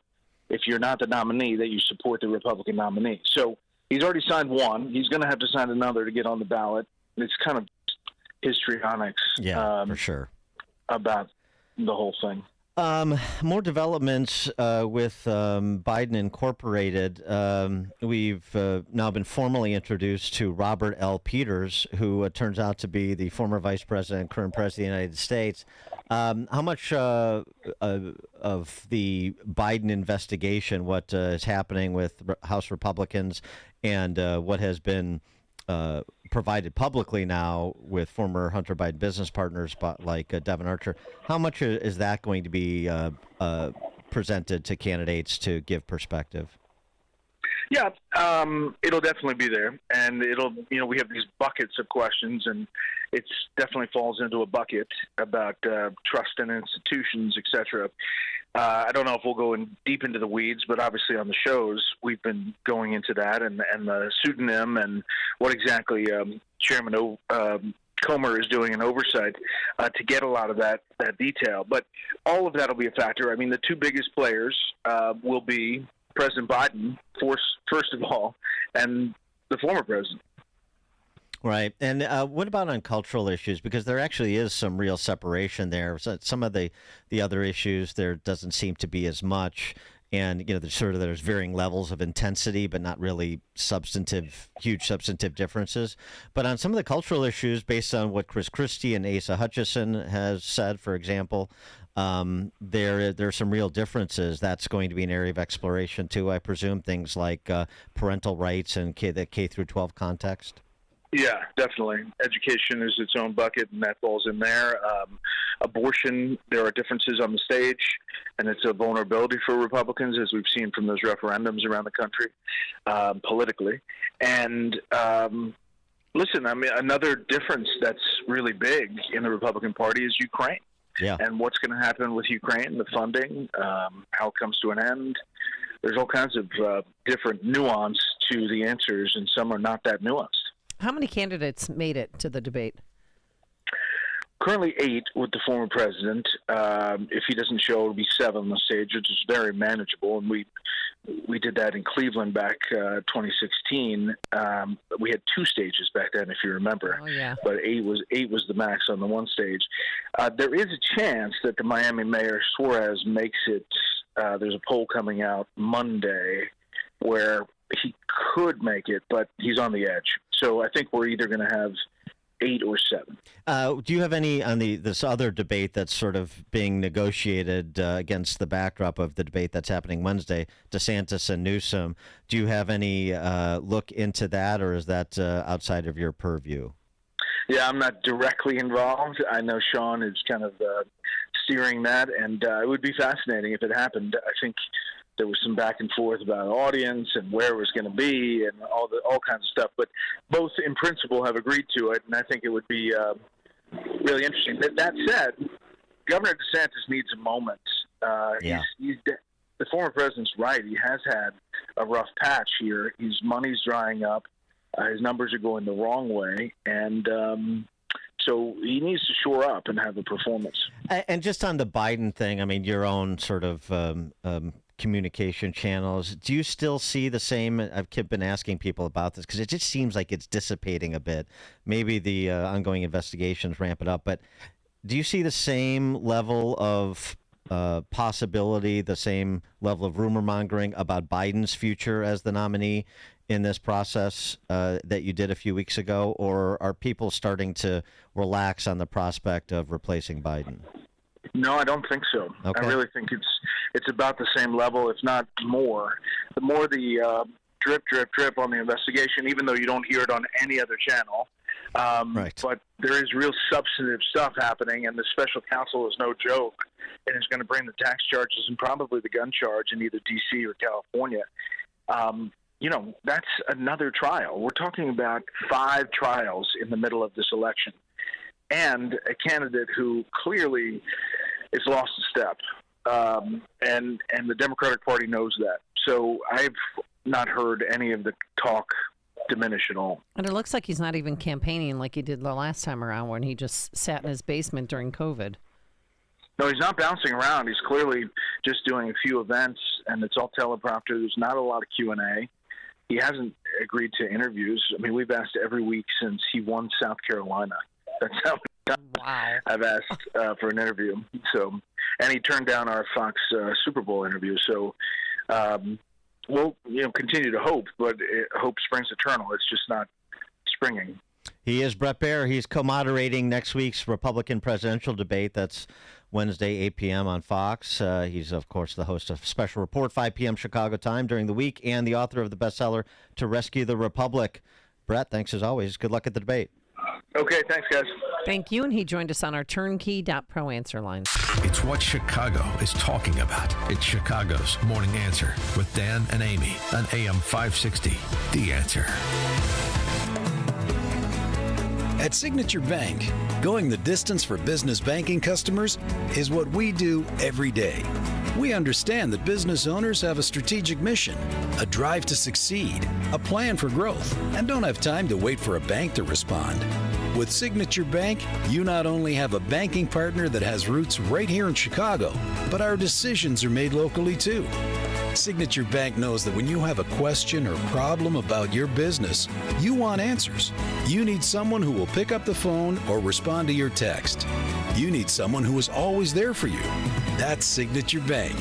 if you're not the nominee, that you support the Republican nominee. So he's already signed one. He's going to have to sign another to get on the ballot. It's kind of histrionics for sure about the whole thing. More developments with Biden Incorporated. We've now been formally introduced to Robert L. Peters, who turns out to be the former Vice President, current President of the United States. How much of the Biden investigation, what is happening with House Republicans, and what has been provided publicly now with former Hunter Biden business partners like Devin Archer, how much is that going to be presented to candidates to give perspective? Yeah, it'll definitely be there, and we have these buckets of questions, and it definitely falls into a bucket about trust in institutions, etc. I don't know if we'll go deep into the weeds, but obviously on the shows we've been going into that and the pseudonym and what exactly Chairman Comer is doing in oversight to get a lot of that detail. But all of that will be a factor. I mean, the two biggest players will be President Biden, first of all, and the former president. Right. And what about on cultural issues? Because there actually is some real separation there. So some of the other issues, there doesn't seem to be as much. And, there's varying levels of intensity, but not really huge substantive differences. But on some of the cultural issues, based on what Chris Christie and Asa Hutchison has said, for example, there are some real differences. That's going to be an area of exploration, too, I presume, things like parental rights and the K through 12 context. Yeah, definitely. Education is its own bucket, and that falls in there. Abortion, there are differences on the stage, and it's a vulnerability for Republicans, as we've seen from those referendums around the country, politically. And listen, I mean, another difference that's really big in the Republican Party is Ukraine. Yeah. And what's going to happen with Ukraine, the funding, how it comes to an end. There's all kinds of different nuance to the answers, and some are not that nuanced. How many candidates made it to the debate? Currently 8 with the former president. If he doesn't show, it'll be 7 on the stage, which is very manageable. And we did that in Cleveland back 2016. We had 2 stages back then, if you remember. Oh, yeah. But 8 was the max on the one stage. There is a chance that the Miami Mayor Suarez makes it. There's a poll coming out Monday where he could make it, but he's on the edge. So I think we're either going to have 8 or 7. Do you have any on this other debate that's sort of being negotiated against the backdrop of the debate that's happening Wednesday, DeSantis and Newsom? Do you have any look into that, or is that outside of your purview? Yeah, I'm not directly involved. I know Sean is kind of steering that, and it would be fascinating if it happened. I think there was some back and forth about audience and where it was going to be and all kinds of stuff. But both, in principle, have agreed to it, and I think it would be really interesting. That said, Governor DeSantis needs a moment. Yeah. The former president's right. He has had a rough patch here. His money's drying up. His numbers are going the wrong way, and so he needs to shore up and have a performance. And just on the Biden thing, I mean, your own sort of communication channels, do you still see the same? I've been asking people about this because it just seems like it's dissipating a bit. Maybe the ongoing investigations ramp it up, but do you see the same level of possibility, the same level of rumor mongering about Biden's future as the nominee in this process that you did a few weeks ago, or are people starting to relax on the prospect of replacing Biden? No, I don't think so. Okay. I really think it's about the same level, if not more. The more the drip, drip, drip on the investigation, even though you don't hear it on any other channel. Right. But there is real substantive stuff happening, and the special counsel is no joke, and is going to bring the tax charges and probably the gun charge in either D.C. or California. That's another trial. We're talking about 5 trials in the middle of this election, and a candidate who clearly is lost a step, and the Democratic Party knows that. So I've not heard any of the talk diminish at all. And it looks like he's not even campaigning like he did the last time around when he just sat in his basement during COVID. No, he's not bouncing around. He's clearly just doing a few events, and it's all teleprompter. There's not a lot of Q&A. He hasn't agreed to interviews. I mean, we've asked every week since he won South Carolina. That's how wow. I've asked for an interview. So, and he turned down our Fox Super Bowl interview. So we'll continue to hope, but hope springs eternal. It's just not springing. He is Bret Baier. He's co-moderating next week's Republican presidential debate. That's Wednesday, 8 p.m. on Fox. He's, of course, the host of Special Report, 5 p.m. Chicago time during the week, and the author of the bestseller, To Rescue the Republic. Bret, thanks as always. Good luck at the debate. Okay, thanks, guys. Thank you, and he joined us on our turnkey.pro answer line. It's what Chicago is talking about. It's Chicago's Morning Answer with Dan and Amy on AM 560. The Answer. At Signature Bank, going the distance for business banking customers is what we do every day. We understand that business owners have a strategic mission, a drive to succeed, a plan for growth, and don't have time to wait for a bank to respond. With Signature Bank, you not only have a banking partner that has roots right here in Chicago, but our decisions are made locally too. Signature Bank knows that when you have a question or problem about your business, you want answers. You need someone who will pick up the phone or respond to your text. You need someone who is always there for you. That's Signature Bank.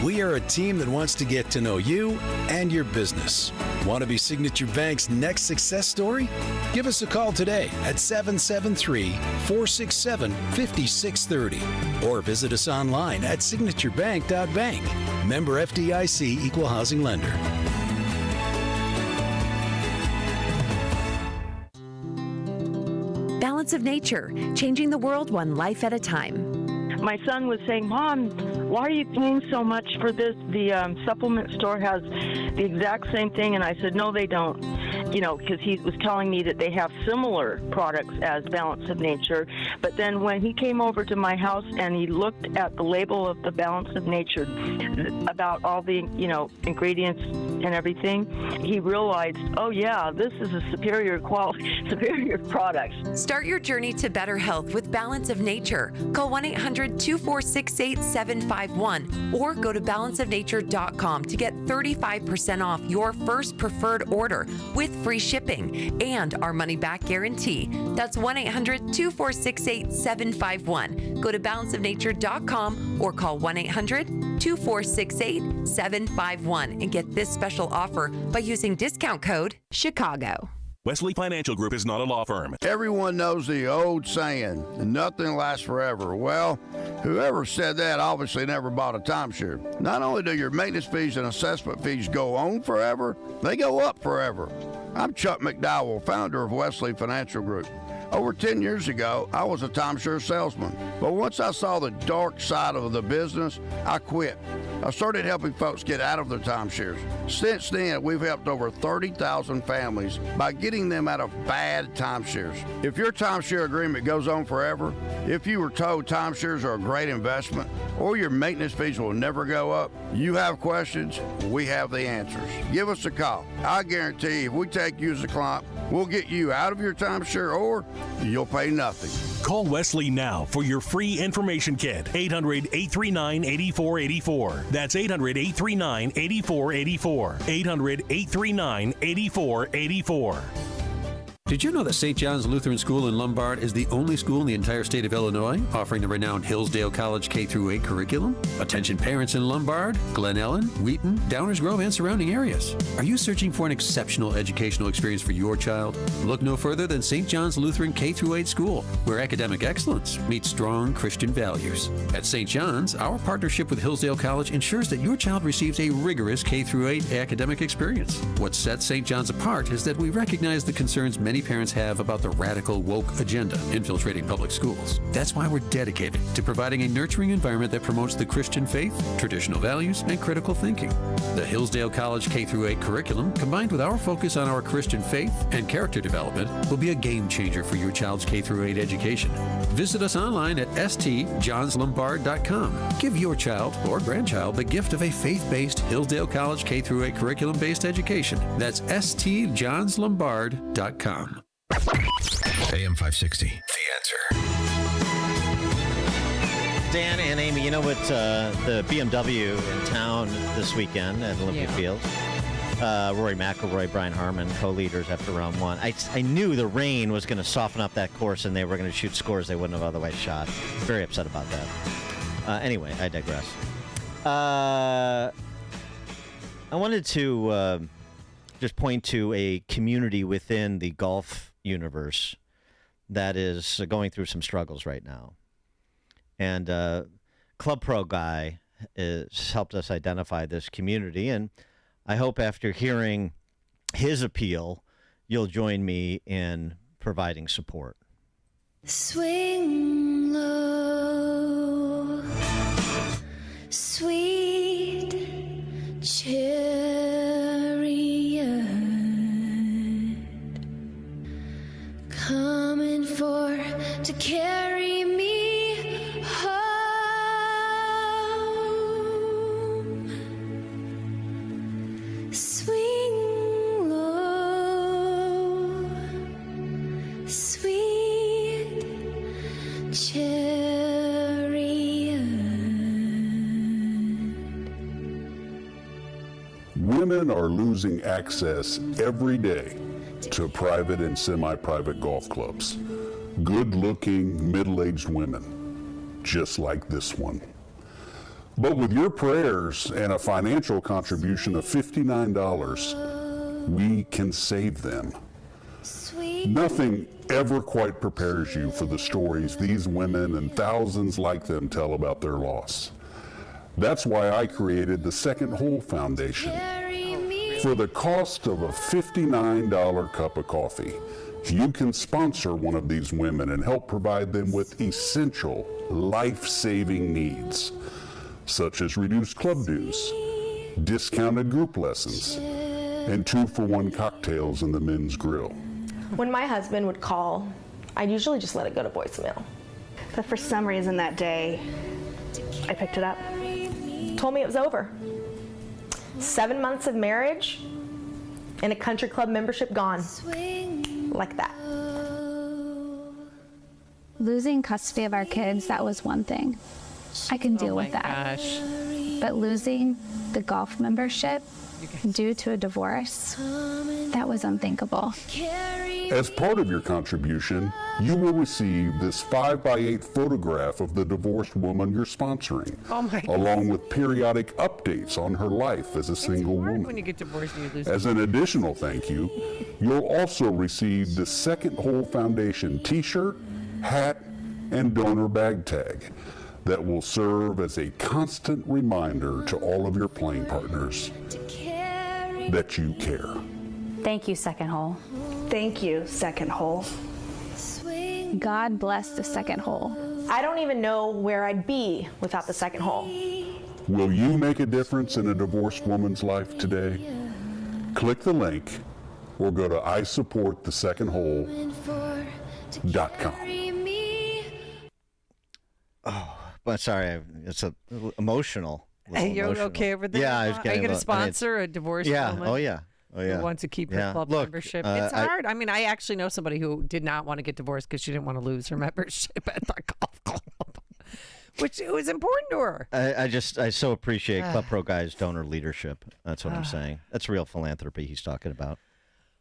We are a team that wants to get to know you and your business. Want to be Signature Bank's next success story? Give us a call today at 773-467-5630 or visit us online at signaturebank.bank. Member FDIC Equal Housing Lender. Balance of Nature, changing the world one life at a time. My son was saying, Mom, why are you paying so much for this? The supplement store has the exact same thing. And I said, no, they don't. Because he was telling me that they have similar products as Balance of Nature. But then when he came over to my house and he looked at the label of the Balance of Nature about all the, ingredients and everything, he realized, oh, yeah, this is a superior product. Start your journey to better health with Balance of Nature. Call 1-800-246-8751 or go to balanceofnature.com to get 35% off your first preferred order with free shipping and our money-back guarantee. That's 1-800-246-8751. Go to balanceofnature.com or call 1-800-246-8751 and get this special offer by using discount code CHICAGO. Wesley Financial Group is not a law firm. Everyone knows the old saying, nothing lasts forever. Well, whoever said that obviously never bought a timeshare. Not only do your maintenance fees and assessment fees go on forever, they go up forever. I'm Chuck McDowell, founder of Wesley Financial Group. Over 10 years ago, I was a timeshare salesman. But once I saw the dark side of the business, I quit. I started helping folks get out of their timeshares. Since then, we've helped over 30,000 families by getting them out of bad timeshares. If your timeshare agreement goes on forever, if you were told timeshares are a great investment, or your maintenance fees will never go up, you have questions, we have the answers. Give us a call. I guarantee if we take you as a client, we'll get you out of your timeshare or you'll pay nothing. Call Wesley now for your free information kit. 800-839-8484. That's 800-839-8484. 800-839-8484. Did you know that St. John's Lutheran School in Lombard is the only school in the entire state of Illinois offering the renowned Hillsdale College K-8 curriculum? Attention parents in Lombard, Glen Ellen, Wheaton, Downers Grove, and surrounding areas. Are you searching for an exceptional educational experience for your child? Look no further than St. John's Lutheran K-8 School, where academic excellence meets strong Christian values. At St. John's, our partnership with Hillsdale College ensures that your child receives a rigorous K-8 academic experience. What sets St. John's apart is that we recognize the concerns many parents have about the radical woke agenda infiltrating public schools. That's why we're dedicated to providing a nurturing environment that promotes the Christian faith, traditional values, and critical thinking. The Hillsdale College K-8 curriculum, combined with our focus on our Christian faith and character development, will be a game changer for your child's K-8 education. Visit us online at stjohnslombard.com. Give your child or grandchild the gift of a faith-based Hillsdale College K-8 curriculum-based education. That's stjohnslombard.com. AM 560, The Answer. Dan and Amy, you know what? The BMW in town this weekend at Olympia Field. Rory McIlroy, Brian Harmon, co-leaders after round one. I knew the rain was going to soften up that course and they were going to shoot scores they wouldn't have otherwise shot. Very upset about that. Anyway, I digress. I wanted to just point to a community within the golf universe that is going through some struggles right now. And Club Pro Guy has helped us identify this community. And I hope after hearing his appeal, you'll join me in providing support. Swing low, sweet chariot, coming to carry me home. Swing low, sweet chariot. Women are losing access every day to private and semi-private golf clubs. Good-looking, middle-aged women, just like this one. But with your prayers and a financial contribution of $59, we can save them. Nothing ever quite prepares you for the stories these women and thousands like them tell about their loss. That's why I created the Second Hole Foundation. For the cost of a $59 cup of coffee, you can sponsor one of these women and help provide them with essential, life-saving needs, such as reduced club dues, discounted group lessons, and 2-for-1 cocktails in the men's grill. When my husband would call, I'd usually just let it go to voicemail. But for some reason that day, I picked it up. Told me it was over. 7 months of marriage and a country club membership gone. Like that. Losing custody of our kids, that was one thing. I can deal with that. Gosh. But losing the golf membership due to a divorce, that was unthinkable. As part of your contribution, you will receive this 5x8 photograph of the divorced woman you're sponsoring, along with periodic updates on her life as a single woman. When you get divorced and you lose As an additional thank you, you'll also receive the Second Hole Foundation t-shirt, hat, and donor bag tag that will serve as a constant reminder to all of your playing partners that you care. Thank you, Second Hole. Thank you, Second Hole. God bless the Second Hole. I don't even know where I'd be without the Second Hole. Will you make a difference in a divorced woman's life today? Click the link or go to isupportthesecondhole.com. Oh, but sorry, it's a little emotional. Hey, you're okay over there? Yeah, I was Are you going to sponsor a divorced woman? Oh, yeah. Oh, yeah. Who wants to keep her club membership? It's hard. I mean, I actually know somebody who did not want to get divorced because she didn't want to lose her membership at the golf club, which was important to her. I so appreciate Club Pro Guy's donor leadership. That's what I'm saying. That's real philanthropy he's talking about.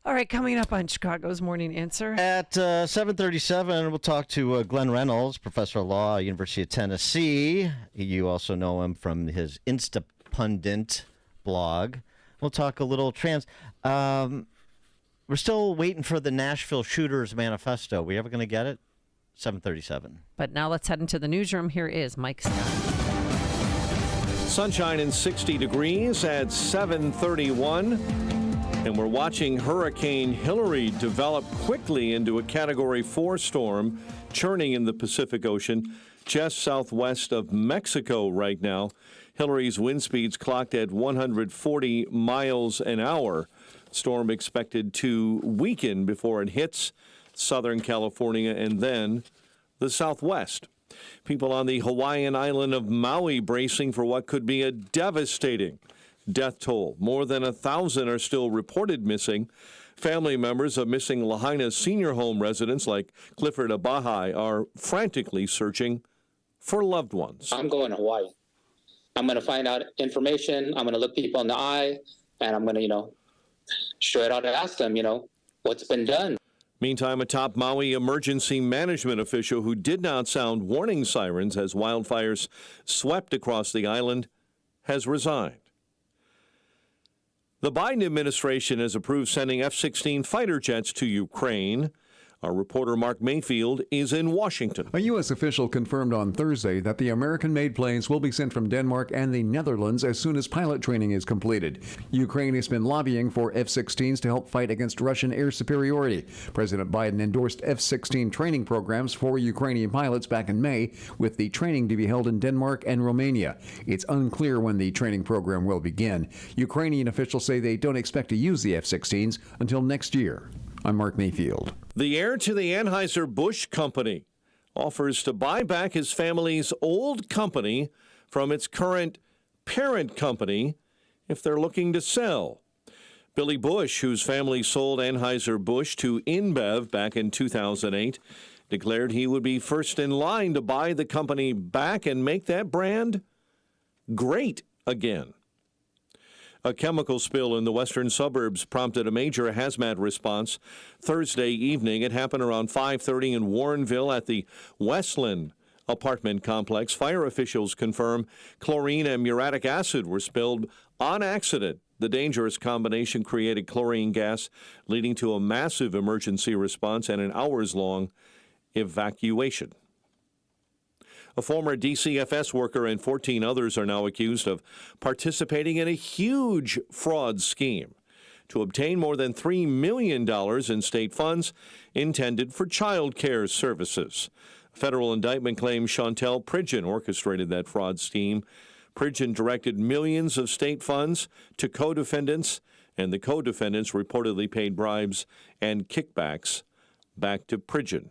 All right, coming up on Chicago's Morning Answer. At 7:37, we'll talk to Glenn Reynolds, professor of law, University of Tennessee. You also know him from his Instapundit blog. We'll talk a little trans. We're still waiting for the Nashville Shooters Manifesto. We ever going to get it? 7:37. But now let's head into the newsroom. Here is Mike Scott. Sunshine and 60 degrees at 7:31. And we're watching Hurricane Hillary develop quickly into a Category 4 storm, churning in the Pacific Ocean just southwest of Mexico right now. Hillary's wind speeds clocked at 140 miles an hour. Storm expected to weaken before it hits Southern California and then the Southwest. People on the Hawaiian island of Maui bracing for what could be a devastating death toll. More than 1,000 are still reported missing. Family members of missing Lahaina's senior home residents like Clifford Abahai are frantically searching for loved ones. I'm going to Hawaii. I'm going to find out information. I'm going to look people in the eye, and I'm going to, straight out ask them, what's been done. Meantime, a top Maui emergency management official who did not sound warning sirens as wildfires swept across the island has resigned. The Biden administration has approved sending F-16 fighter jets to Ukraine. Our reporter Mark Mayfield is in Washington. A U.S. official confirmed on Thursday that the American-made planes will be sent from Denmark and the Netherlands as soon as pilot training is completed. Ukraine has been lobbying for F-16s to help fight against Russian air superiority. President Biden endorsed F-16 training programs for Ukrainian pilots back in May, with the training to be held in Denmark and Romania. It's unclear when the training program will begin. Ukrainian officials say they don't expect to use the F-16s until next year. I'm Mark Mayfield. The heir to the Anheuser-Busch Company offers to buy back his family's old company from its current parent company if they're looking to sell. Billy Bush, whose family sold Anheuser-Busch to InBev back in 2008, declared he would be first in line to buy the company back and make that brand great again. A chemical spill in the western suburbs prompted a major hazmat response Thursday evening. It happened around 5:30 in Warrenville at the Westland apartment complex. Fire officials confirm chlorine and muriatic acid were spilled on accident. The dangerous combination created chlorine gas, leading to a massive emergency response and an hours-long evacuation. A former DCFS worker and 14 others are now accused of participating in a huge fraud scheme to obtain more than $3 million in state funds intended for child care services. A federal indictment claims Chantel Pridgeon orchestrated that fraud scheme. Pridgeon directed millions of state funds to co-defendants, and the co-defendants reportedly paid bribes and kickbacks back to Pridgeon.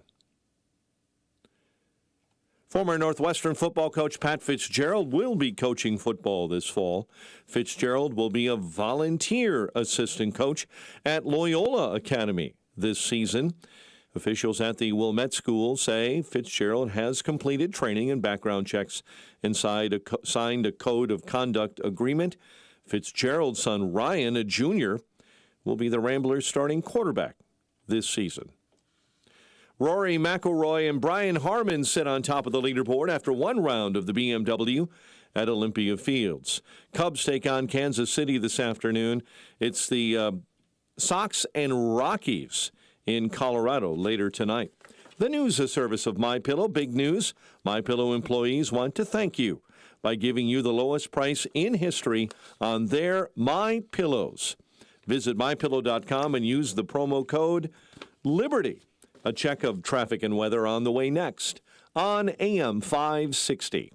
Former Northwestern football coach Pat Fitzgerald will be coaching football this fall. Fitzgerald will be a volunteer assistant coach at Loyola Academy this season. Officials at the Wilmette School say Fitzgerald has completed training and background checks and signed a code of conduct agreement. Fitzgerald's son Ryan, a junior, will be the Ramblers' starting quarterback this season. Rory McIlroy and Brian Harman sit on top of the leaderboard after one round of the BMW at Olympia Fields. Cubs take on Kansas City this afternoon. It's the Sox and Rockies in Colorado later tonight. The news is a service of MyPillow. Big news. MyPillow employees want to thank you by giving you the lowest price in history on their MyPillows. Visit MyPillow.com and use the promo code LIBERTY. A check of traffic and weather on the way next on AM 560.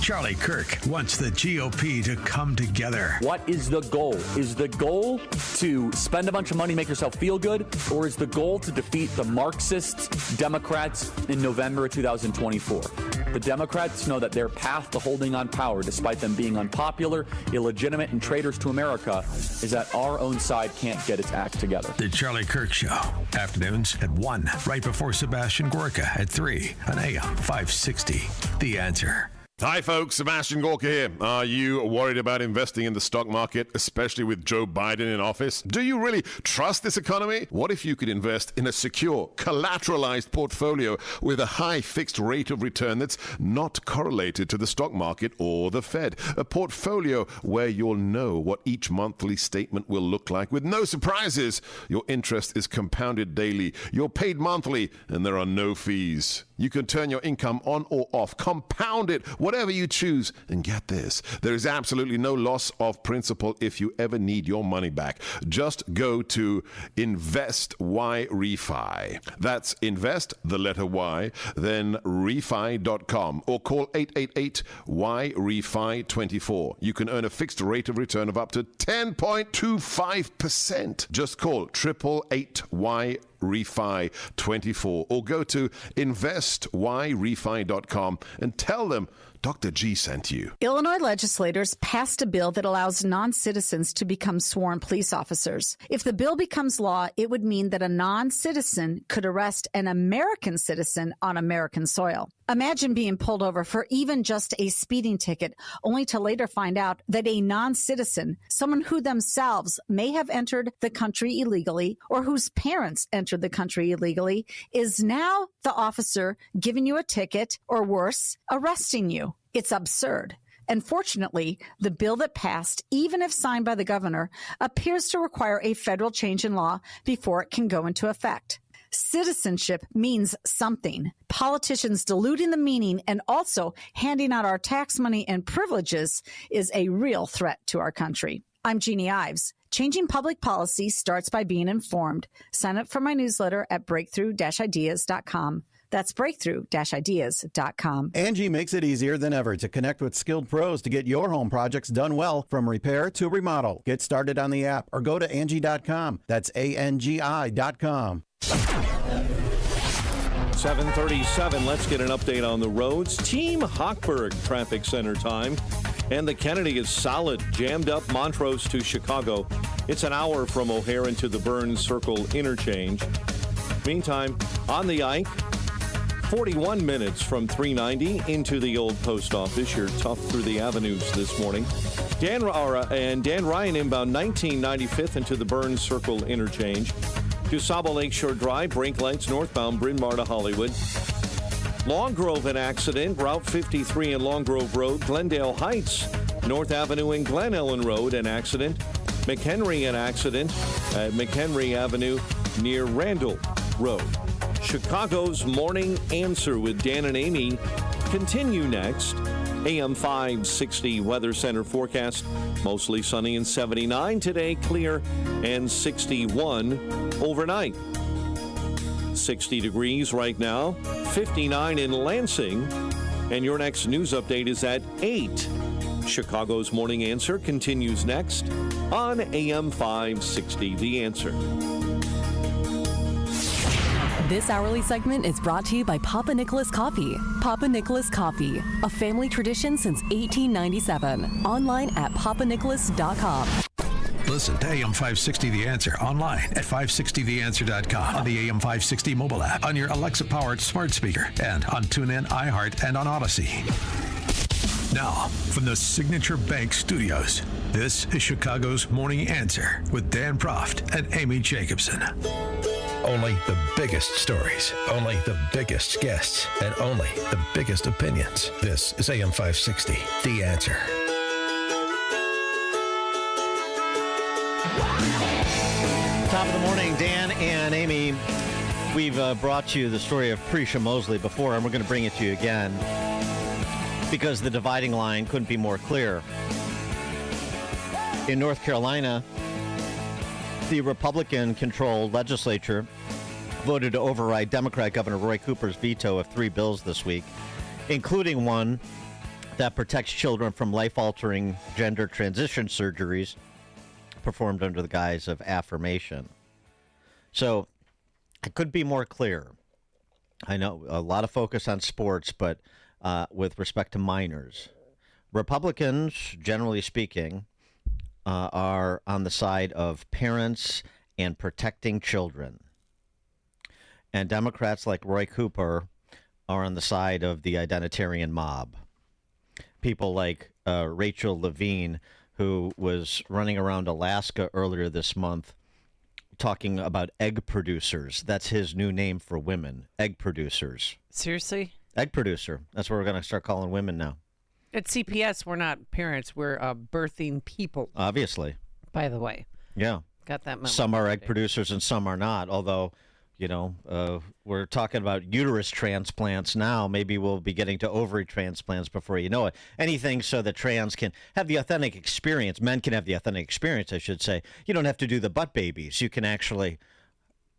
Charlie Kirk wants the GOP to come together. What is the goal? Is the goal to spend a bunch of money, make yourself feel good, or is the goal to defeat the Marxists, Democrats in November 2024? The Democrats know that their path to holding on power, despite them being unpopular, illegitimate, and traitors to America, is that our own side can't get its act together. The Charlie Kirk Show. Afternoons at 1, right before Sebastian Gorka at 3 on AM 560. The Answer. Hi, folks. Sebastian Gorka here. Are you worried about investing in the stock market, especially with Joe Biden in office? Do you really trust this economy? What if you could invest in a secure, collateralized portfolio with a high fixed rate of return that's not correlated to the stock market or the Fed? A portfolio where you'll know what each monthly statement will look like with no surprises. Your interest is compounded daily. You're paid monthly, and there are no fees. You can turn your income on or off, compound it, whatever you choose. And get this, there is absolutely no loss of principal if you ever need your money back. Just go to Invest Y Refi. That's invest, the letter Y, then refi.com, or call 888-Y-REFI-24. You can earn a fixed rate of return of up to 10.25%. Just call 888-Y Refi 24 or go to investyrefi.com and tell them Dr. G sent you. Illinois legislators passed a bill that allows non-citizens to become sworn police officers. If the bill becomes law, it would mean that a non-citizen could arrest an American citizen on American soil. Imagine being pulled over for even just a speeding ticket, only to later find out that a non-citizen, someone who themselves may have entered the country illegally or whose parents entered entered the country illegally is now the officer giving you a ticket or worse, arresting you. It's absurd. And fortunately, the bill that passed, even if signed by the governor, appears to require a federal change in law before it can go into effect. Citizenship means something. Politicians diluting the meaning and also handing out our tax money and privileges is a real threat to our country. I'm Jeannie Ives. Changing public policy starts by being informed. Sign up for my newsletter at breakthrough-ideas.com. That's breakthrough-ideas.com. Angie makes it easier than ever to connect with skilled pros to get your home projects done well, from repair to remodel. Get started on the app or go to Angie.com. That's ANGI.com. 7:37. Let's get an update on the roads. Team Hochberg Traffic Center time. And the Kennedy is solid, jammed up Montrose to Chicago. It's an hour from O'Hare into the Burns Circle interchange. Meantime, on the Ike, 41 minutes from 390 into the old post office. You're tough through the avenues this morning. Dan Ryan inbound 1995th into the Burns Circle interchange. DuSable Lakeshore Drive, brake lights northbound Bryn Mawr to Hollywood. Long Grove, an accident. Route 53 and Long Grove Road. Glendale Heights, North Avenue and Glen Ellen Road, an accident. McHenry, an accident at McHenry Avenue near Randall Road. Chicago's Morning Answer with Dan and Amy continue next. AM 560 Weather Center forecast. Mostly sunny and 79 today, clear and 61 overnight. 60 degrees right now, 59 in Lansing. And your next news update is at 8. Chicago's Morning Answer continues next on AM 560 The Answer. This hourly segment is brought to you by Papa Nicholas Coffee. Papa Nicholas Coffee, a family tradition since 1897. Online at papanicholas.com. Listen to AM 560 The Answer online at 560theanswer.com, on the AM 560 mobile app, on your Alexa-powered smart speaker, and on TuneIn, iHeart, and on Odyssey. Now, from the Signature Bank Studios, this is Chicago's Morning Answer with Dan Proft and Amy Jacobson. Only the biggest stories, only the biggest guests, and only the biggest opinions. This is AM 560, The Answer. Top of the morning, Dan and Amy. We've brought you the story of Prisha Mosley before, and we're going to bring it to you again because the dividing line couldn't be more clear. In North Carolina, the Republican-controlled legislature voted to override Democrat Governor Roy Cooper's veto of 3 bills this week, including one that protects children from life-altering gender transition surgeries performed under the guise of affirmation. So it could be more clear. I know a lot of focus on sports, but with respect to minors, Republicans, generally speaking, are on the side of parents and protecting children. And Democrats like Roy Cooper are on the side of the identitarian mob. People like Rachel Levine, who was running around Alaska earlier this month talking about egg producers. That's his new name for women, egg producers. Seriously? Egg producer. That's what we're going to start calling women now. At CPS, we're not parents. We're birthing people. Obviously. By the way. Yeah. Got that memo. Some are egg producers and some are not, although, you know, we're talking about uterus transplants now. Maybe we'll be getting to ovary transplants before you know it. Anything so that trans can have the authentic experience. Men can have the authentic experience, I should say. You don't have to do the butt babies. You can actually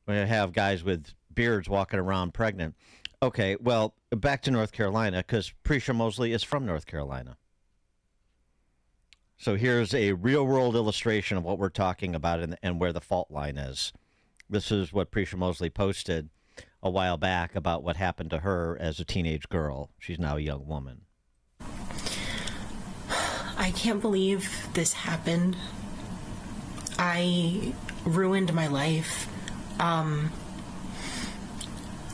have guys with beards walking around pregnant. Okay, well, back to North Carolina, because Prisha Mosley is from North Carolina. So here's a real-world illustration of what we're talking about and where the fault line is. This is what Prisha Mosley posted a while back about what happened to her as a teenage girl. She's now a young woman. I can't believe this happened. I ruined my life.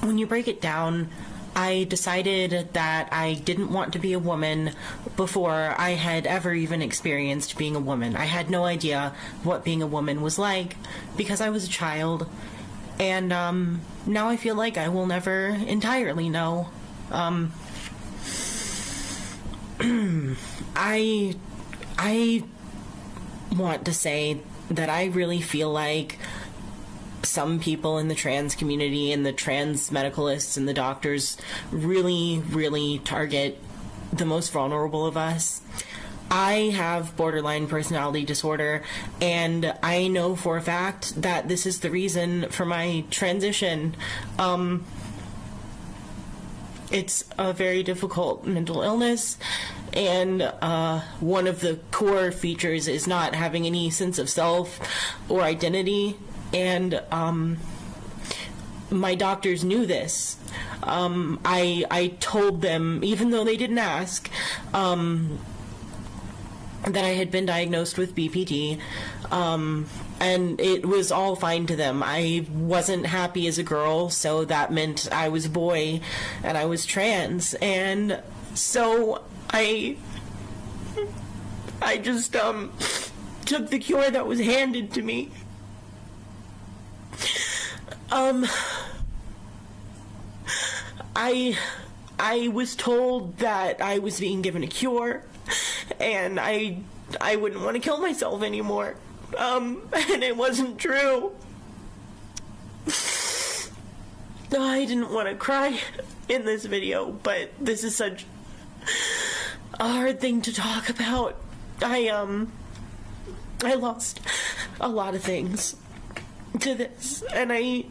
When you break it down, I decided that I didn't want to be a woman before I had ever even experienced being a woman. I had no idea what being a woman was like because I was a child. And now I feel like I will never entirely know. I want to say that I really feel like some people in the trans community and the trans medicalists and the doctors really, really target the most vulnerable of us. I have borderline personality disorder, and I know for a fact that this is the reason for my transition. It's a very difficult mental illness, and one of the core features is not having any sense of self or identity, and my doctors knew this. I told them, even though they didn't ask, that I had been diagnosed with BPD, and it was all fine to them. I wasn't happy as a girl, so that meant I was a boy and I was trans, and so I just took the cure that was handed to me. I was told that I was being given a cure, and I wouldn't want to kill myself anymore. And it wasn't true. I didn't want to cry in this video, but this is such a hard thing to talk about. I lost a lot of things to this, and I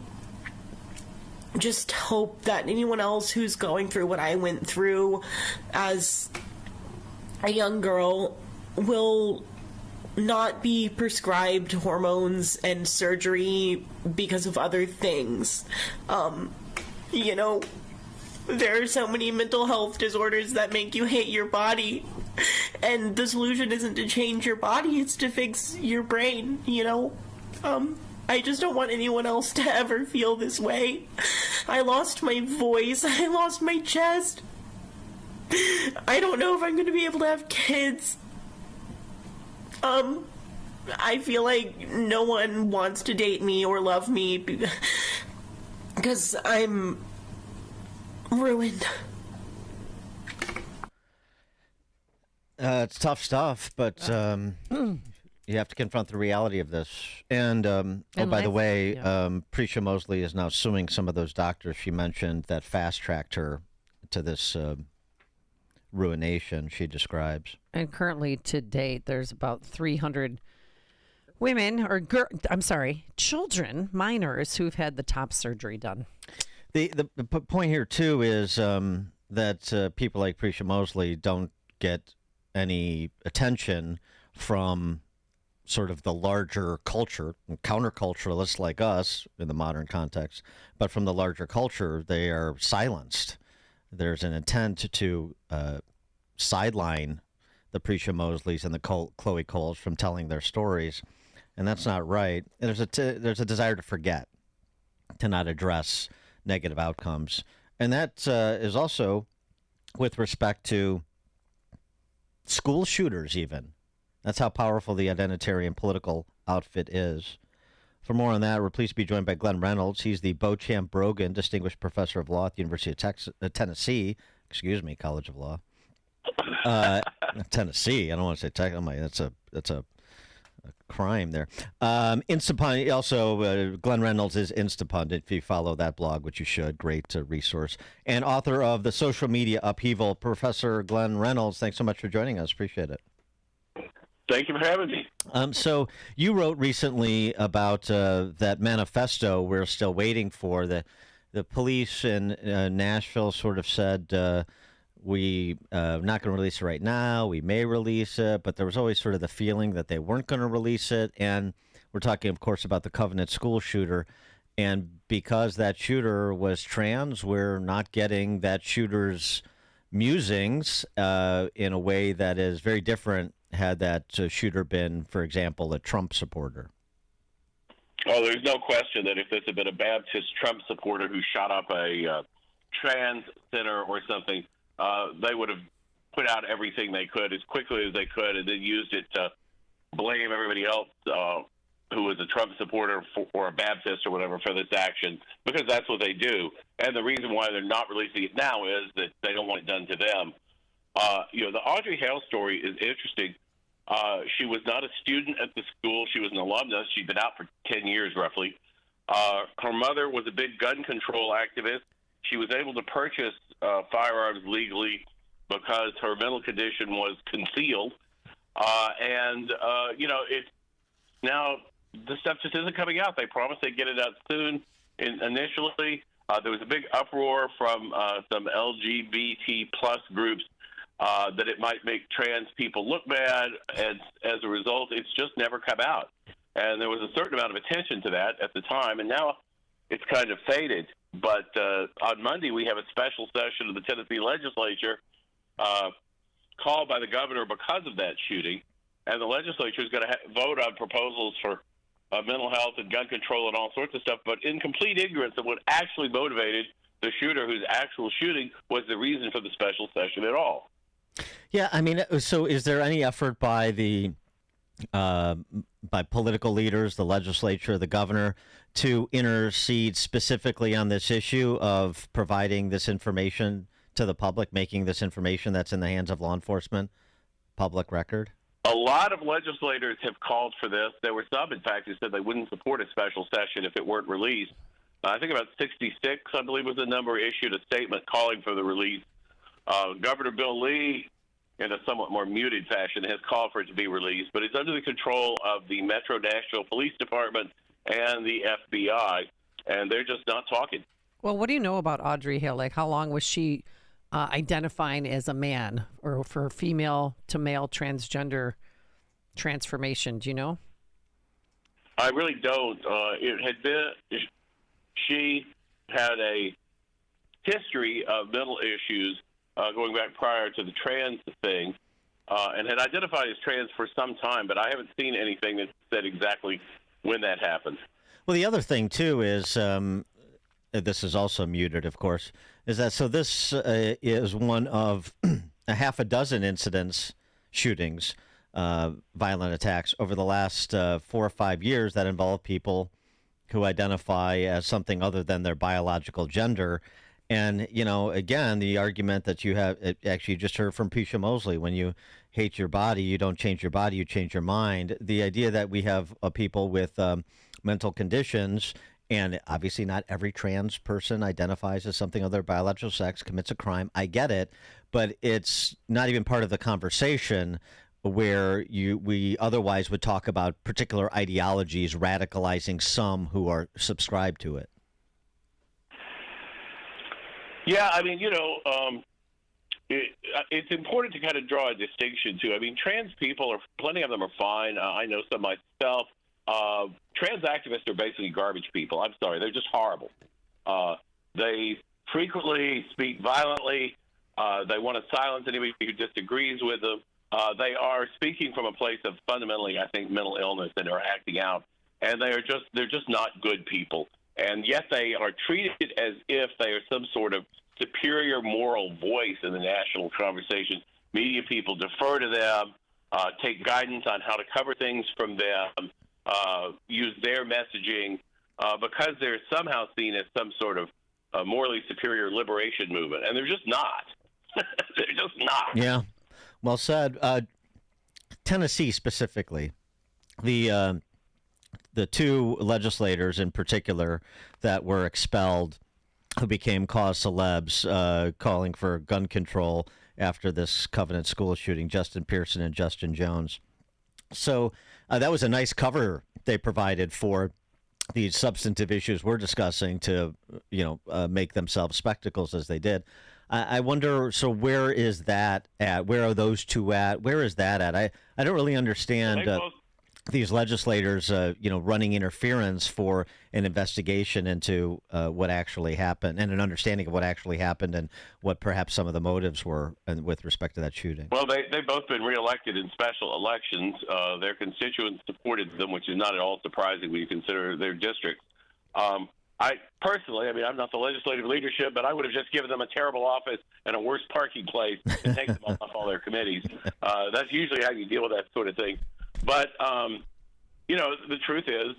just hope that anyone else who's going through what I went through as a young girl will not be prescribed hormones and surgery because of other things. You know, there are so many mental health disorders that make you hate your body, and the solution isn't to change your body, it's to fix your brain, you know? I just don't want anyone else to ever feel this way. I lost my voice, I lost my chest. I don't know if I'm going to be able to have kids. I feel like no one wants to date me or love me because I'm ruined. It's tough stuff, but you have to confront the reality of this. And by the way, Prisha Mosley is now suing some of those doctors she mentioned that fast-tracked her to this ruination she describes. And currently, to date, there's about 300 women or children, minors, who've had the top surgery done. The point here too is that people like Prisha Mosley don't get any attention from sort of the larger culture, counterculturalists like us in the modern context, but from the larger culture, they are silenced. There's an intent to sideline the Prisha Mosleys and the Chloe Coles from telling their stories, and that's not right. And there's a desire to forget, to not address negative outcomes, and that is also with respect to school shooters even. That's how powerful the identitarian political outfit is. For more on that, we're pleased to be joined by Glenn Reynolds. He's the Beauchamp Brogan Distinguished Professor of Law at the University of Tennessee. College of Law. Tennessee. I don't want to say tech. That's a crime there. Instapundit. Also, Glenn Reynolds is Instapundit. If you follow that blog, which you should, great resource. And author of The Social Media Upheaval, Professor Glenn Reynolds. Thanks so much for joining us. Appreciate it. Thank you for having me. So you wrote recently about that manifesto we're still waiting for. The police in Nashville sort of said, we not going to release it right now. We may release it, but there was always sort of the feeling that they weren't going to release it. And we're talking, of course, about the Covenant school shooter. And because that shooter was trans, we're not getting that shooter's musings in a way that is very different had that shooter been, for example, a Trump supporter. Oh, there's no question that if this had been a Baptist Trump supporter who shot up a trans center or something, they would have put out everything they could as quickly as they could and then used it to blame everybody else who is a Trump supporter or a Baptist or whatever for this action, because that's what they do. And the reason why they're not releasing it now is that they don't want it done to them. The Audrey Hale story is interesting. She was not a student at the school. She was an alumnus. She'd been out for 10 years, roughly. Her mother was a big gun control activist. She was able to purchase firearms legally because her mental condition was concealed. It's now the stuff just isn't coming out. They promised they'd get it out soon. Initially, there was a big uproar from some LGBT plus groups that it might make trans people look bad. And as a result, it's just never come out. And there was a certain amount of attention to that at the time, and now it's kind of faded. But on Monday, we have a special session of the Tennessee legislature called by the governor because of that shooting. And the legislature is going to vote on proposals for mental health and gun control and all sorts of stuff, but in complete ignorance of what actually motivated the shooter, whose actual shooting was the reason for the special session at all. Yeah, I mean, so is there any effort by by political leaders, the legislature, the governor, to intercede specifically on this issue of providing this information to the public, making this information that's in the hands of law enforcement public record? A lot of legislators have called for this. There were some, in fact, who said they wouldn't support a special session if it weren't released. I think about 66, I believe was the number, issued a statement calling for the release. Governor Bill Lee, in a somewhat more muted fashion, has called for it to be released, but it's under the control of the Metro Nashville Police Department and the FBI, and they're just not talking. Well, what do you know about Audrey Hale? Like, how long was she identifying as a man, or for female to male transgender transformation? Do you know? I really don't. She had a history of mental issues going back prior to the trans thing, and had identified as trans for some time, but I haven't seen anything that said exactly when that happened. Well, the other thing, too, is this is also muted, of course, is that so this is one of a half a dozen incidents, shootings, violent attacks over the last 4 or 5 years that involve people who identify as something other than their biological gender. And, again, the argument that you have, actually you just heard from Pisha Mosley, when you hate your body, you don't change your body, you change your mind. The idea that we have people with mental conditions, and obviously not every trans person identifies as something other than biological sex, commits a crime. I get it, but it's not even part of the conversation where we otherwise would talk about particular ideologies radicalizing some who are subscribed to it. Yeah, I mean, it's important to kind of draw a distinction, too. I mean, trans people, plenty of them are fine. I know some myself. Trans activists are basically garbage people. I'm sorry. They're just horrible. They frequently speak violently. They want to silence anybody who disagrees with them. They are speaking from a place of fundamentally, I think, mental illness, and are acting out. And they're just not good people. And yet they are treated as if they are some sort of superior moral voice in the national conversation. Media people defer to them, take guidance on how to cover things from them, use their messaging because they're somehow seen as some sort of morally superior liberation movement. And they're just not. They're just not. Yeah. Well said. Tennessee specifically, the two legislators in particular that were expelled, who became cause celebs, calling for gun control after this Covenant school shooting, Justin Pearson and Justin Jones. So that was a nice cover they provided for these substantive issues we're discussing to, make themselves spectacles as they did. I wonder, so where is that at? Where are those two at? Where is that at? I don't really understand these legislators, running interference for an investigation into what actually happened and an understanding of what actually happened and what perhaps some of the motives were with respect to that shooting. Well, they've both been reelected in special elections. Their constituents supported them, which is not at all surprising when you consider their districts. I personally, I'm not the legislative leadership, but I would have just given them a terrible office and a worse parking place and take them off all their committees. That's usually how you deal with that sort of thing. But, the truth is,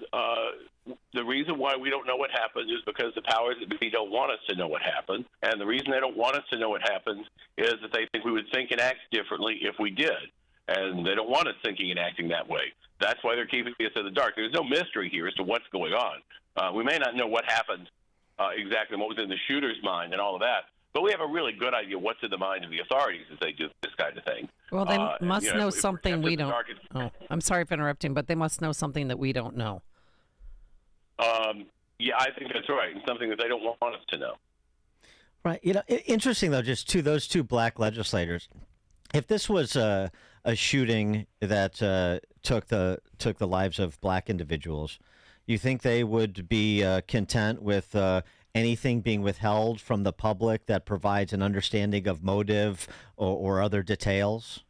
the reason why we don't know what happened is because the powers that be don't want us to know what happened. And the reason they don't want us to know what happened is that they think we would think and act differently if we did. And they don't want us thinking and acting that way. That's why they're keeping us in the dark. There's no mystery here as to what's going on. We may not know what happened exactly, what was in the shooter's mind and all of that, but we have a really good idea what's in the mind of the authorities as they do this kind of thing. Well, they must know something we don't. I'm sorry for interrupting, but they must know something that we don't know. Yeah, I think that's right. It's something that they don't want us to know. Right. Interesting though, just those two black legislators. If this was a shooting that took the lives of black individuals, you think they would be content with anything being withheld from the public that provides an understanding of motive or other details?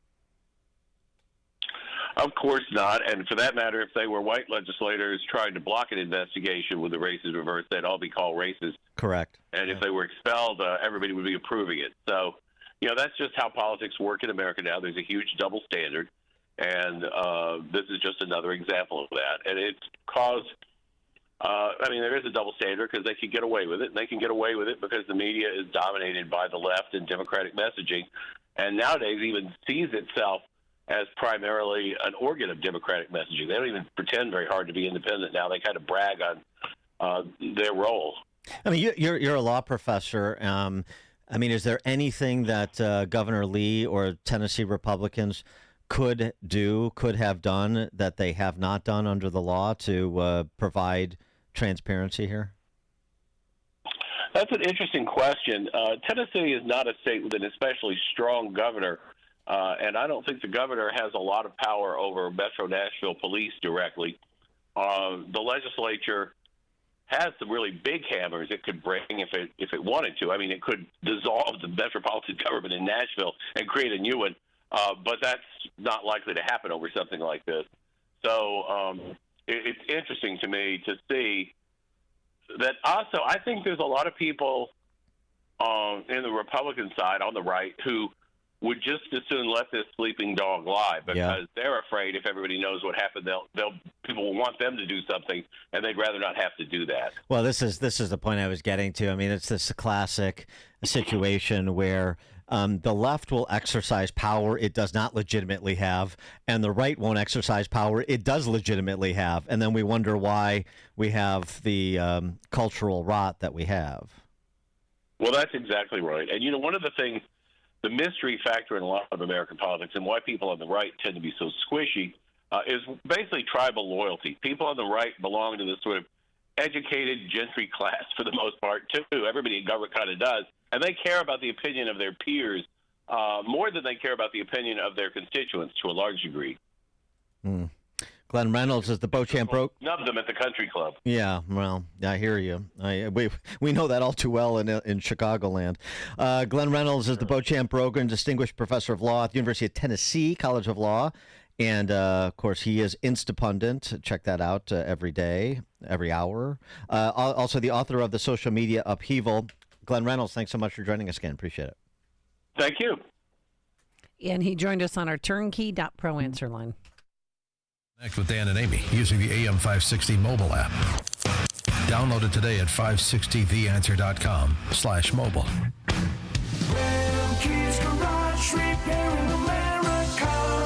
Of course not. And for that matter, if they were white legislators trying to block an investigation with the races reversed, they'd all be called racist. Correct. And if they were expelled, everybody would be approving it. So, that's just how politics work in America now. There's a huge double standard. And this is just another example of that. And it's caused, there is a double standard because they can get away with it. And they can get away with it because the media is dominated by the left and Democratic messaging. And nowadays even sees itself as primarily an organ of Democratic messaging. They don't even pretend very hard to be independent now. They kind of brag on their role. I mean, you're a law professor. Is there anything that Governor Lee or Tennessee Republicans could have done that they have not done under the law to provide transparency here? That's an interesting question. Tennessee is not a state with an especially strong governor. And I don't think the governor has a lot of power over Metro Nashville police directly. The legislature has some really big hammers it could bring if it wanted to. I mean, it could dissolve the metropolitan government in Nashville and create a new one, but that's not likely to happen over something like this. So it's interesting to me to see that. Also, I think there's a lot of people in the Republican side on the right who would just as soon let this sleeping dog lie because they're afraid if everybody knows what happened, people will want them to do something, and they'd rather not have to do that. Well, this is the point I was getting to. I mean, it's this classic situation where the left will exercise power it does not legitimately have, and the right won't exercise power it does legitimately have, and then we wonder why we have the cultural rot that we have. Well, that's exactly right. And, one of the things, the mystery factor in a lot of American politics and why people on the right tend to be so squishy is basically tribal loyalty. People on the right belong to this sort of educated gentry class for the most part, too. Everybody in government kind of does. And they care about the opinion of their peers more than they care about the opinion of their constituents to a large degree. Glenn Reynolds is the Beauchamp broke. Snub them at the country club. Yeah, well, I hear you. We know that all too well in Chicagoland. Glenn Reynolds is the Beauchamp Brogan Distinguished Professor of Law at the University of Tennessee College of Law. And, of course, he is Instapundit. Check that out every day, every hour. Also the author of The Social Media Upheaval. Glenn Reynolds, thanks so much for joining us again. Appreciate it. Thank you. And he joined us on our turnkey.pro answer line. Connect with Dan and Amy using the AM 560 mobile app. Download it today at 560theanswer.com/mobile.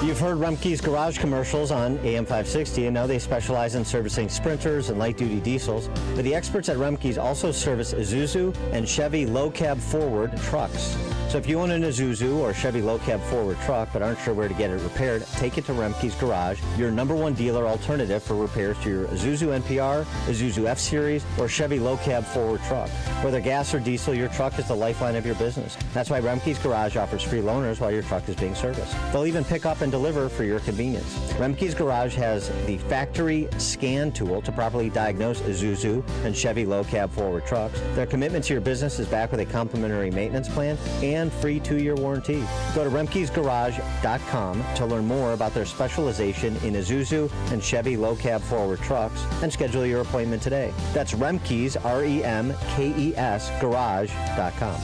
You've heard Remke's Garage commercials on AM 560, and now they specialize in servicing Sprinters and light-duty diesels. But the experts at Remke's also service Isuzu and Chevy low-cab forward trucks. So if you own an Isuzu or Chevy low-cab forward truck but aren't sure where to get it repaired, take it to Remke's Garage, your #1 dealer alternative for repairs to your Isuzu NPR, Isuzu F-Series, or Chevy low-cab forward truck. Whether gas or diesel, your truck is the lifeline of your business. That's why Remke's Garage offers free loaners while your truck is being serviced. They'll even pick up and deliver for your convenience. Remke's Garage has the factory scan tool to properly diagnose Isuzu and Chevy low-cab forward trucks. Their commitment to your business is backed with a complimentary maintenance plan and free 2-year warranty. Go to remkesgarage.com to learn more about their specialization in Isuzu and Chevy low-cab forward trucks and schedule your appointment today. That's Remkes, REMKES, garage.com.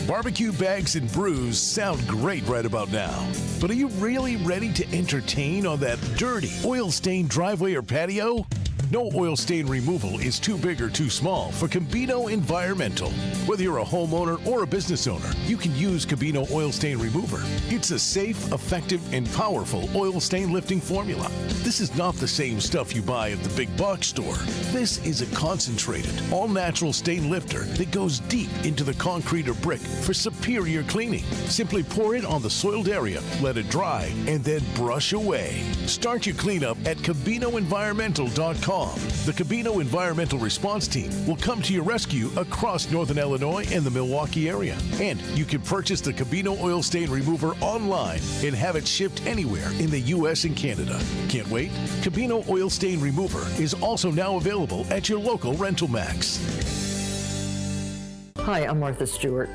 Barbecue bags and brews sound great right about now. But are you really ready to entertain on that dirty, oil-stained driveway or patio? No oil stain removal is too big or too small for Cabino Environmental. Whether you're a homeowner or a business owner, you can use Cabino Oil Stain Remover. It's a safe, effective, and powerful oil stain lifting formula. This is not the same stuff you buy at the big box store. This is a concentrated, all-natural stain lifter that goes deep into the concrete or brick for superior cleaning. Simply pour it on the soiled area, let it dry, and then brush away. Start your cleanup at CabinoEnvironmental.com. The Cabino Environmental Response Team will come to your rescue across Northern Illinois and the Milwaukee area. And you can purchase the Cabino Oil Stain Remover online and have it shipped anywhere in the U.S. and Canada. Can't wait? Cabino Oil Stain Remover is also now available at your local Rental Max. Hi, I'm Martha Stewart.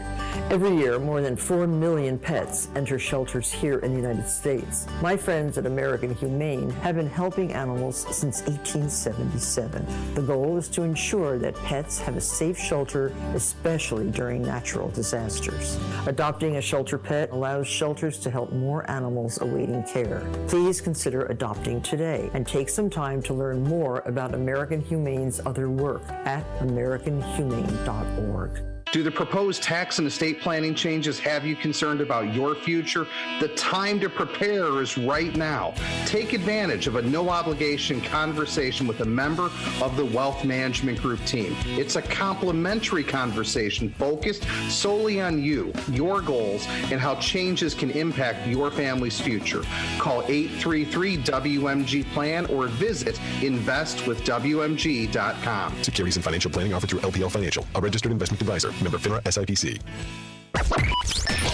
Every year, more than 4 million pets enter shelters here in the United States. My friends at American Humane have been helping animals since 1877. The goal is to ensure that pets have a safe shelter, especially during natural disasters. Adopting a shelter pet allows shelters to help more animals awaiting care. Please consider adopting today and take some time to learn more about American Humane's other work at americanhumane.org. Do the proposed tax and estate planning changes have you concerned about your future? The time to prepare is right now. Take advantage of a no-obligation conversation with a member of the Wealth Management Group team. It's a complimentary conversation focused solely on you, your goals, and how changes can impact your family's future. Call 833-WMG-PLAN or visit investwithwmg.com. Securities and financial planning offered through LPL Financial, a registered investment advisor. Member FINRA SIPC.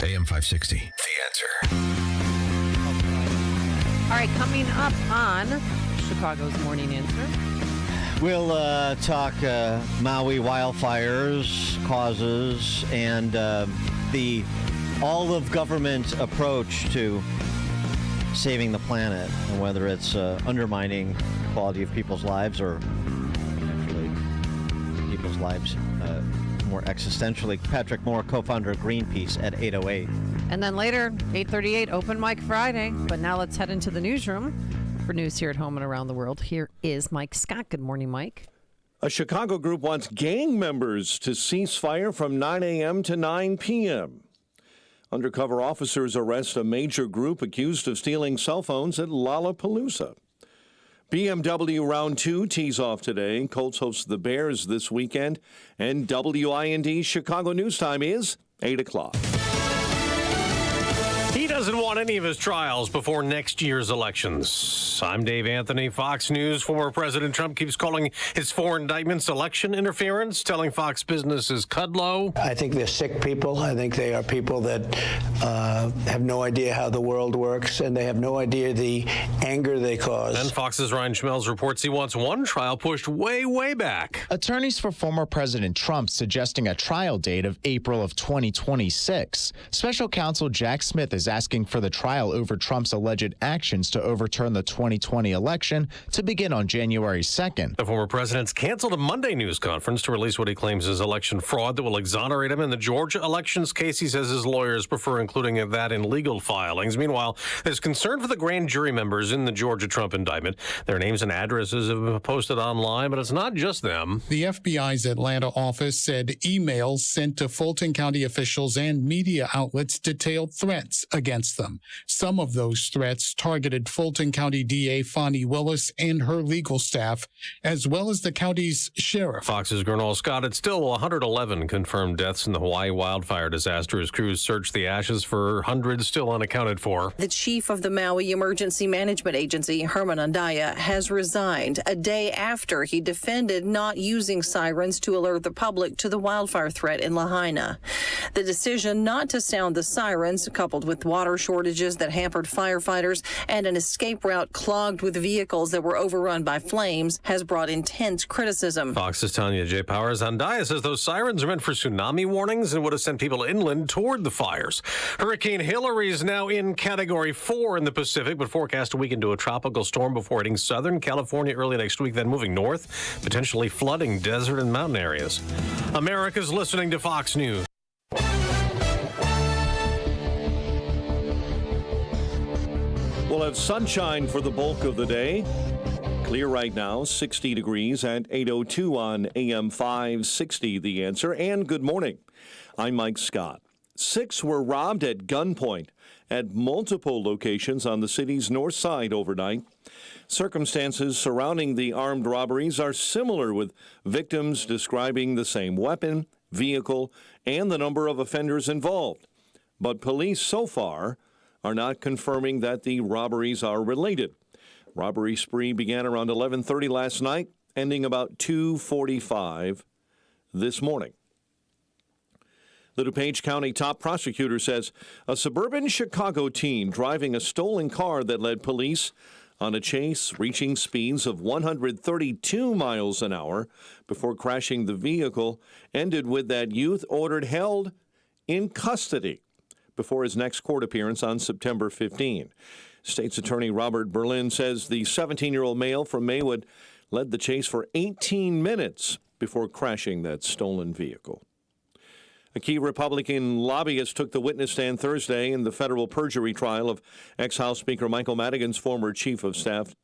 AM 560, The Answer. All right, coming up on Chicago's Morning Answer. We'll talk Maui wildfires, causes, and the all-of-government approach to saving the planet, and whether it's undermining the quality of people's lives or actually people's lives more existentially. Patrick Moore, co-founder of Greenpeace, at 8:08. And then later, 8:38, Open Mic Friday. But now let's head into the newsroom for news here at home and around the world. Here is Mike Scott. Good morning, Mike. A Chicago group wants gang members to cease fire from 9 a.m. to 9 p.m. Undercover officers arrest a major group accused of stealing cell phones at Lollapalooza. BMW Round 2 tees off today. Colts host the Bears this weekend. And WIND Chicago News Time is 8 o'clock. He doesn't want any of his trials before next year's elections. I'm Dave Anthony, Fox News. Former President Trump keeps calling his 4 indictments election interference, telling Fox Business is Kudlow. I think they're sick people. I think they are people that have no idea how the world works, and they have no idea the anger they cause. And Fox's Ryan Schmelz reports he wants one trial pushed way, way back. Attorneys for former President Trump suggesting a trial date of April of 2026. Special counsel Jack Smith is asking for the trial over Trump's alleged actions to overturn the 2020 election to begin on January 2nd. The former president's canceled a Monday news conference to release what he claims is election fraud that will exonerate him in the Georgia elections case. He says his lawyers prefer including that in legal filings. Meanwhile, there's concern for the grand jury members in the Georgia Trump indictment. Their names and addresses have been posted online, but it's not just them. The FBI's Atlanta office said emails sent to Fulton County officials and media outlets detailed threats against them. Some of those threats targeted Fulton County DA Fonnie Willis and her legal staff, as well as the county's sheriff. Fox's Gernal Scott. It's still 111 confirmed deaths in the Hawaii wildfire disaster as crews search the ashes for hundreds still unaccounted for. The chief of the Maui Emergency Management Agency, Herman Andaya, has resigned a day after he defended not using sirens to alert the public to the wildfire threat in Lahaina. The decision not to sound the sirens, coupled with water shortages that hampered firefighters and an escape route clogged with vehicles that were overrun by flames, has brought intense criticism. Fox's Tanya J. Powers. Andaya says those sirens are meant for tsunami warnings and would have sent people inland toward the fires. Hurricane Hillary is now in Category 4 in the Pacific, but forecast to weaken to a tropical storm before hitting Southern California early next week, then moving north, potentially flooding desert and mountain areas. America's listening to Fox News. We'll have sunshine for the bulk of the day. Clear right now, 60 degrees at 8:02 on AM 560, The Answer. And good morning. I'm Mike Scott. 6 were robbed at gunpoint at multiple locations on the city's north side overnight. Circumstances surrounding the armed robberies are similar, with victims describing the same weapon, vehicle, and the number of offenders involved. But police so far are not confirming that the robberies are related. Robbery spree began around 11:30 last night, ending about 2:45 this morning. The DuPage County top prosecutor says a suburban Chicago teen driving a stolen car that led police on a chase reaching speeds of 132 miles an hour before crashing the vehicle ended with that youth held in custody before his next court appearance on September 15. State's Attorney Robert Berlin says the 17-year-old male from Maywood led the chase for 18 minutes before crashing that stolen vehicle. A key Republican lobbyist took the witness stand Thursday in the federal perjury trial of ex-House Speaker Michael Madigan's former chief of staff,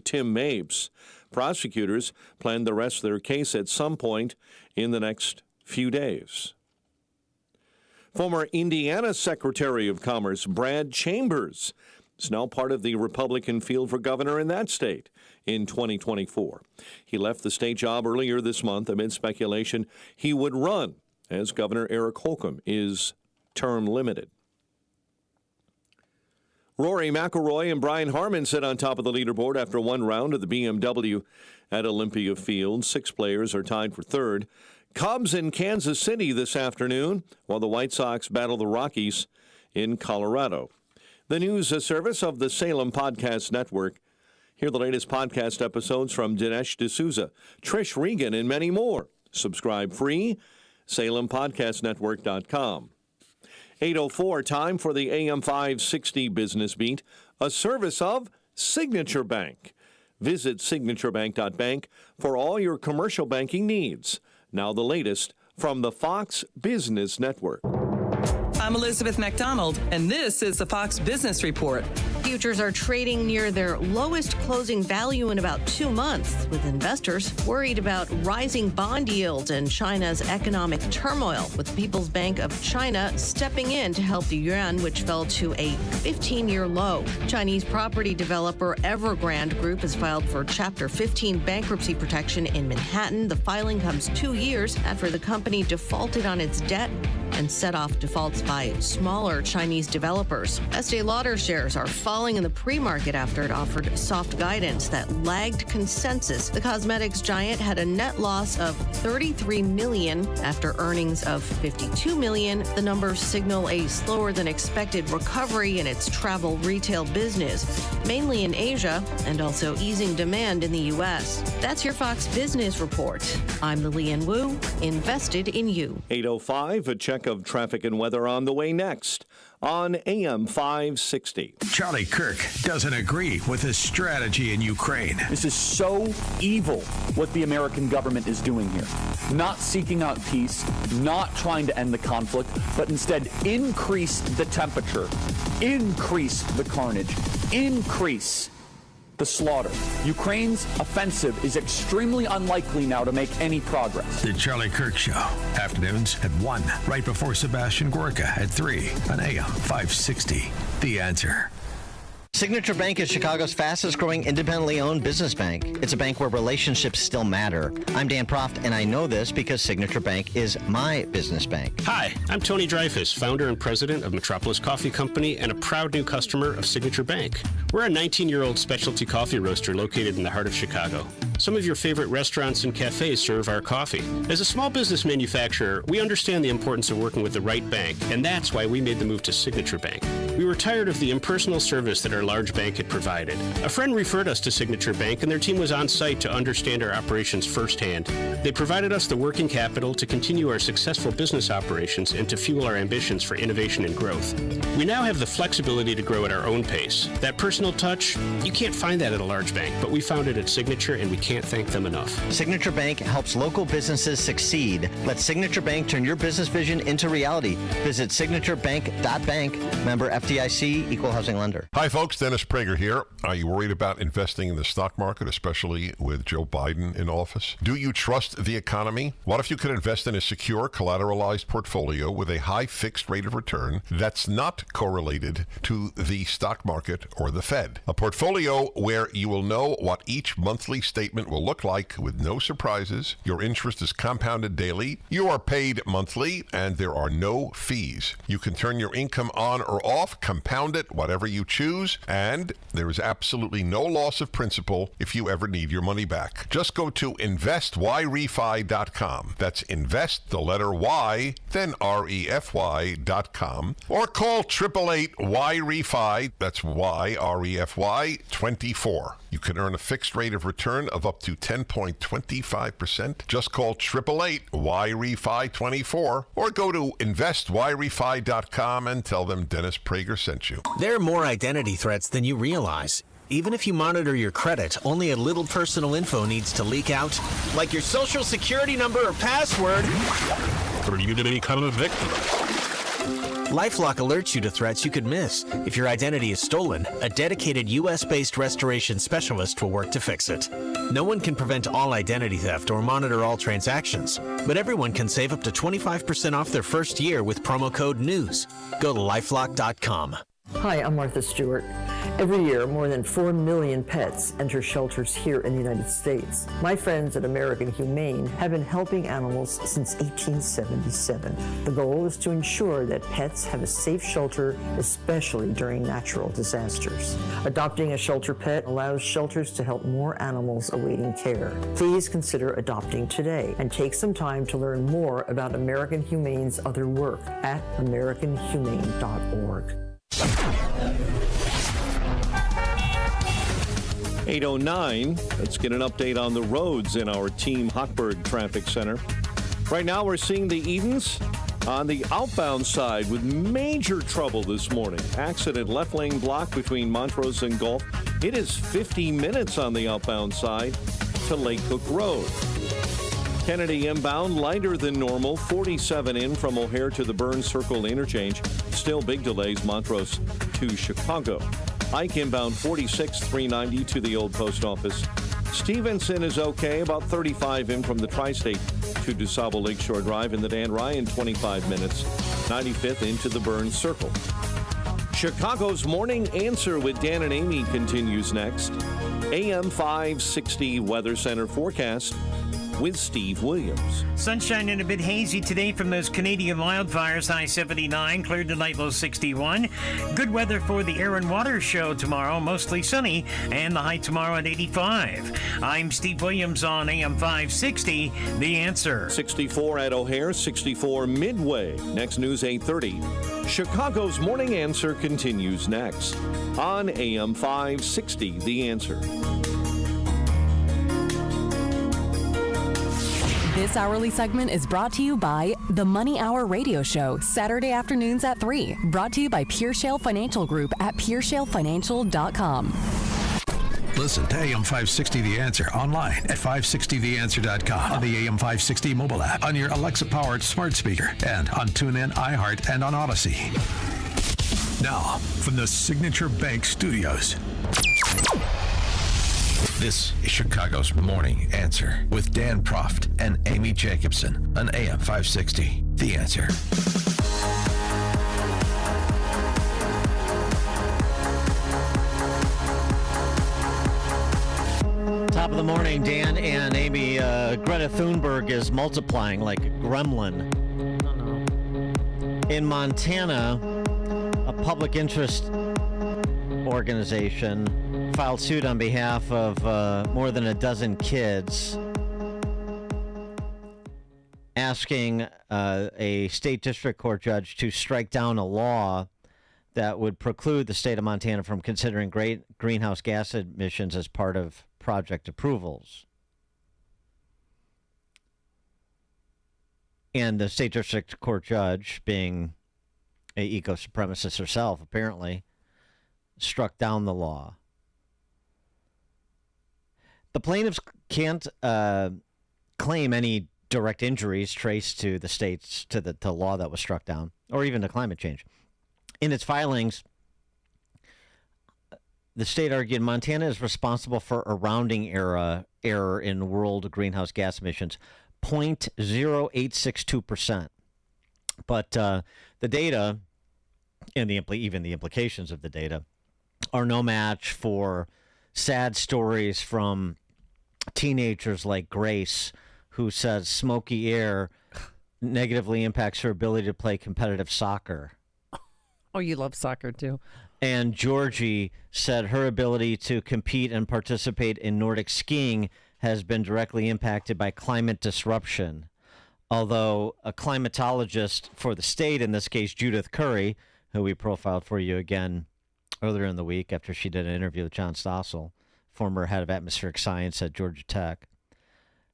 Tim Mapes. Prosecutors plan to rest their case at some point in the next few days. Former Indiana Secretary of Commerce Brad Chambers is now part of the Republican field for governor in that state in 2024. He left the state job earlier this month amid speculation he would run, as Governor Eric Holcomb is term limited. Rory McIlroy and Brian Harmon sit on top of the leaderboard after one round of the BMW at Olympia Field. 6 players are tied for third. Cubs in Kansas City this afternoon, while the White Sox battle the Rockies in Colorado. The news service of the Salem Podcast Network. Hear the latest podcast episodes from Dinesh D'Souza, Trish Regan, and many more. Subscribe free, salempodcastnetwork.com. 8:04, time for the AM 560 Business Beat, a service of Signature Bank. Visit signaturebank.bank for all your commercial banking needs. Now the latest from the Fox Business Network. I'm Elizabeth McDonald, and this is the Fox Business Report. Futures are trading near their lowest closing value in about 2 months, with investors worried about rising bond yields and China's economic turmoil, with the People's Bank of China stepping in to help the yuan, which fell to a 15-year low. Chinese property developer Evergrande Group has filed for Chapter 15 bankruptcy protection in Manhattan. The filing comes 2 years after the company defaulted on its debt and set off defaults by smaller Chinese developers. Estee Lauder shares are falling in the pre-market after it offered soft guidance that lagged consensus. The cosmetics giant had a net loss of $33 million after earnings of $52 million. The numbers signal a slower than expected recovery in its travel retail business, mainly in Asia, and also easing demand in the U.S. That's your Fox Business Report. I'm Lillian Wu, invested in you. 8:05, a check of traffic and weather on the way next on AM 560. Charlie Kirk doesn't agree with his strategy in Ukraine. This is so evil what the American government is doing here. Not seeking out peace, not trying to end the conflict, but instead increase the temperature, increase the carnage, increase the slaughter. Ukraine's offensive is extremely unlikely now to make any progress. The Charlie Kirk Show. Afternoons at 1, right before Sebastian Gorka at 3 on AM 560. The Answer. Signature Bank is Chicago's fastest growing independently owned business bank. It's a bank where relationships still matter. I'm Dan Proft, and I know this because Signature Bank is my business bank. Hi, I'm Tony Dreyfus, founder and president of Metropolis Coffee Company and a proud new customer of Signature Bank. We're a 19-year-old specialty coffee roaster located in the heart of Chicago. Some of your favorite restaurants and cafes serve our coffee. As a small business manufacturer, we understand the importance of working with the right bank, and that's why we made the move to Signature Bank. We were tired of the impersonal service that our large bank had provided. A friend referred us to Signature Bank, and their team was on site to understand our operations firsthand. They provided us the working capital to continue our successful business operations and to fuel our ambitions for innovation and growth. We now have the flexibility to grow at our own pace. That personal touch, you can't find that at a large bank, but we found it at Signature, and we can't thank them enough. Signature Bank helps local businesses succeed. Let Signature Bank turn your business vision into reality. Visit signaturebank.bank, member FDIC, equal housing lender. Hi, folks. Dennis Prager here. Are you worried about investing in the stock market, especially with Joe Biden in office? Do you trust the economy? What if you could invest in a secure, collateralized portfolio with a high fixed rate of return that's not correlated to the stock market or the Fed? A portfolio where you will know what each monthly statement will look like with no surprises. Your interest is compounded daily. You are paid monthly, and there are no fees. You can turn your income on or off, compound it, whatever you choose, and there is absolutely no loss of principal if you ever need your money back. Just go to investyrefy.com. That's invest, the letter Y, then REFY.com, or call 888-YREFY, that's YREFY 24. You can earn a fixed rate of return of up to 10.25%. Just call 888-YREFY 24, or go to investyrefy.com and tell them Dennis Prager sent you. There are more identity threats than you realize. Even if you monitor your credit, only a little personal info needs to leak out, like your social security number or password, for you to become a victim. LifeLock alerts you to threats you could miss. If your identity is stolen, a dedicated U.S.-based restoration specialist will work to fix it. No one can prevent all identity theft or monitor all transactions, but everyone can save up to 25% off their first year with promo code NEWS. Go to LifeLock.com. Hi, I'm Martha Stewart. Every year, more than 4 million pets enter shelters here in the United States. My friends at American Humane have been helping animals since 1877. The goal is to ensure that pets have a safe shelter, especially during natural disasters. Adopting a shelter pet allows shelters to help more animals awaiting care. Please consider adopting today and take some time to learn more about American Humane's other work at americanhumane.org. 8:09. Let's get an update on the roads in our Team Hochberg Traffic Center. Right now, we're seeing the Edens on the outbound side with major trouble this morning. Accident, left lane block between Montrose and Gulf. It is 50 minutes on the outbound side to Lake Cook Road. Kennedy inbound, lighter than normal, 47 in from O'Hare to the Burns Circle interchange. Still big delays, Montrose to Chicago. Ike inbound, 46, 390 to the old post office. Stevenson is okay, about 35 in from the Tri-State to DuSable Lakeshore Drive. In the Dan Ryan, 25 minutes, 95th into the Burns Circle. Chicago's Morning Answer with Dan and Amy continues next. AM 560 Weather Center forecast with Steve Williams. Sunshine and a bit hazy today from those Canadian wildfires. High 79, cleared tonight, low 61. Good weather for the Air and Water Show tomorrow, mostly sunny, and the high tomorrow at 85. I'm Steve Williams on AM 560, The Answer. 64 at O'Hare, 64 Midway. Next news 8:30. Chicago's Morning Answer continues next on AM 560, The Answer. This hourly segment is brought to you by the Money Hour Radio Show, Saturday afternoons at 3. Brought to you by Pure Shale Financial Group at PureShaleFinancial.com. Listen to AM 560 The Answer online at 560theanswer.com, on the AM 560 mobile app, on your Alexa-powered smart speaker, and on TuneIn, iHeart, and on Odyssey. Now, from the Signature Bank Studios, this is Chicago's Morning Answer with Dan Proft and Amy Jacobson on AM 560. The Answer. Top of the morning, Dan and Amy. Greta Thunberg is multiplying like a gremlin. In Montana, a public interest organization filed suit on behalf of more than a dozen kids, asking a state district court judge to strike down a law that would preclude the state of Montana from considering greenhouse gas emissions as part of project approvals. And the state district court judge, being an eco-supremacist herself, apparently, struck down the law. The plaintiffs can't claim any direct injuries traced to the states, to the law that was struck down, or even to climate change. In its filings, the state argued Montana is responsible for a rounding error in world greenhouse gas emissions, 0.0862%. But the data and even the implications of the data are no match for sad stories from teenagers like Grace, who says smoky air negatively impacts her ability to play competitive soccer. Oh, you love soccer too. And Georgie said her ability to compete and participate in Nordic skiing has been directly impacted by climate disruption. Although a climatologist for the state, in this case Judith Curry, who we profiled for you again earlier in the week after she did an interview with John Stossel, former head of atmospheric science at Georgia Tech.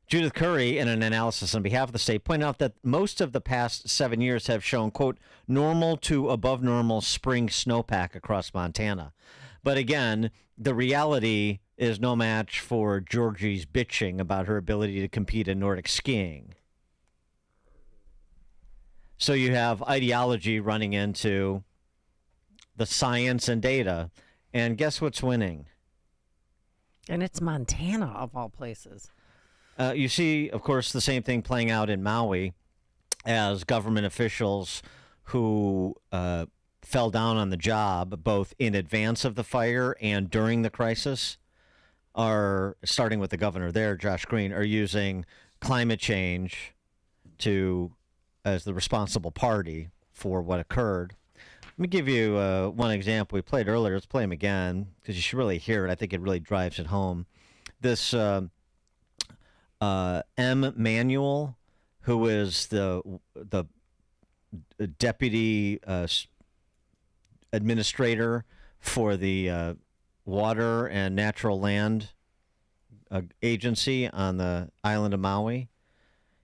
Judith Curry, in an analysis on behalf of the state, pointed out that most of the past 7 years have shown, quote, normal to above normal spring snowpack across Montana. But again, the reality is no match for Georgie's bitching about her ability to compete in Nordic skiing. So you have ideology running into the science and data, and guess what's winning? And it's Montana, of all places. You see, of course, the same thing playing out in Maui as government officials who fell down on the job, both in advance of the fire and during the crisis, are, starting with the governor there, Josh Green, are using climate change as the responsible party for what occurred. Let me give you one example we played earlier. Let's play him again because you should really hear it. I think it really drives it home. This M. Manuel, who is the deputy administrator for the Water and Natural Land Agency on the island of Maui.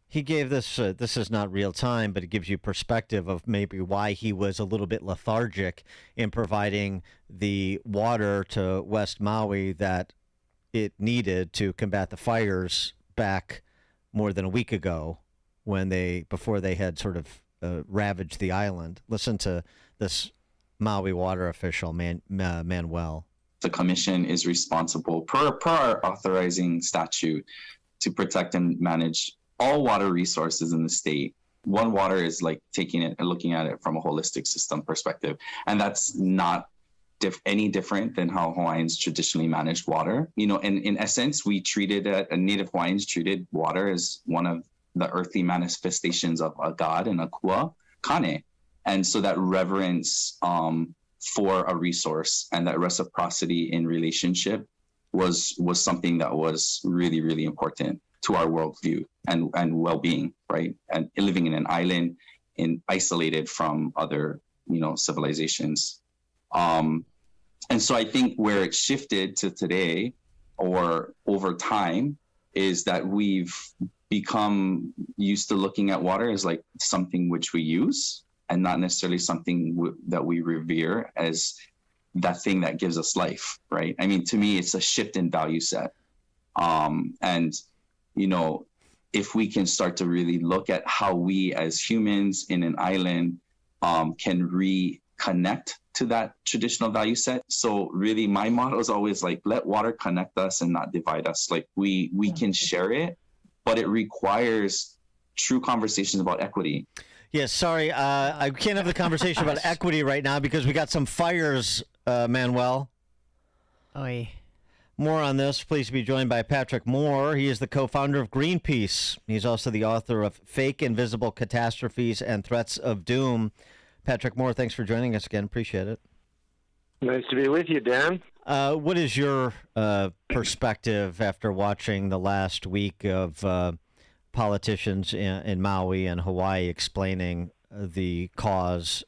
He gave this, this is not real time, but it gives you perspective of maybe why he was a little bit lethargic in providing the water to West Maui that it needed to combat the fires back more than a week ago before they had sort of ravaged the island. Listen to this Maui water official, Manuel. The commission is responsible per our authorizing statute to protect and manage all water resources in the state. One Water is like taking it and looking at it from a holistic system perspective. And that's not any different than how Hawaiians traditionally managed water. You know, in essence, Native Hawaiians treated water as one of the earthly manifestations of a god and a kua, kane. And so that reverence for a resource and that reciprocity in relationship was something that was really, really important to our worldview and well-being, right? And living in an island isolated from other, civilizations. And so I think where it shifted to today or over time is that we've become used to looking at water as like something which we use and not necessarily something that we revere as that thing that gives us life, right? I mean, to me, it's a shift in value set. And, if we can start to really look at how we as humans in an island can reconnect to that traditional value set. So really my motto is always like, let water connect us and not divide us. Like we can share it, but it requires true conversations about equity. Yes, sorry, I can't have the conversation about equity right now because we got some fires, Manuel. Oy. More on this. Pleased to be joined by Patrick Moore. He is the co-founder of Greenpeace. He's also the author of Fake Invisible Catastrophes and Threats of Doom. Patrick Moore, thanks for joining us again. Appreciate it. Nice to be with you, Dan. What is your perspective after watching the last week of politicians in Maui and Hawaii explaining the causes?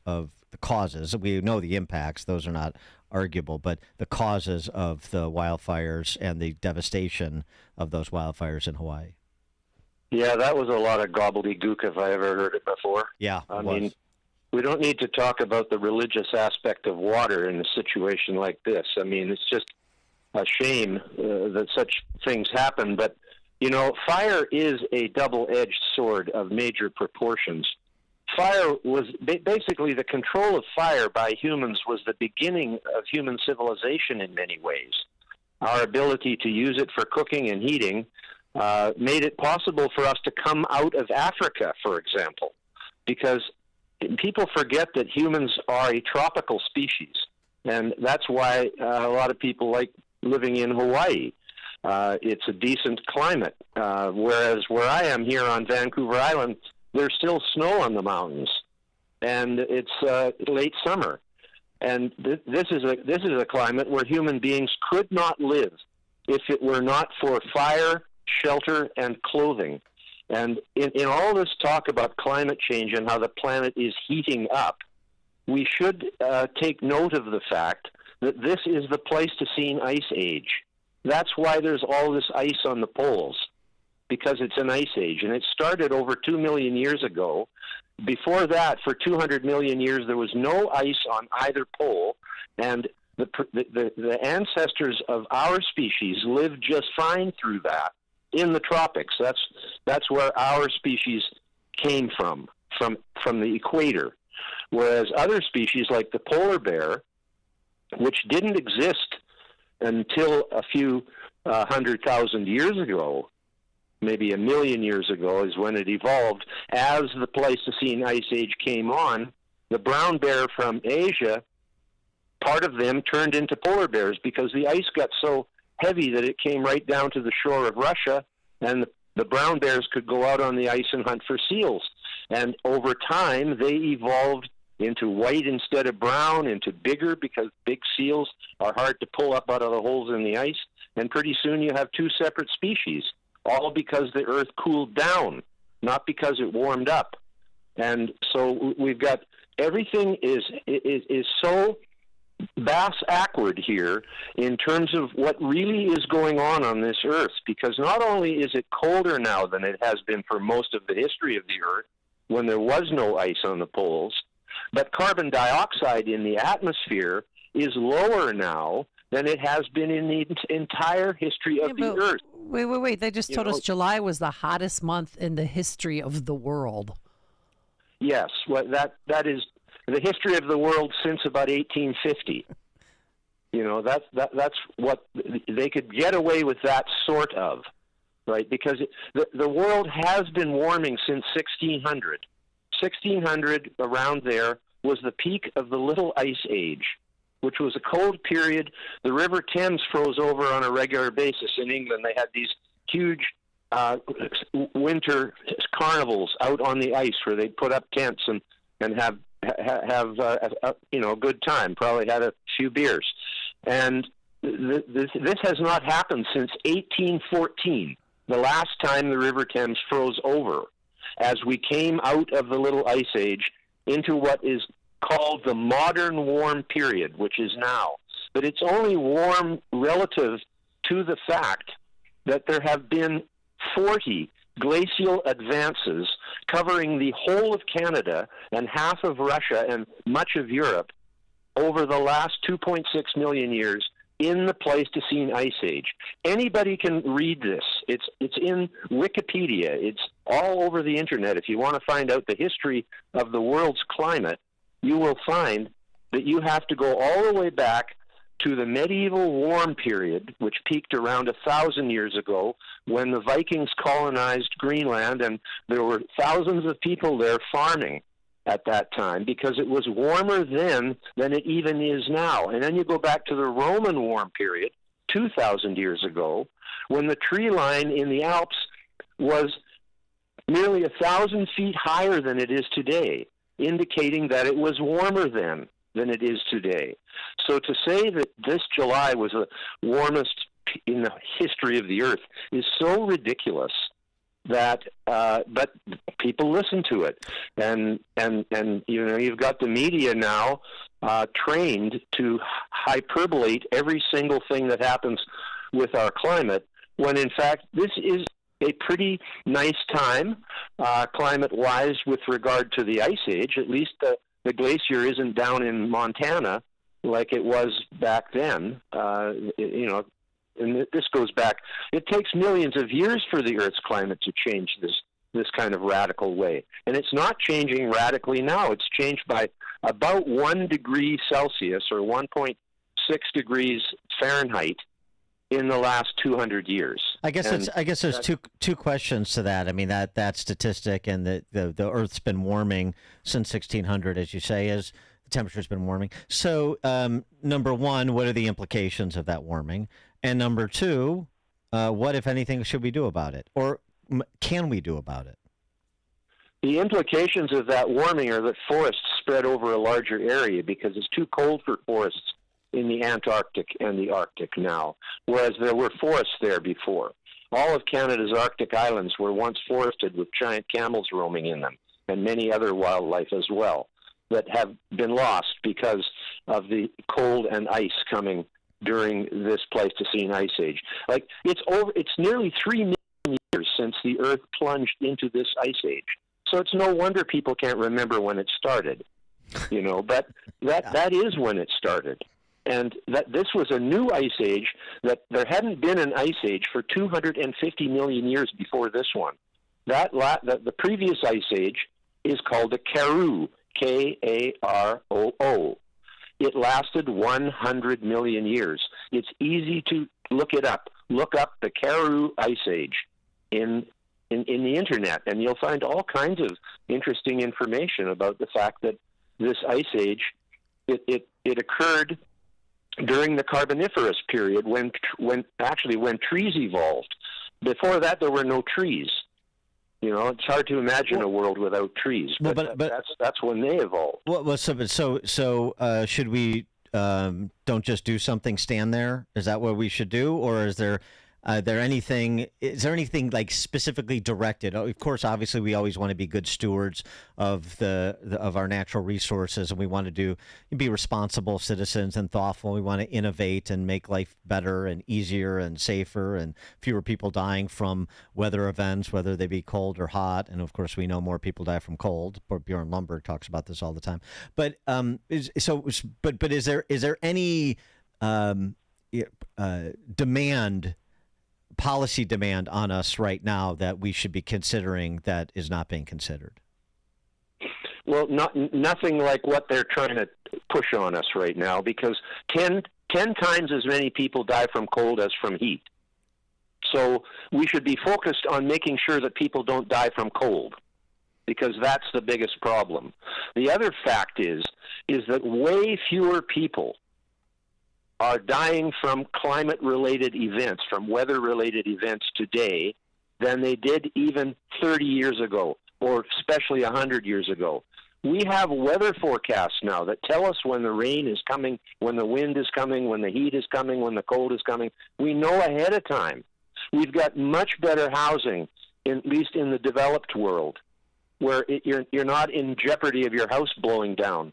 We know the impacts; those are not arguable, but the causes of the wildfires and the devastation of those wildfires in Hawaii. Yeah, that was a lot of gobbledygook if I ever heard it before. Yeah, I mean, we don't need to talk about the religious aspect of water in a situation like this. I mean, it's just a shame that such things happen. But, fire is a double-edged sword of major proportions. fire was basically the control of fire by humans was the beginning of human civilization in many ways. Our ability to use it for cooking and heating made it possible for us to come out of Africa, for example, because people forget that humans are a tropical species, and that's why a lot of people like living in Hawaii. It's a decent climate, whereas where I am here on Vancouver Island, there's still snow on the mountains, and it's late summer. And this is a climate where human beings could not live if it were not for fire, shelter, and clothing. And in all this talk about climate change and how the planet is heating up, we should take note of the fact that this is the Pleistocene Ice Age. That's why there's all this ice on the poles, because it's an ice age. And it started over 2 million years ago. Before that, for 200 million years, there was no ice on either pole, and the ancestors of our species lived just fine through that in the tropics. That's where our species came from the equator. Whereas other species like the polar bear, which didn't exist until a few 100,000 years ago, maybe 1 million years ago is when it evolved. As the Pleistocene Ice Age came on, the brown bear from Asia, part of them turned into polar bears because the ice got so heavy that it came right down to the shore of Russia, and the brown bears could go out on the ice and hunt for seals. And over time, they evolved into white instead of brown, into bigger, because big seals are hard to pull up out of the holes in the ice. And pretty soon you have two separate species, all because the Earth cooled down, not because it warmed up. And so we've got everything is so bass-ackward here in terms of what really is going on this Earth, because not only is it colder now than it has been for most of the history of the Earth, when there was no ice on the poles, but carbon dioxide in the atmosphere is lower now than it has been in the entire history of the Earth. Wait. They just told us July was the hottest month in the history of the world. Yes, well, that is the history of the world since about 1850. That's what they could get away with, that sort of, right? Because the world has been warming since 1600. 1600, around there, was the peak of the Little Ice Age, which was a cold period. The River Thames froze over on a regular basis in England. They had these huge winter carnivals out on the ice where they'd put up tents and have a good time, probably had a few beers. And this has not happened since 1814, the last time the River Thames froze over, as we came out of the Little Ice Age into what is called the modern warm period, which is now. But it's only warm relative to the fact that there have been 40 glacial advances covering the whole of Canada and half of Russia and much of Europe over the last 2.6 million years in the Pleistocene Ice Age. Anybody can read this. It's in Wikipedia. It's all over the internet. If you want to find out the history of the world's climate, you will find that you have to go all the way back to the medieval warm period, which peaked around 1,000 years ago when the Vikings colonized Greenland, and there were thousands of people there farming at that time because it was warmer then than it even is now. And then you go back to the Roman warm period, 2,000 years ago, when the tree line in the Alps was nearly 1,000 feet higher than it is today, indicating that it was warmer then than it is today. So to say that this July was the warmest in the history of the Earth is so ridiculous that but people listen to it, and you've got the media now trained to hyperbolate every single thing that happens with our climate, when in fact this is a pretty nice time climate-wise with regard to the Ice Age. At least the glacier isn't down in Montana like it was back then. And this goes back. It takes millions of years for the Earth's climate to change this kind of radical way. And it's not changing radically now. It's changed by about 1 degree Celsius or 1.6 degrees Fahrenheit in the last 200 years. I guess there's two questions to that. I mean, that statistic and the Earth's been warming since 1600, as you say, as the temperature's been warming. So, number one, what are the implications of that warming? And number two, what, if anything, should we do about it? Or can we do about it? The implications of that warming are that forests spread over a larger area because it's too cold for forests in the Antarctic and the Arctic now, whereas there were forests there before. All of Canada's Arctic islands were once forested with giant camels roaming in them, and many other wildlife as well, that have been lost because of the cold and ice coming during this Pleistocene ice age. Like, it's nearly 3 million years since the Earth plunged into this ice age. So it's no wonder people can't remember when it started, but that is when it started. And that this was a new ice age, that there hadn't been an ice age for 250 million years before this one. The previous ice age is called the Karoo, K-A-R-O-O. It lasted 100 million years. It's easy to look it up. Look up the Karoo ice age in the internet, and you'll find all kinds of interesting information about the fact that this ice age, it occurred during the Carboniferous period when trees evolved. Before that, there were no trees. It's hard to imagine a world without trees, but that's when they evolved. So should we don't just do something, stand there? Is that what we should do, or is there anything like specifically directed? Of course, obviously, we always want to be good stewards of our natural resources, and we want to be responsible citizens and thoughtful. We want to innovate and make life better and easier and safer, and fewer people dying from weather events, whether they be cold or hot. And of course, we know more people die from cold. Bjorn Lundberg talks about this all the time. But is there any policy demand on us right now that we should be considering that is not being considered? Well, nothing like what they're trying to push on us right now, because 10 times as many people die from cold as from heat. So we should be focused on making sure that people don't die from cold, because that's the biggest problem. The other fact is that way fewer people are dying from climate-related events, from weather-related events today than they did even 30 years ago, or especially 100 years ago. We have weather forecasts now that tell us when the rain is coming, when the wind is coming, when the heat is coming, when the cold is coming. We know ahead of time. We've got much better housing, at least in the developed world, where you're not in jeopardy of your house blowing down,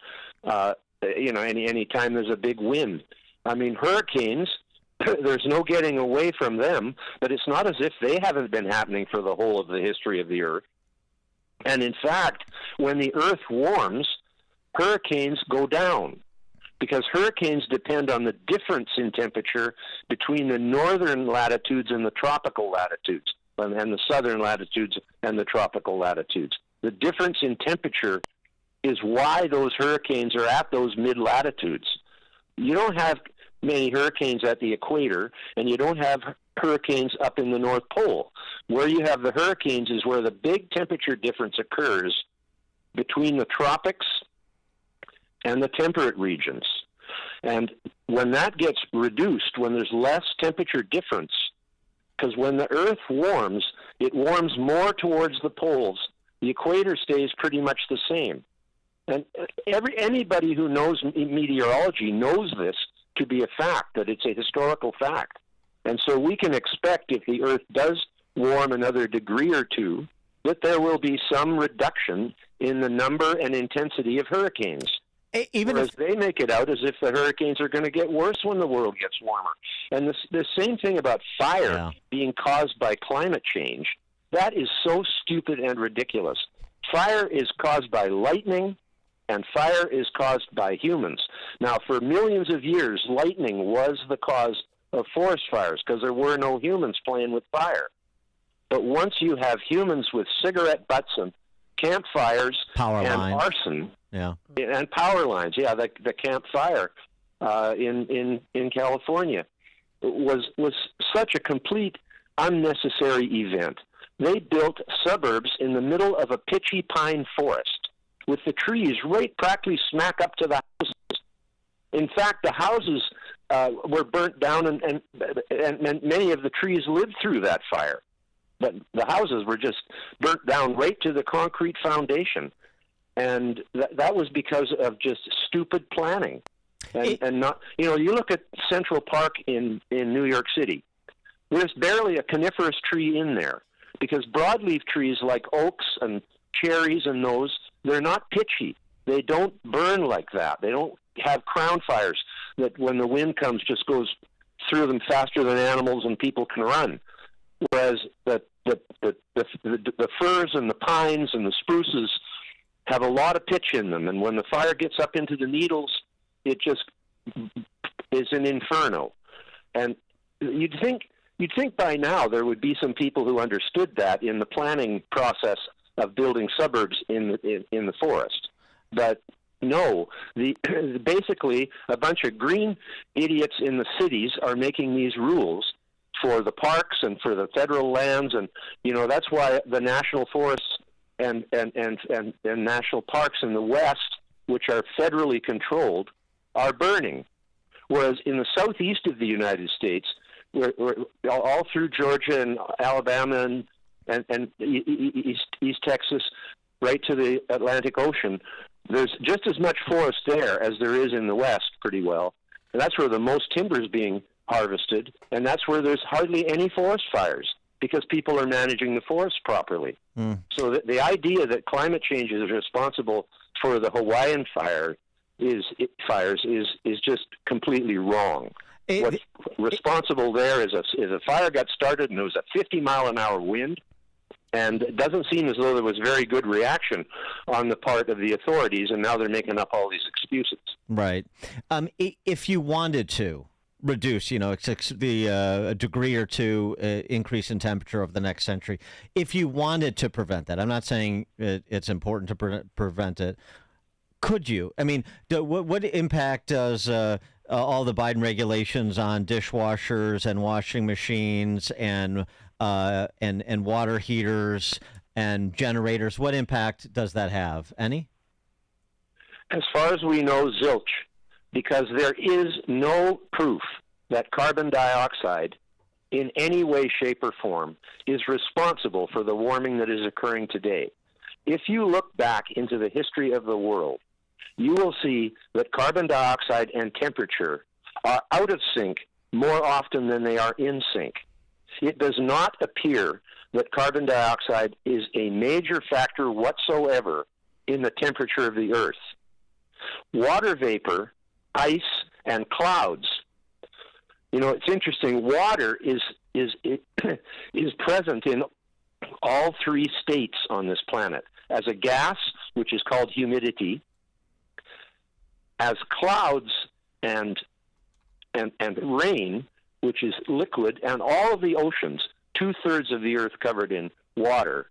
any time there's a big wind. I mean, hurricanes, there's no getting away from them, but it's not as if they haven't been happening for the whole of the history of the Earth. And in fact, when the Earth warms, hurricanes go down, because hurricanes depend on the difference in temperature between the northern latitudes and the tropical latitudes, and the southern latitudes and the tropical latitudes. The difference in temperature is why those hurricanes are at those mid-latitudes. You don't have many hurricanes at the equator, and you don't have hurricanes up in the North Pole. Where you have the hurricanes is where the big temperature difference occurs between the tropics and the temperate regions. And when that gets reduced, when there's less temperature difference, because when the Earth warms, it warms more towards the poles. The equator stays pretty much the same. And anybody who knows meteorology knows this to be a fact, that it's a historical fact. And so we can expect, if the Earth does warm another degree or two, that there will be some reduction in the number and intensity of hurricanes. Whereas they make it out as if the hurricanes are going to get worse when the world gets warmer. And the same thing about fire being caused by climate change, that is so stupid and ridiculous. Fire is caused by lightning, and fire is caused by humans. Now, for millions of years, lightning was the cause of forest fires because there were no humans playing with fire. But once you have humans with cigarette butts and campfires arson, and power lines, the campfire in California was such a complete unnecessary event. They built suburbs in the middle of a pitchy pine forest with the trees right practically smack up to the houses. In fact, the houses were burnt down, and many of the trees lived through that fire. But the houses were just burnt down right to the concrete foundation. And that was because of just stupid planning. And not, you look at Central Park in New York City. There's barely a coniferous tree in there because broadleaf trees like oaks and cherries and those, they're not pitchy. They don't burn like that. They don't have crown fires that when the wind comes just goes through them faster than animals and people can run. Whereas the firs and the pines and the spruces have a lot of pitch in them, and when the fire gets up into the needles, it just is an inferno. And you'd think by now there would be some people who understood that in the planning process of building suburbs in the forest. But no, basically a bunch of green idiots in the cities are making these rules for the parks and for the federal lands, and that's why the national forests and national parks in the West, which are federally controlled, are burning. Whereas in the southeast of the United States, we're all through Georgia and Alabama and East Texas, right to the Atlantic Ocean, there's just as much forest there as there is in the West, pretty well. And that's where the most timber is being harvested, and that's where there's hardly any forest fires because people are managing the forest properly. So the idea that climate change is responsible for the Hawaiian fires is just completely wrong. What's responsible there is a fire got started and there was a 50-mile-an-hour wind, and it doesn't seem as though there was very good reaction on the part of the authorities, and now they're making up all these excuses. Right. If you wanted to reduce, a degree or two increase in temperature over the next century, if you wanted to prevent that, I'm not saying it's important to prevent it, could you? I mean, what impact does all the Biden regulations on dishwashers and washing machines and water heaters and generators, what impact does that have? Any? As far as we know, zilch, because there is no proof that carbon dioxide in any way, shape, or form is responsible for the warming that is occurring today. If you look back into the history of the world, you will see that carbon dioxide and temperature are out of sync more often than they are in sync. It does not appear that carbon dioxide is a major factor whatsoever in the temperature of the Earth. Water vapor, ice, and clouds. It's interesting. Water is present in all three states on this planet as a gas, which is called humidity, as clouds and rain, which is liquid, and all of the oceans, 2/3 of the Earth covered in water.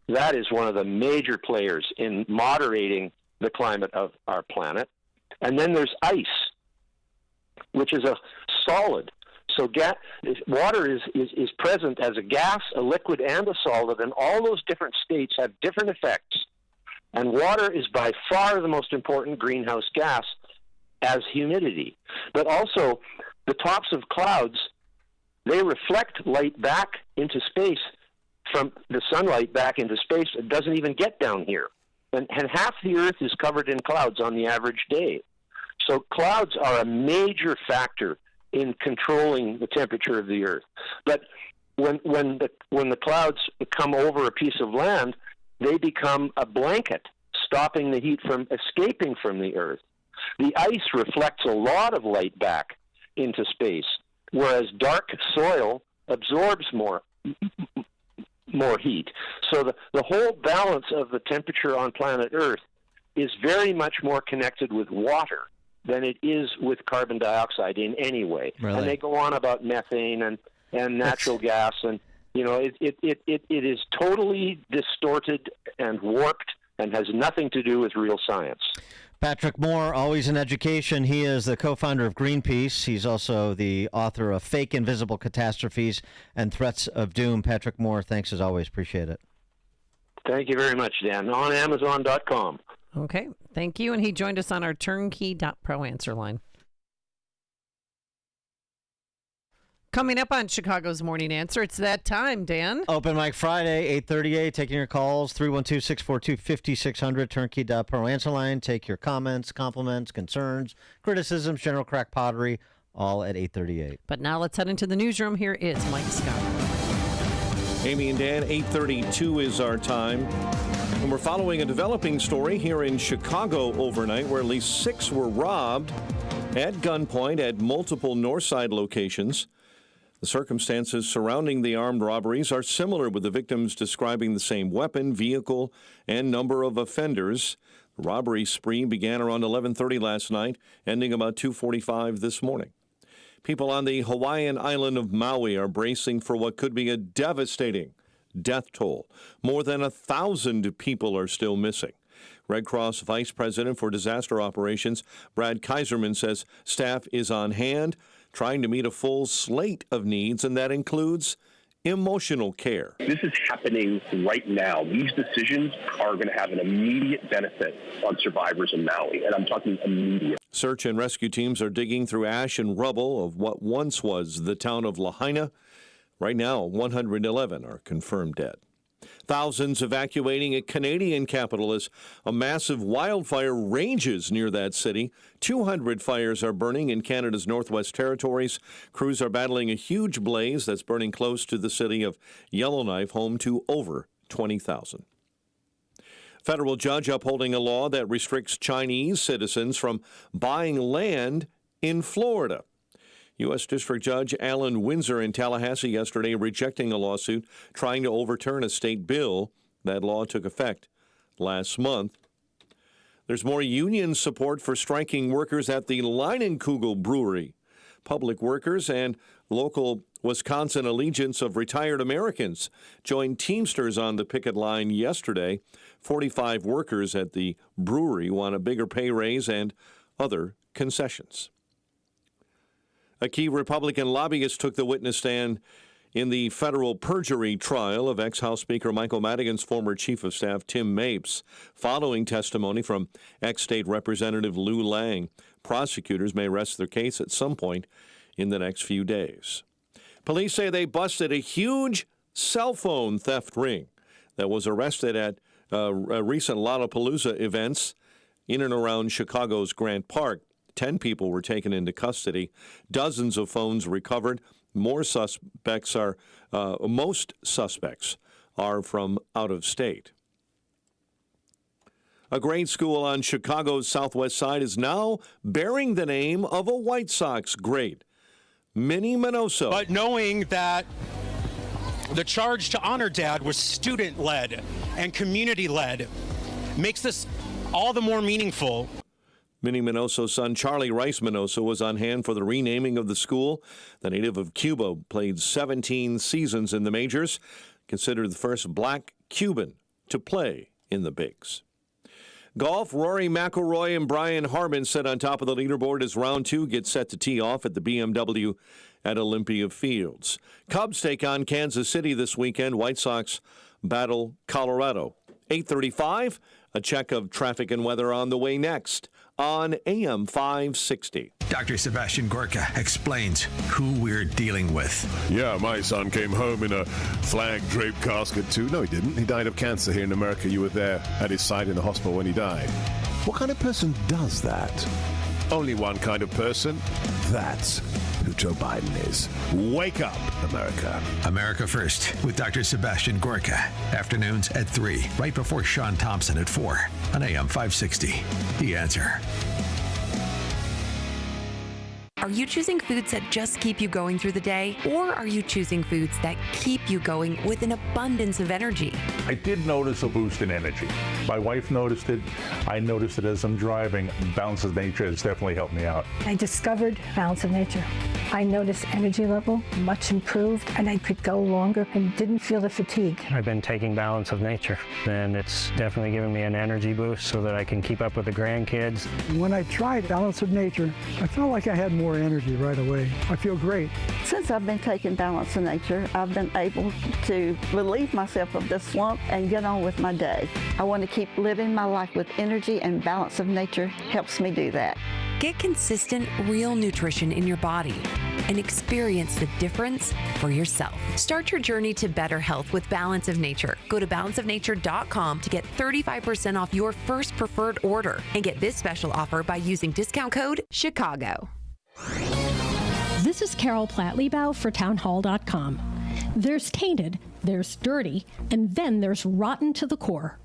That is one of the major players in moderating the climate of our planet. And then there's ice, which is a solid. So water is present as a gas, a liquid, and a solid, and all those different states have different effects. And water is by far the most important greenhouse gas as humidity. But also, the tops of clouds, they reflect light back into space from the sunlight back into space. It doesn't even get down here. And half the Earth is covered in clouds on the average day. So clouds are a major factor in controlling the temperature of the Earth. But when the clouds come over a piece of land, they become a blanket, stopping the heat from escaping from the Earth. The ice reflects a lot of light back into space, whereas dark soil absorbs more heat. So the whole balance of the temperature on planet Earth is very much more connected with water than it is with carbon dioxide in any way. Really? And they go on about methane and natural gas, and You know, it is totally distorted and warped and has nothing to do with real science. Patrick Moore, always in education. He is the co-founder of Greenpeace. He's also the author of Fake Invisible Catastrophes and Threats of Doom. Patrick Moore, thanks as always. Appreciate it. Thank you very much, Dan. On Amazon.com. Okay, thank you. And he joined us on our turnkey.pro answer line. Coming up on Chicago's Morning Answer, it's that time, Dan. Open Mic Friday, 8:38, taking your calls, 312-642-5600, turnkey.pro answer line. Take your comments, compliments, concerns, criticisms, general crack pottery, all at 8:38. But now let's head into the newsroom. Here is Mike Scott. Amy and Dan, 8:32 is our time. And we're following a developing story here in Chicago overnight where at least 6 were robbed at gunpoint at multiple Northside locations. The circumstances surrounding the armed robberies are similar, with the victims describing the same weapon, vehicle, and number of offenders. The robbery spree began around 11:30 last night, ending about 2:45 this morning. People on the Hawaiian island of Maui are bracing for what could be a devastating death toll. More than 1,000 people are still missing. Red Cross Vice President for Disaster Operations, Brad Kaiserman, says staff is on hand, trying to meet a full slate of needs, and that includes emotional care. This is happening right now. These decisions are going to have an immediate benefit on survivors in Maui, and I'm talking immediate. Search and rescue teams are digging through ash and rubble of what once was the town of Lahaina. Right now, 111 are confirmed dead. Thousands evacuating a Canadian capital as a massive wildfire rages near that city. 200 fires are burning in Canada's Northwest Territories. Crews are battling a huge blaze that's burning close to the city of Yellowknife, home to over 20,000. Federal judge upholding a law that restricts Chinese citizens from buying land in Florida. U.S. District Judge Alan Windsor in Tallahassee yesterday rejecting a lawsuit trying to overturn a state bill. That law took effect last month. There's more union support for striking workers at the Leinenkugel Brewery. Public workers and local Wisconsin allegiance of retired Americans joined Teamsters on the picket line yesterday. 45 workers at the brewery want a bigger pay raise and other concessions. A key Republican lobbyist took the witness stand in the federal perjury trial of ex-House Speaker Michael Madigan's former chief of staff, Tim Mapes, following testimony from ex-state Representative Lou Lang. Prosecutors may rest their case at some point in the next few days. Police say they busted a huge cell phone theft ring that was arrested at a recent Lollapalooza events in and around Chicago's Grant Park. 10 people were taken into custody. Dozens of phones recovered. Most suspects are from out of state. A grade school on Chicago's southwest side is now bearing the name of a White Sox great, Minnie Minoso. But knowing that the charge to honor Dad was student-led and community-led makes this all the more meaningful. Minnie Minoso's son, Charlie Rice Minoso, was on hand for the renaming of the school. The native of Cuba played 17 seasons in the majors, considered the first black Cuban to play in the bigs. Golf, Rory McIlroy and Brian Harman sit on top of the leaderboard as round 2 gets set to tee off at the BMW at Olympia Fields. Cubs take on Kansas City this weekend. White Sox battle Colorado. 8:35, a check of traffic and weather on the way next on AM 560. Dr. Sebastian Gorka explains who we're dealing with. Yeah, my son came home in a flag-draped casket too. No, he didn't. He died of cancer here in America. You were there at his side in the hospital when he died. What kind of person does that? Only one kind of person. That's who Joe Biden is. Wake up, America. America First with Dr. Sebastian Gorka. Afternoons at 3, right before Sean Thompson at 4 on AM 560. The Answer. Are you choosing foods that just keep you going through the day? Or are you choosing foods that keep you going with an abundance of energy? I did notice a boost in energy. My wife noticed it. I noticed it as I'm driving. Balance of Nature has definitely helped me out. I discovered Balance of Nature. I noticed energy level much improved, and I could go longer and didn't feel the fatigue. I've been taking Balance of Nature, and it's definitely given me an energy boost so that I can keep up with the grandkids. When I tried Balance of Nature, I felt like I had more energy right away. I feel great. Since I've been taking Balance of Nature, I've been able to relieve myself of this slump and get on with my day. I want to keep living my life with energy, and Balance of Nature helps me do that. Get consistent, real nutrition in your body and experience the difference for yourself. Start your journey to better health with Balance of Nature. Go to balanceofnature.com to get 35% off your first preferred order and get this special offer by using discount code CHICAGO. This is Carol Platt-Liebau for townhall.com. There's tainted, there's dirty, and then there's rotten to the core.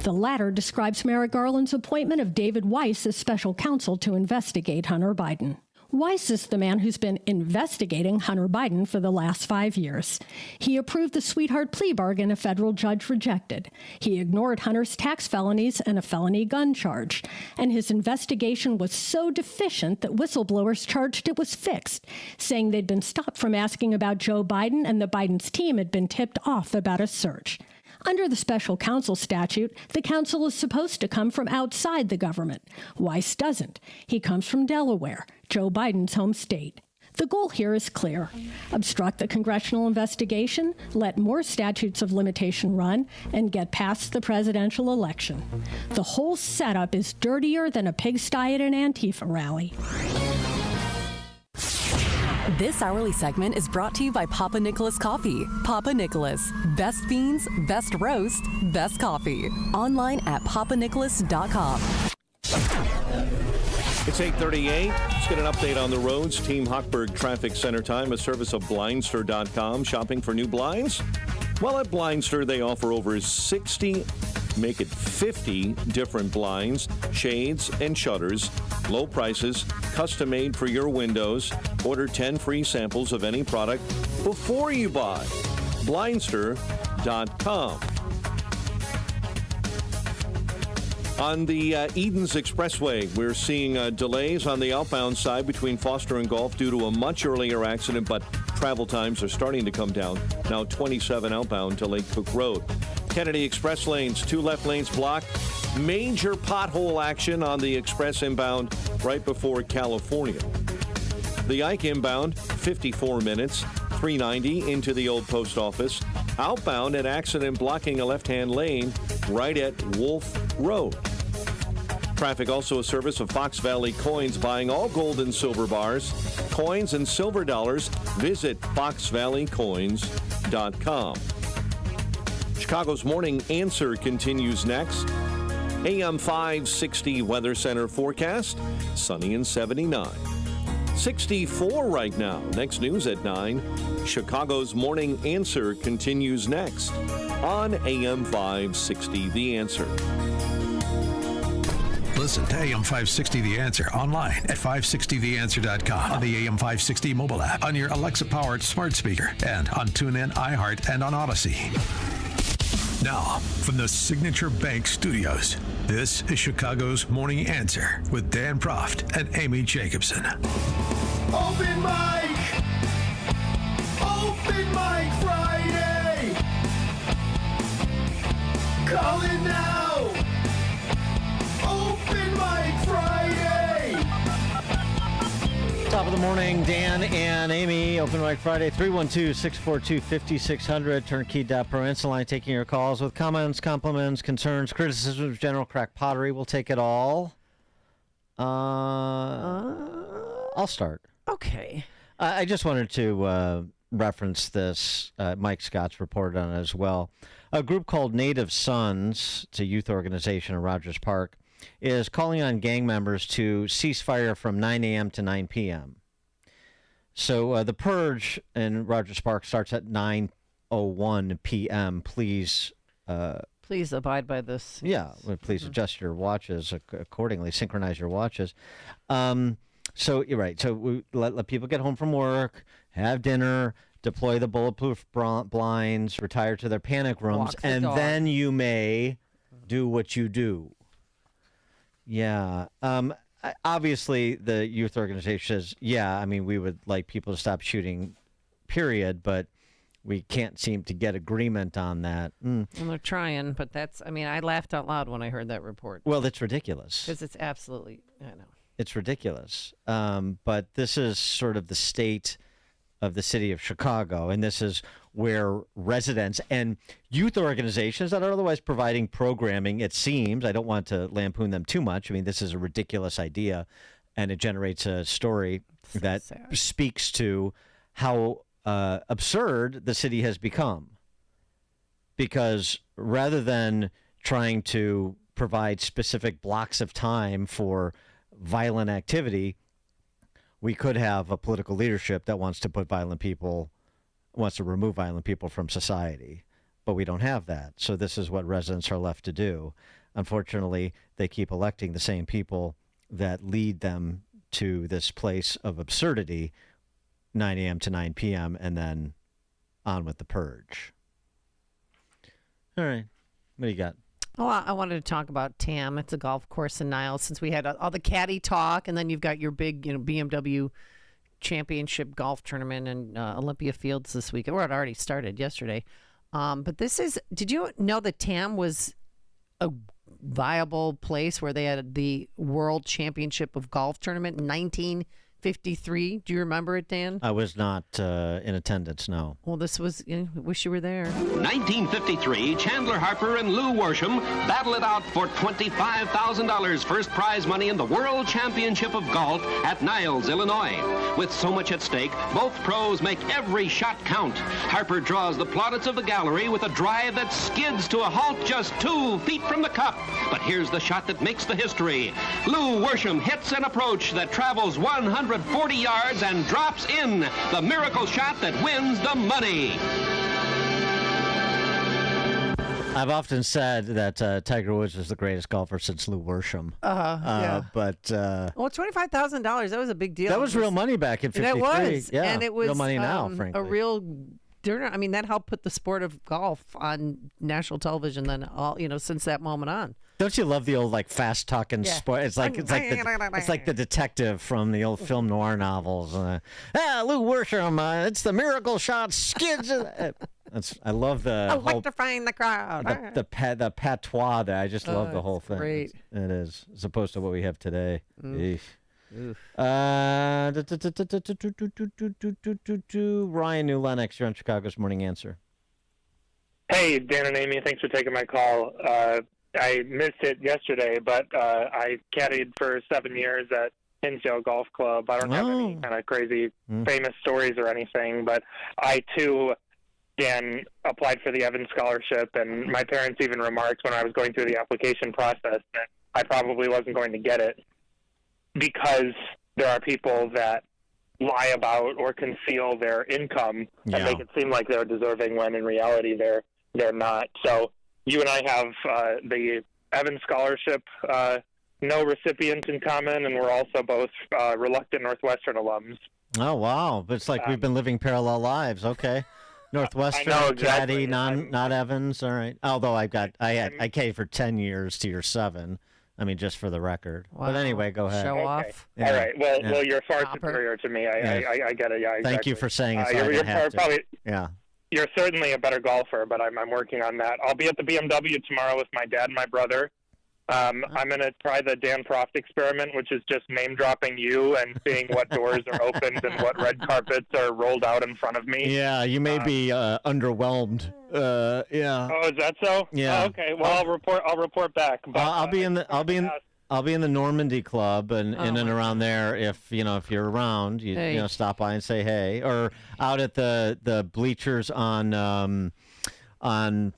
The latter describes Merrick Garland's appointment of David Weiss as special counsel to investigate Hunter Biden. Weiss is the man who's been investigating Hunter Biden for the last 5 years. He approved the sweetheart plea bargain a federal judge rejected. He ignored Hunter's tax felonies and a felony gun charge. And his investigation was so deficient that whistleblowers charged it was fixed, saying they'd been stopped from asking about Joe Biden and that Biden's team had been tipped off about a search. Under the special counsel statute, the counsel is supposed to come from outside the government. Weiss doesn't. He comes from Delaware, Joe Biden's home state. The goal here is clear. Obstruct the congressional investigation, let more statutes of limitation run, and get past the presidential election. The whole setup is dirtier than a pigsty at an Antifa rally. This hourly segment is brought to you by Papa Nicholas Coffee. Papa Nicholas. Best beans, best roast, best coffee. Online at papanicholas.com. It's 8:38. Let's get an update on the roads. Team Hochberg Traffic Center Time, a service of Blindster.com. Shopping for new blinds? Well, at Blindster, they offer over 60, make it 50 different blinds, shades, and shutters. Low prices, custom made for your windows. Order 10 free samples of any product before you buy. Blindster.com. On the Edens Expressway, we're seeing delays on the outbound side between Foster and Gulf due to a much earlier accident, but travel times are starting to come down. Now 27 outbound to Lake Cook Road. Kennedy Express lanes, 2 left lanes blocked. Major pothole action on the express inbound right before California. The Ike inbound, 54 minutes, 390 into the old post office. Outbound, an accident blocking a left-hand lane right at Wolf Road. Traffic also a service of Fox Valley Coins, buying all gold and silver bars, coins and silver dollars. Visit foxvalleycoins.com. Chicago's Morning Answer continues next. AM 560 Weather Center forecast, sunny and 79. 64 right now. Next news at 9. Chicago's Morning Answer continues next on AM 560 The Answer. Listen to AM 560 The Answer online at 560theanswer.com, on the AM 560 mobile app, on your Alexa-powered smart speaker, and on TuneIn, iHeart, and on Odyssey. Now, from the Signature Bank Studios, this is Chicago's Morning Answer with Dan Proft and Amy Jacobson. Open mic! Open mic Friday! Call it now! Open mic Friday! Top of the morning, Dan and Amy. Open Mic Friday, 312-642-5600. Turnkey.pro. Answer line taking your calls with comments, compliments, concerns, criticisms, general crack pottery. We'll take it all. I'll start. Okay. I just wanted to reference this. Mike Scott's reported on it as well. A group called Native Sons, it's a youth organization in Rogers Park, is calling on gang members to cease fire from 9 a.m. to 9 p.m. So the purge in Rogers Park starts at 9:01 p.m. Please abide by this. Yeah, please adjust your watches accordingly, synchronize your watches. So you're right. So we let people get home from work, have dinner, deploy the bulletproof blinds, retire to their panic rooms, and then you may do what you do. Yeah. Obviously, the youth organization says, yeah, I mean, we would like people to stop shooting, period, but we can't seem to get agreement on that. And they're trying, but I laughed out loud when I heard that report. Well, that's ridiculous. Because it's absolutely, I know. It's ridiculous. But this is sort of the state of the city of Chicago, and this is where residents and youth organizations that are otherwise providing programming, it seems, I don't want to lampoon them too much. I mean, this is a ridiculous idea, and it generates a story that speaks to how absurd the city has become. Because rather than trying to provide specific blocks of time for violent activity, we could have a political leadership that wants to remove violent people from society, but we don't have that. So this is what residents are left to do. Unfortunately, they keep electing the same people that lead them to this place of absurdity, 9 a.m. to 9 p.m., and then on with the purge. All right. What do you got? Oh, I wanted to talk about TAM. It's a golf course in Niles, since we had all the caddy talk, and then you've got your big, BMW championship golf tournament in Olympia Fields this week. Or it already started yesterday. But did you know that TAM was a viable place where they had the World Championship of Golf tournament in 1953? Do you remember it, Dan? I was not in attendance, no. Well, this was, wish you were there. 1953, Chandler Harper and Lou Worsham battle it out for $25,000 first prize money in the World Championship of Golf at Niles, Illinois. With so much at stake, both pros make every shot count. Harper draws the plaudits of the gallery with a drive that skids to a halt just 2 feet from the cup. But here's the shot that makes the history. Lou Worsham hits an approach that travels 140 yards and drops in the miracle shot that wins the money. I've often said that Tiger Woods is the greatest golfer since Lou Worsham. Yeah. But well, $25,000, that was a big deal. that was real money back in '53. That was. Yeah, and it was real money now, frankly. a real that helped put the sport of golf on national television then since that moment on. Don't you love the old fast talking sport? It's like the detective from the old film noir novels. Lou Worsham, it's the miracle shot skids. I love the electrifying the crowd. The patois there. I just love the whole thing. Great. It is, as opposed to what we have today. Ryan New Lennox, you're on Chicago's Morning Answer. Hey, Dan and Amy, thanks for taking my call. I missed it yesterday, but I caddied for 7 years at Hinsdale Golf Club. I don't have any kind of crazy famous stories or anything, but I, too, Dan, applied for the Evans Scholarship, and my parents even remarked when I was going through the application process that I probably wasn't going to get it because there are people that lie about or conceal their income and make it seem like they're deserving when in reality they're not. So you and I have the Evans Scholarship, no recipients in common, and we're also both reluctant Northwestern alums. Oh, wow. But it's like we've been living parallel lives. Okay. Northwestern, I know, exactly. caddy, not Evans. All right. Although I caddied for 10 years to your 7. I mean, just for the record. Wow. But anyway, go ahead. Show off. Yeah. All right. Well, you're far superior to me. I get it. Yeah, exactly. Thank you for saying it. So you're probably, yeah. You're certainly a better golfer, but I'm working on that. I'll be at the BMW tomorrow with my dad and my brother. I'm going to try the Dan Proft experiment, which is just name-dropping you and seeing what doors are opened and what red carpets are rolled out in front of me. Yeah, you may be underwhelmed. Yeah. Oh, is that so? Yeah. Oh, okay. Well, I'll report back. But, I'll be in the Normandy Club and in and around there. If you're around, you stop by and say hey, or out at the bleachers on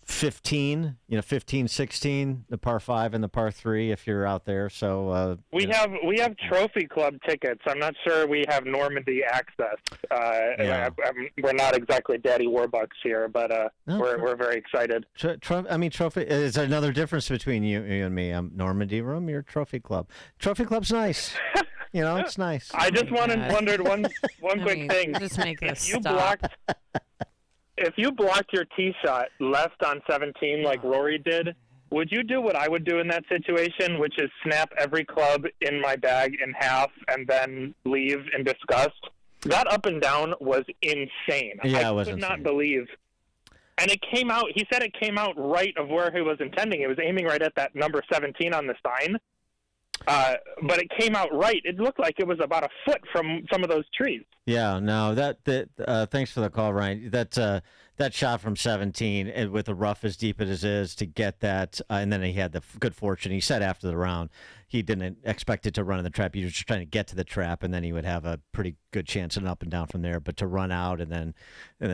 15, 15, 16, the par 5 and the par 3 if you're out there. So we have Trophy Club tickets. I'm not sure we have Normandy access. We're not exactly Daddy Warbucks here, but we're very excited. Trophy is another difference between you and me. I'm Normandy room. You're Trophy Club. Trophy Club's nice. It's nice. I just wondered one quick thing. Just make this if stop. If you blocked your tee shot left on 17 like Rory did, would you do what I would do in that situation, which is snap every club in my bag in half and then leave in disgust? That up and down was insane. Yeah, it was I could insane. not believe. And it came out, he said it came out right of where he was intending. It was aiming right at that number 17 on the sign. But it came out right. It looked like it was about a foot from some of those trees. Yeah, no, that thanks for the call, Ryan. That shot from 17 and with the rough as deep as it is to get that, and then he had the good fortune. He said after the round he didn't expect it to run in the trap. He was just trying to get to the trap, and then he would have a pretty good chance and up and down from there. But to run out and then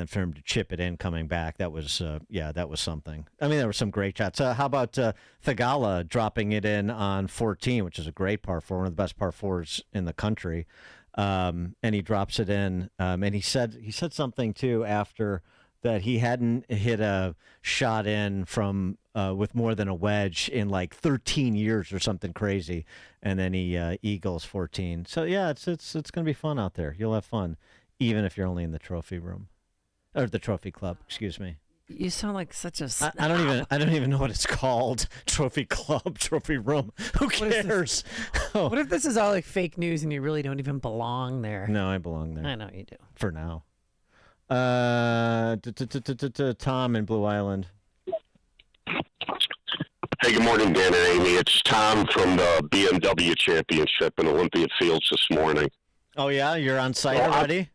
for him to chip it in coming back, that was that was something. I mean, there were some great shots. How about Thagala dropping it in on 14, which is a great par four, one of the best par fours in the country. And he drops it in, and he said something too after that he hadn't hit a shot in from with more than a wedge in like 13 years or something crazy, and then he eagles 14. So yeah, it's gonna be fun out there. You'll have fun, even if you're only in the trophy room or the trophy club. Excuse me. You sound like such a snob. I don't even know what it's called. Trophy club, trophy room. Who cares? What if this is all like fake news and you really don't even belong there? No, I belong there. I know you do. For now. Tom in Blue Island. Hey, good morning, Dan and Amy. It's Tom from the BMW Championship in Olympia Fields this morning. Oh, yeah? You're on site already?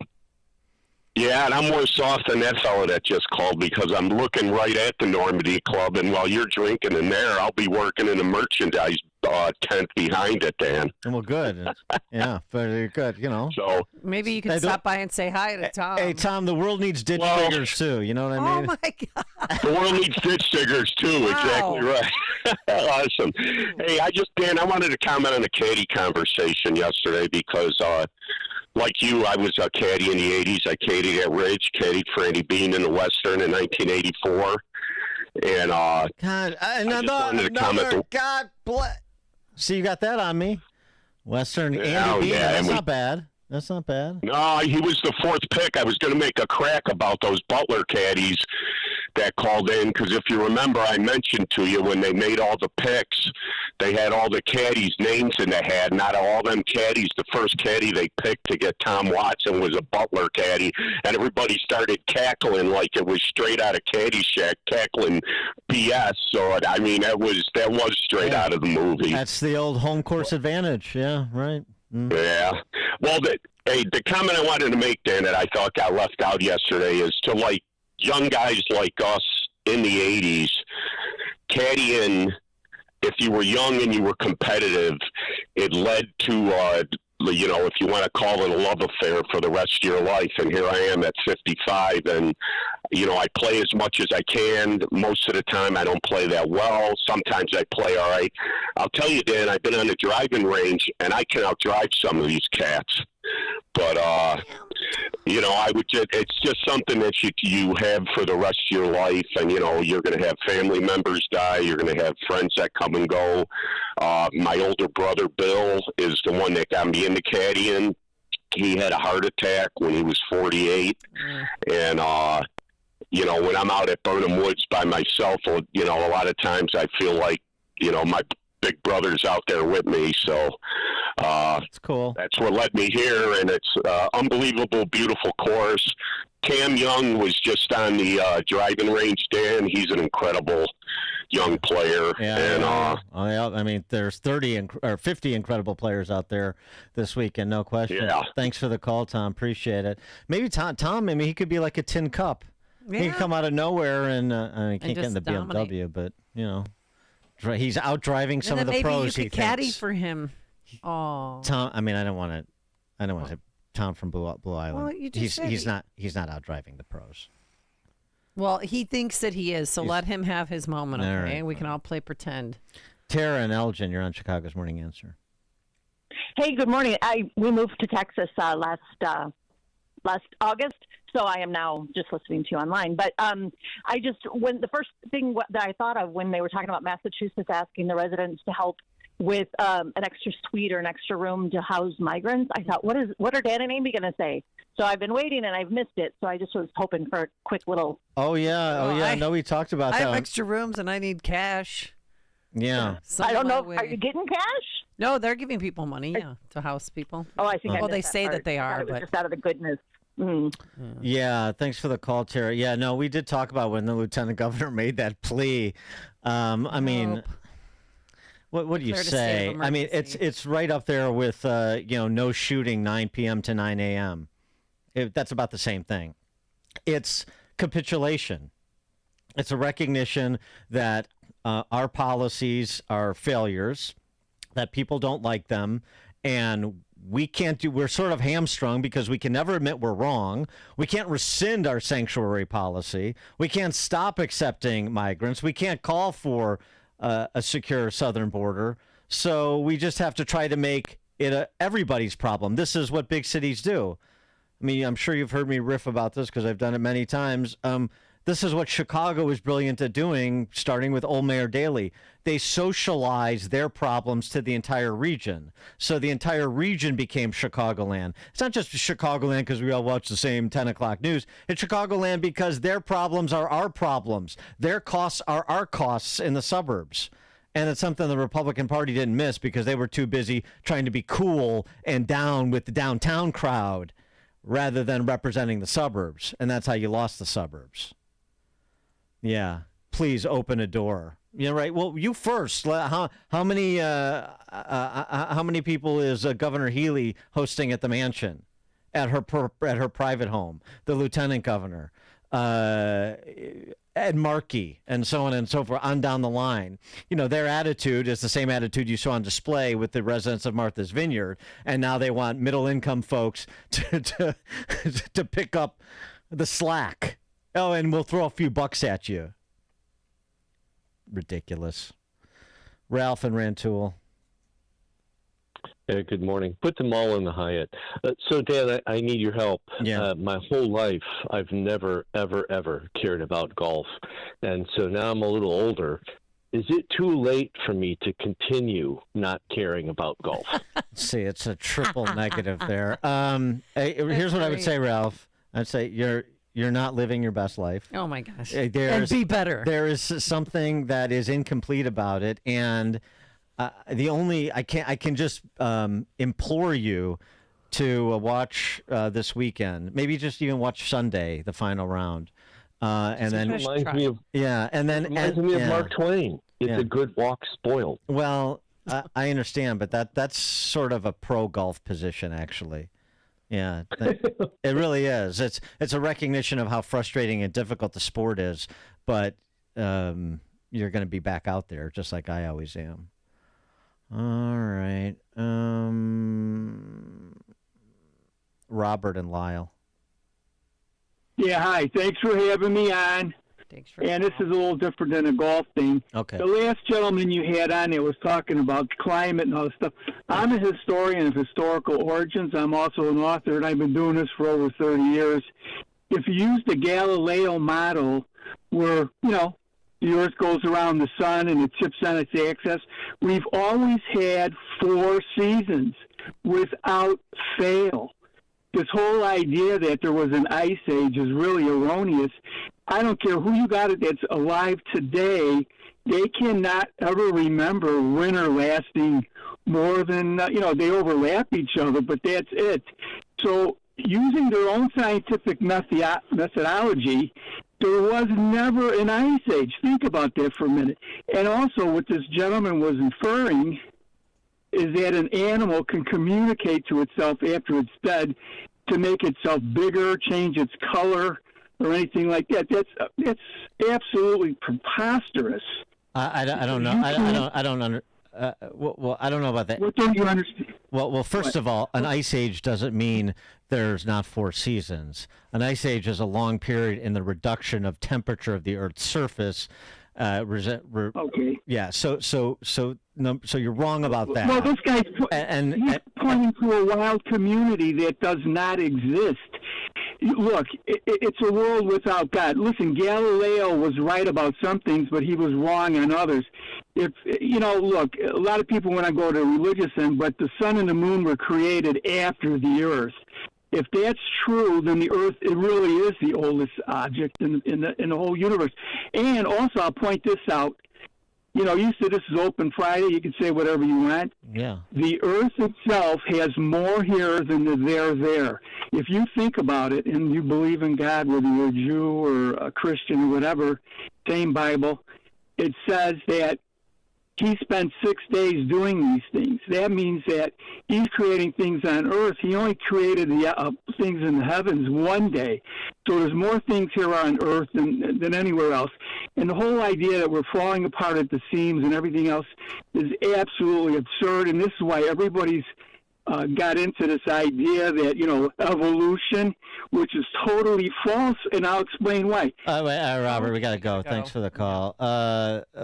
Yeah, and I'm worse off than that fellow that just called because I'm looking right at the Normandy Club, and while you're drinking in there, I'll be working in a merchandise tent behind it, Dan. Well, good. Yeah, very good, So maybe you can stop by and say hi to Tom. Hey, Tom, the world needs ditch diggers, too. You know what I mean? Oh, my God. The world needs ditch diggers, too. Wow. Exactly right. Awesome. Hey, Dan, I wanted to comment on the caddy conversation yesterday because like you, I was a caddy in the 80s. I caddied at Ridge, caddied for Andy Bean in the Western in 1984. And God bless. See, you got that on me. Western Andy Bean. Yeah, That's not bad. That's not bad. No, he was the fourth pick. I was going to make a crack about those Butler caddies that called in because if you remember, I mentioned to you when they made all the picks, they had all the caddies' names in the hat. Not all them caddies. The first caddy they picked to get Tom Watson was a Butler caddy, and everybody started cackling like it was straight out of Caddyshack, cackling BS. So I mean, that was straight out of the movie. That's the old home course advantage. Yeah, right. Yeah. Well, the comment I wanted to make, Dan, that I thought got left out yesterday is to like young guys like us in the 80s, caddying, if you were young and you were competitive, it led to, if you want to call it a love affair for the rest of your life. And here I am at 55 and, I play as much as I can. Most of the time I don't play that well. Sometimes I play all right. I'll tell you, Dan, I've been on the driving range and I can outdrive some of these cats. But, it's just something that you have for the rest of your life. And, you're going to have family members die. You're going to have friends that come and go. My older brother, Bill, is the one that got me into caddying. He had a heart attack when he was 48. And, when I'm out at Burnham Woods by myself, a lot of times I feel like, my big brother's out there with me. So that's cool. That's what led me here, and it's unbelievable, beautiful course. Cam Young was just on the driving range, Dan. He's an incredible young player. Yeah, I mean, there's 30 or 50 incredible players out there this weekend, no question. Yeah. Thanks for the call, Tom. Appreciate it. Maybe Tom, he could be like a tin cup. Yeah. He could come out of nowhere and he can't get in the BMW, but he's out driving some of the pros. Maybe you could caddy for him. Oh, Tom. I mean, I don't want to say Tom from Blue Island. Well, you just he's not out driving the pros. Well, he thinks that he is, so let him have his moment, okay? Right. We can all play pretend. Tara and Elgin, you're on Chicago's Morning Answer. Hey, good morning. We moved to Texas last August, so I am now just listening to you online. But when the first thing that I thought of when they were talking about Massachusetts asking the residents to help with an extra suite or an extra room to house migrants. I thought, what are Dan and Amy going to say? So I've been waiting and I've missed it. So I just was hoping for a quick little. Oh yeah. I know we talked about I that. have extra rooms and I need cash. Yeah. I don't know. Are you getting cash? No, they're giving people money. Yeah, to house people. Oh, I think. Well, they say that they are, but just out of the goodness. Yeah, thanks for the call, Terry. Yeah, no, we did talk about when the lieutenant governor made that plea. I mean, what do you say? I mean, it's right up there with no shooting 9 p.m. to 9 a.m. That's about the same thing. It's capitulation. It's a recognition that our policies are failures, that people don't like them, and we're sort of hamstrung because we can never admit we're wrong. We can't rescind our sanctuary policy. We can't stop accepting migrants. We can't call for a secure southern border. So we just have to try to make it everybody's problem. This is what big cities do. I mean, I'm sure you've heard me riff about this because I've done it many times. This is what Chicago is brilliant at doing, starting with old Mayor Daley. They socialized their problems to the entire region. So the entire region became Chicagoland. It's not just Chicagoland because we all watch the same 10 o'clock news. It's Chicagoland because their problems are our problems. Their costs are our costs in the suburbs. And it's something the Republican Party didn't miss because they were too busy trying to be cool and down with the downtown crowd rather than representing the suburbs. And that's how you lost the suburbs. Yeah, please open a door. Yeah, right. Well, you first. How many people is Governor Healy hosting at the mansion, at her private home? The lieutenant governor, Ed Markey, and so on and so forth, on down the line. You know, their attitude is the same attitude you saw on display with the residents of Martha's Vineyard, and now they want middle-income folks to pick up the slack. Oh, and we'll throw a few bucks at you. Ridiculous. Ralph and Rantoul. Yeah, good morning. Put them all in the Hyatt. So, Dan, I need your help. Yeah. My whole life, I've never, ever, ever cared about golf. And so now I'm a little older. Is it too late for me to continue not caring about golf? See, it's a triple negative there. Here's what I would say, Ralph. I'd say you're not living your best life. Oh my gosh. And be better. There is something that is incomplete about it, and I can just implore you to watch this weekend. Maybe just even watch Sunday, the final round, and then reminds me of Mark Twain. It's a good walk spoiled. Well, I understand, but that's sort of a pro golf position, actually. Yeah, it really is. It's a recognition of how frustrating and difficult the sport is, but you're going to be back out there just like I always am. All right. Robert and Lyle. Yeah, hi. Thanks for having me on. And this is a little different than a golf thing. Okay. The last gentleman you had on there was talking about climate and all this stuff. I'm a historian of historical origins. I'm also an author, and I've been doing this for over 30 years. If you use the Galileo model where, the Earth goes around the sun and it tips on its axis, we've always had 4 seasons without fail. This whole idea that there was an ice age is really erroneous. I don't care who you got it that's alive today, they cannot ever remember winter lasting more than, they overlap each other, but that's it. So using their own scientific methodology, there was never an ice age. Think about that for a minute. And also what this gentleman was inferring is that an animal can communicate to itself after it's dead to make itself bigger, change its color, or anything like that. That's absolutely preposterous. I don't know. I don't know about that. What don't you understand? Well, first of all, an ice age doesn't mean there's not 4 seasons. An ice age is a long period in the reduction of temperature of the Earth's surface. Okay. Yeah. So you're wrong about that. Well, this guy's pointing to a wild community that does not exist. Look, it's a world without God. Listen, Galileo was right about some things, but he was wrong on others. if look, a lot of people want to go to religious end, but the sun and the moon were created after the Earth. If that's true, then the Earth, it really is the oldest object in the whole universe. And also, I'll point this out. You said this is open Friday. You can say whatever you want. Yeah. The Earth itself has more here than the there. If you think about it, and you believe in God, whether you're a Jew or a Christian or whatever, same Bible, it says that he spent 6 days doing these things. That means that he's creating things on earth. He only created the things in the heavens one day. So there's more things here on earth than anywhere else. And the whole idea that we're falling apart at the seams and everything else is absolutely absurd. And this is why everybody's got into this idea that, evolution, which is totally false, and I'll explain why. Robert, we got to go. Thanks for the call.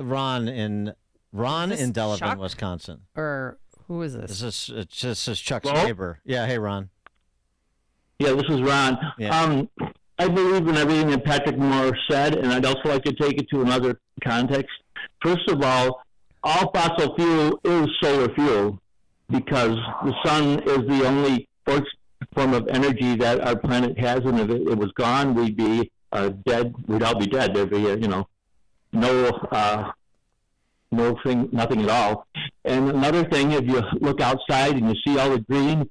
Ron in Delavan, Wisconsin. Or who is this? This is Chuck's neighbor. Yeah, hey, Ron. Yeah, this is Ron. Yeah. I believe in everything that Patrick Moore said, and I'd also like to take it to another context. First of all fossil fuel is solar fuel because the sun is the only form of energy that our planet has, and if it was gone, we'd be dead. We'd all be dead. There'd be, nothing at all. And another thing, if you look outside and you see all the green,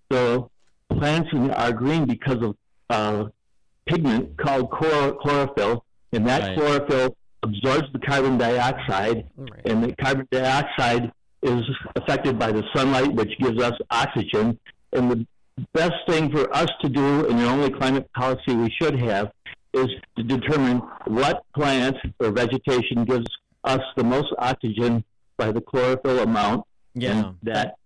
the plants are green because of pigment called chlorophyll, and that chlorophyll absorbs the carbon dioxide, and the carbon dioxide is affected by the sunlight, which gives us oxygen. And the best thing for us to do, and the only climate policy we should have, is to determine what plant or vegetation gives us the most oxygen by the chlorophyll amount. Yeah.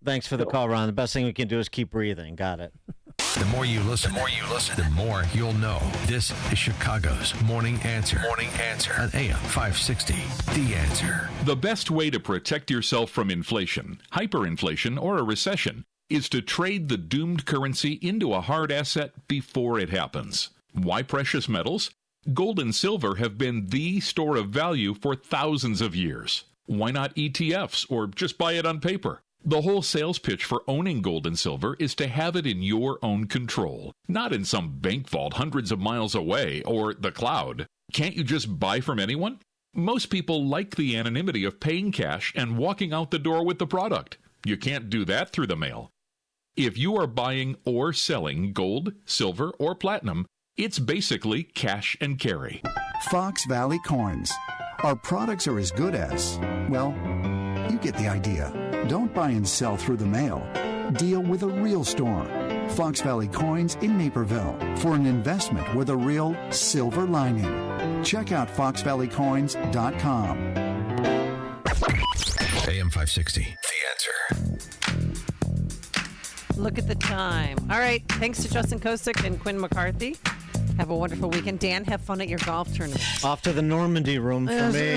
Thanks for the call, Ron. The best thing we can do is keep breathing. Got it. The more you listen, the more you'll know. This is Chicago's Morning Answer. On AM 560. The Answer. The best way to protect yourself from inflation, hyperinflation, or a recession is to trade the doomed currency into a hard asset before it happens. Why precious metals? Gold and silver have been the store of value for thousands of years. Why not ETFs or just buy it on paper? The whole sales pitch for owning gold and silver is to have it in your own control, not in some bank vault hundreds of miles away or the cloud. Can't you just buy from anyone? Most people like the anonymity of paying cash and walking out the door with the product. You can't do that through the mail. If you are buying or selling gold, silver, or platinum, it's basically cash and carry. Fox Valley Coins. Our products are as good as, well, you get the idea. Don't buy and sell through the mail. Deal with a real store. Fox Valley Coins in Naperville for an investment with a real silver lining. Check out foxvalleycoins.com. AM 560. The Answer. Look at the time. All right. Thanks to Justin Kosick and Quinn McCarthy. Have a wonderful weekend. Dan, have fun at your golf tournament. Off to the Normandy room for me.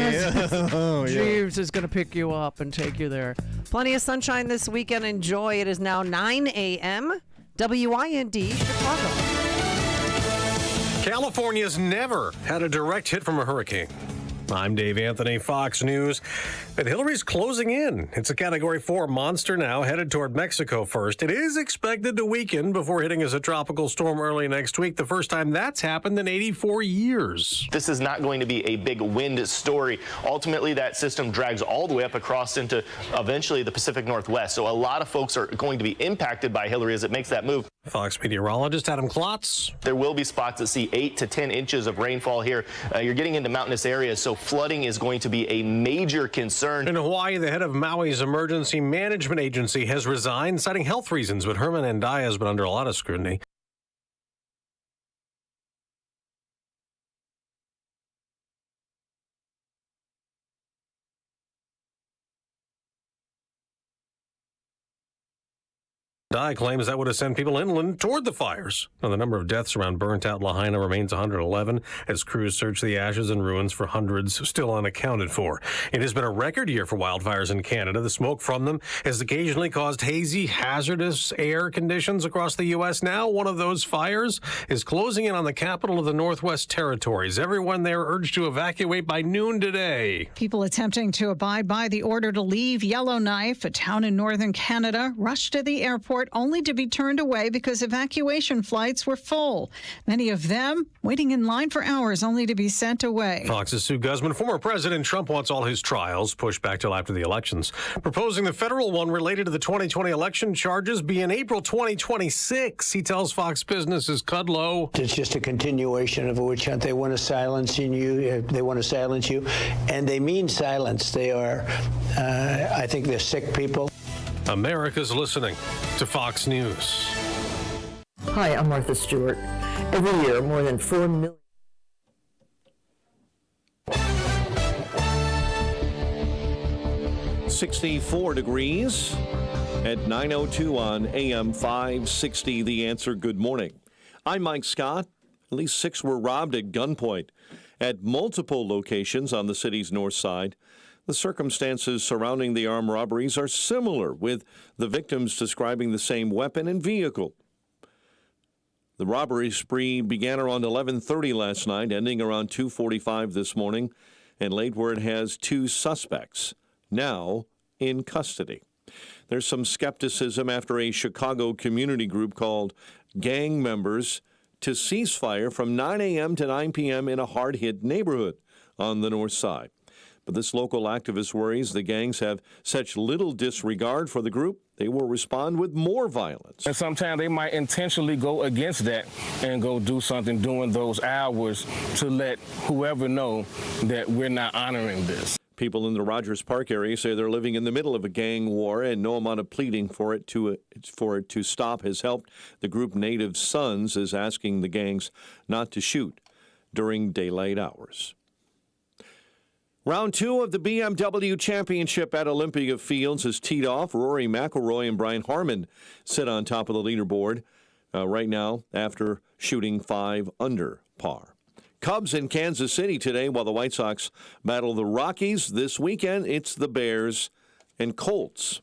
Oh, yeah. Jeeves is going to pick you up and take you there. Plenty of sunshine this weekend. Enjoy. It is now 9 a.m. WIND Chicago. California's never had a direct hit from a hurricane. I'm Dave Anthony, Fox News. But Hillary's closing in. It's a Category 4 monster now, headed toward Mexico first. It is expected to weaken before hitting as a tropical storm early next week, the first time that's happened in 84 years. This is not going to be a big wind story. Ultimately, that system drags all the way up across into eventually the Pacific Northwest. So a lot of folks are going to be impacted by Hillary as it makes that move. Fox meteorologist Adam Klotz. There will be spots that see 8 to 10 inches of rainfall here. You're getting into mountainous areas, so flooding is going to be a major concern. In Hawaii, the head of Maui's emergency management agency has resigned, citing health reasons, but Herman Andaya has been under a lot of scrutiny. Dye claims that would have sent people inland toward the fires. Now, the number of deaths around burnt-out Lahaina remains 111 as crews search the ashes and ruins for hundreds still unaccounted for. It has been a record year for wildfires in Canada. The smoke from them has occasionally caused hazy, hazardous air conditions across the U.S. Now, one of those fires is closing in on the capital of the Northwest Territories. Everyone there urged to evacuate by noon today. People attempting to abide by the order to leave Yellowknife, a town in northern Canada, rushed to the airport only to be turned away because evacuation flights were full. Many of them waiting in line for hours only to be sent away. Fox's Sue Guzman. Former President Trump wants all his trials pushed back till after the elections, proposing the federal one related to the 2020 election charges be in April 2026. He tells Fox Business is Kudlow. It's just a continuation of a witch hunt. They want to silence you. They want to silence you, and they mean silence. They are, I think, they're sick people. America's listening to Fox News. Hi, I'm Martha Stewart. Every year, more than 4 million. .64 degrees at 9:02 on AM 560. The Answer. Good morning. I'm Mike Scott. At least 6 were robbed at gunpoint at multiple locations on the city's north side. The circumstances surrounding the armed robberies are similar, with the victims describing the same weapon and vehicle. The robbery spree began around 11:30 last night, ending around 2:45 this morning, and late word has 2 suspects now in custody. There's some skepticism after a Chicago community group called gang members to cease fire from 9 a.m. to 9 p.m. in a hard-hit neighborhood on the north side. But this local activist worries the gangs have such little disregard for the group, they will respond with more violence. And sometimes they might intentionally go against that and go do something during those hours to let whoever know that we're not honoring this. People in the Rogers Park area say they're living in the middle of a gang war, and no amount of pleading for it to stop has helped. The group Native Sons is asking the gangs not to shoot during daylight hours. Round 2 of the BMW Championship at Olympia Fields is teed off. Rory McIlroy and Brian Harman sit on top of the leaderboard right now after shooting 5 under par. Cubs in Kansas City today, while the White Sox battle the Rockies. This weekend, it's the Bears and Colts.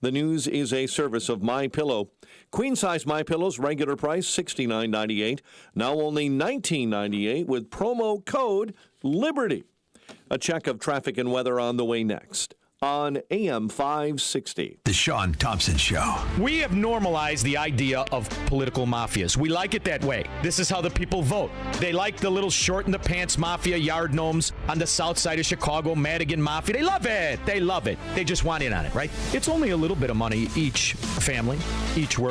The news is a service of MyPillow. Queen-size MyPillow's regular price, $69.98. Now only $19.98 with promo code LIBERTY. A check of traffic and weather on the way next on AM 560. The Sean Thompson Show. We have normalized the idea of political mafias. We like it that way. This is how the people vote. They like the little short-in-the-pants mafia yard gnomes on the south side of Chicago, Madigan Mafia. They love it. They love it. They just want in on it, right? It's only a little bit of money each family, each worker.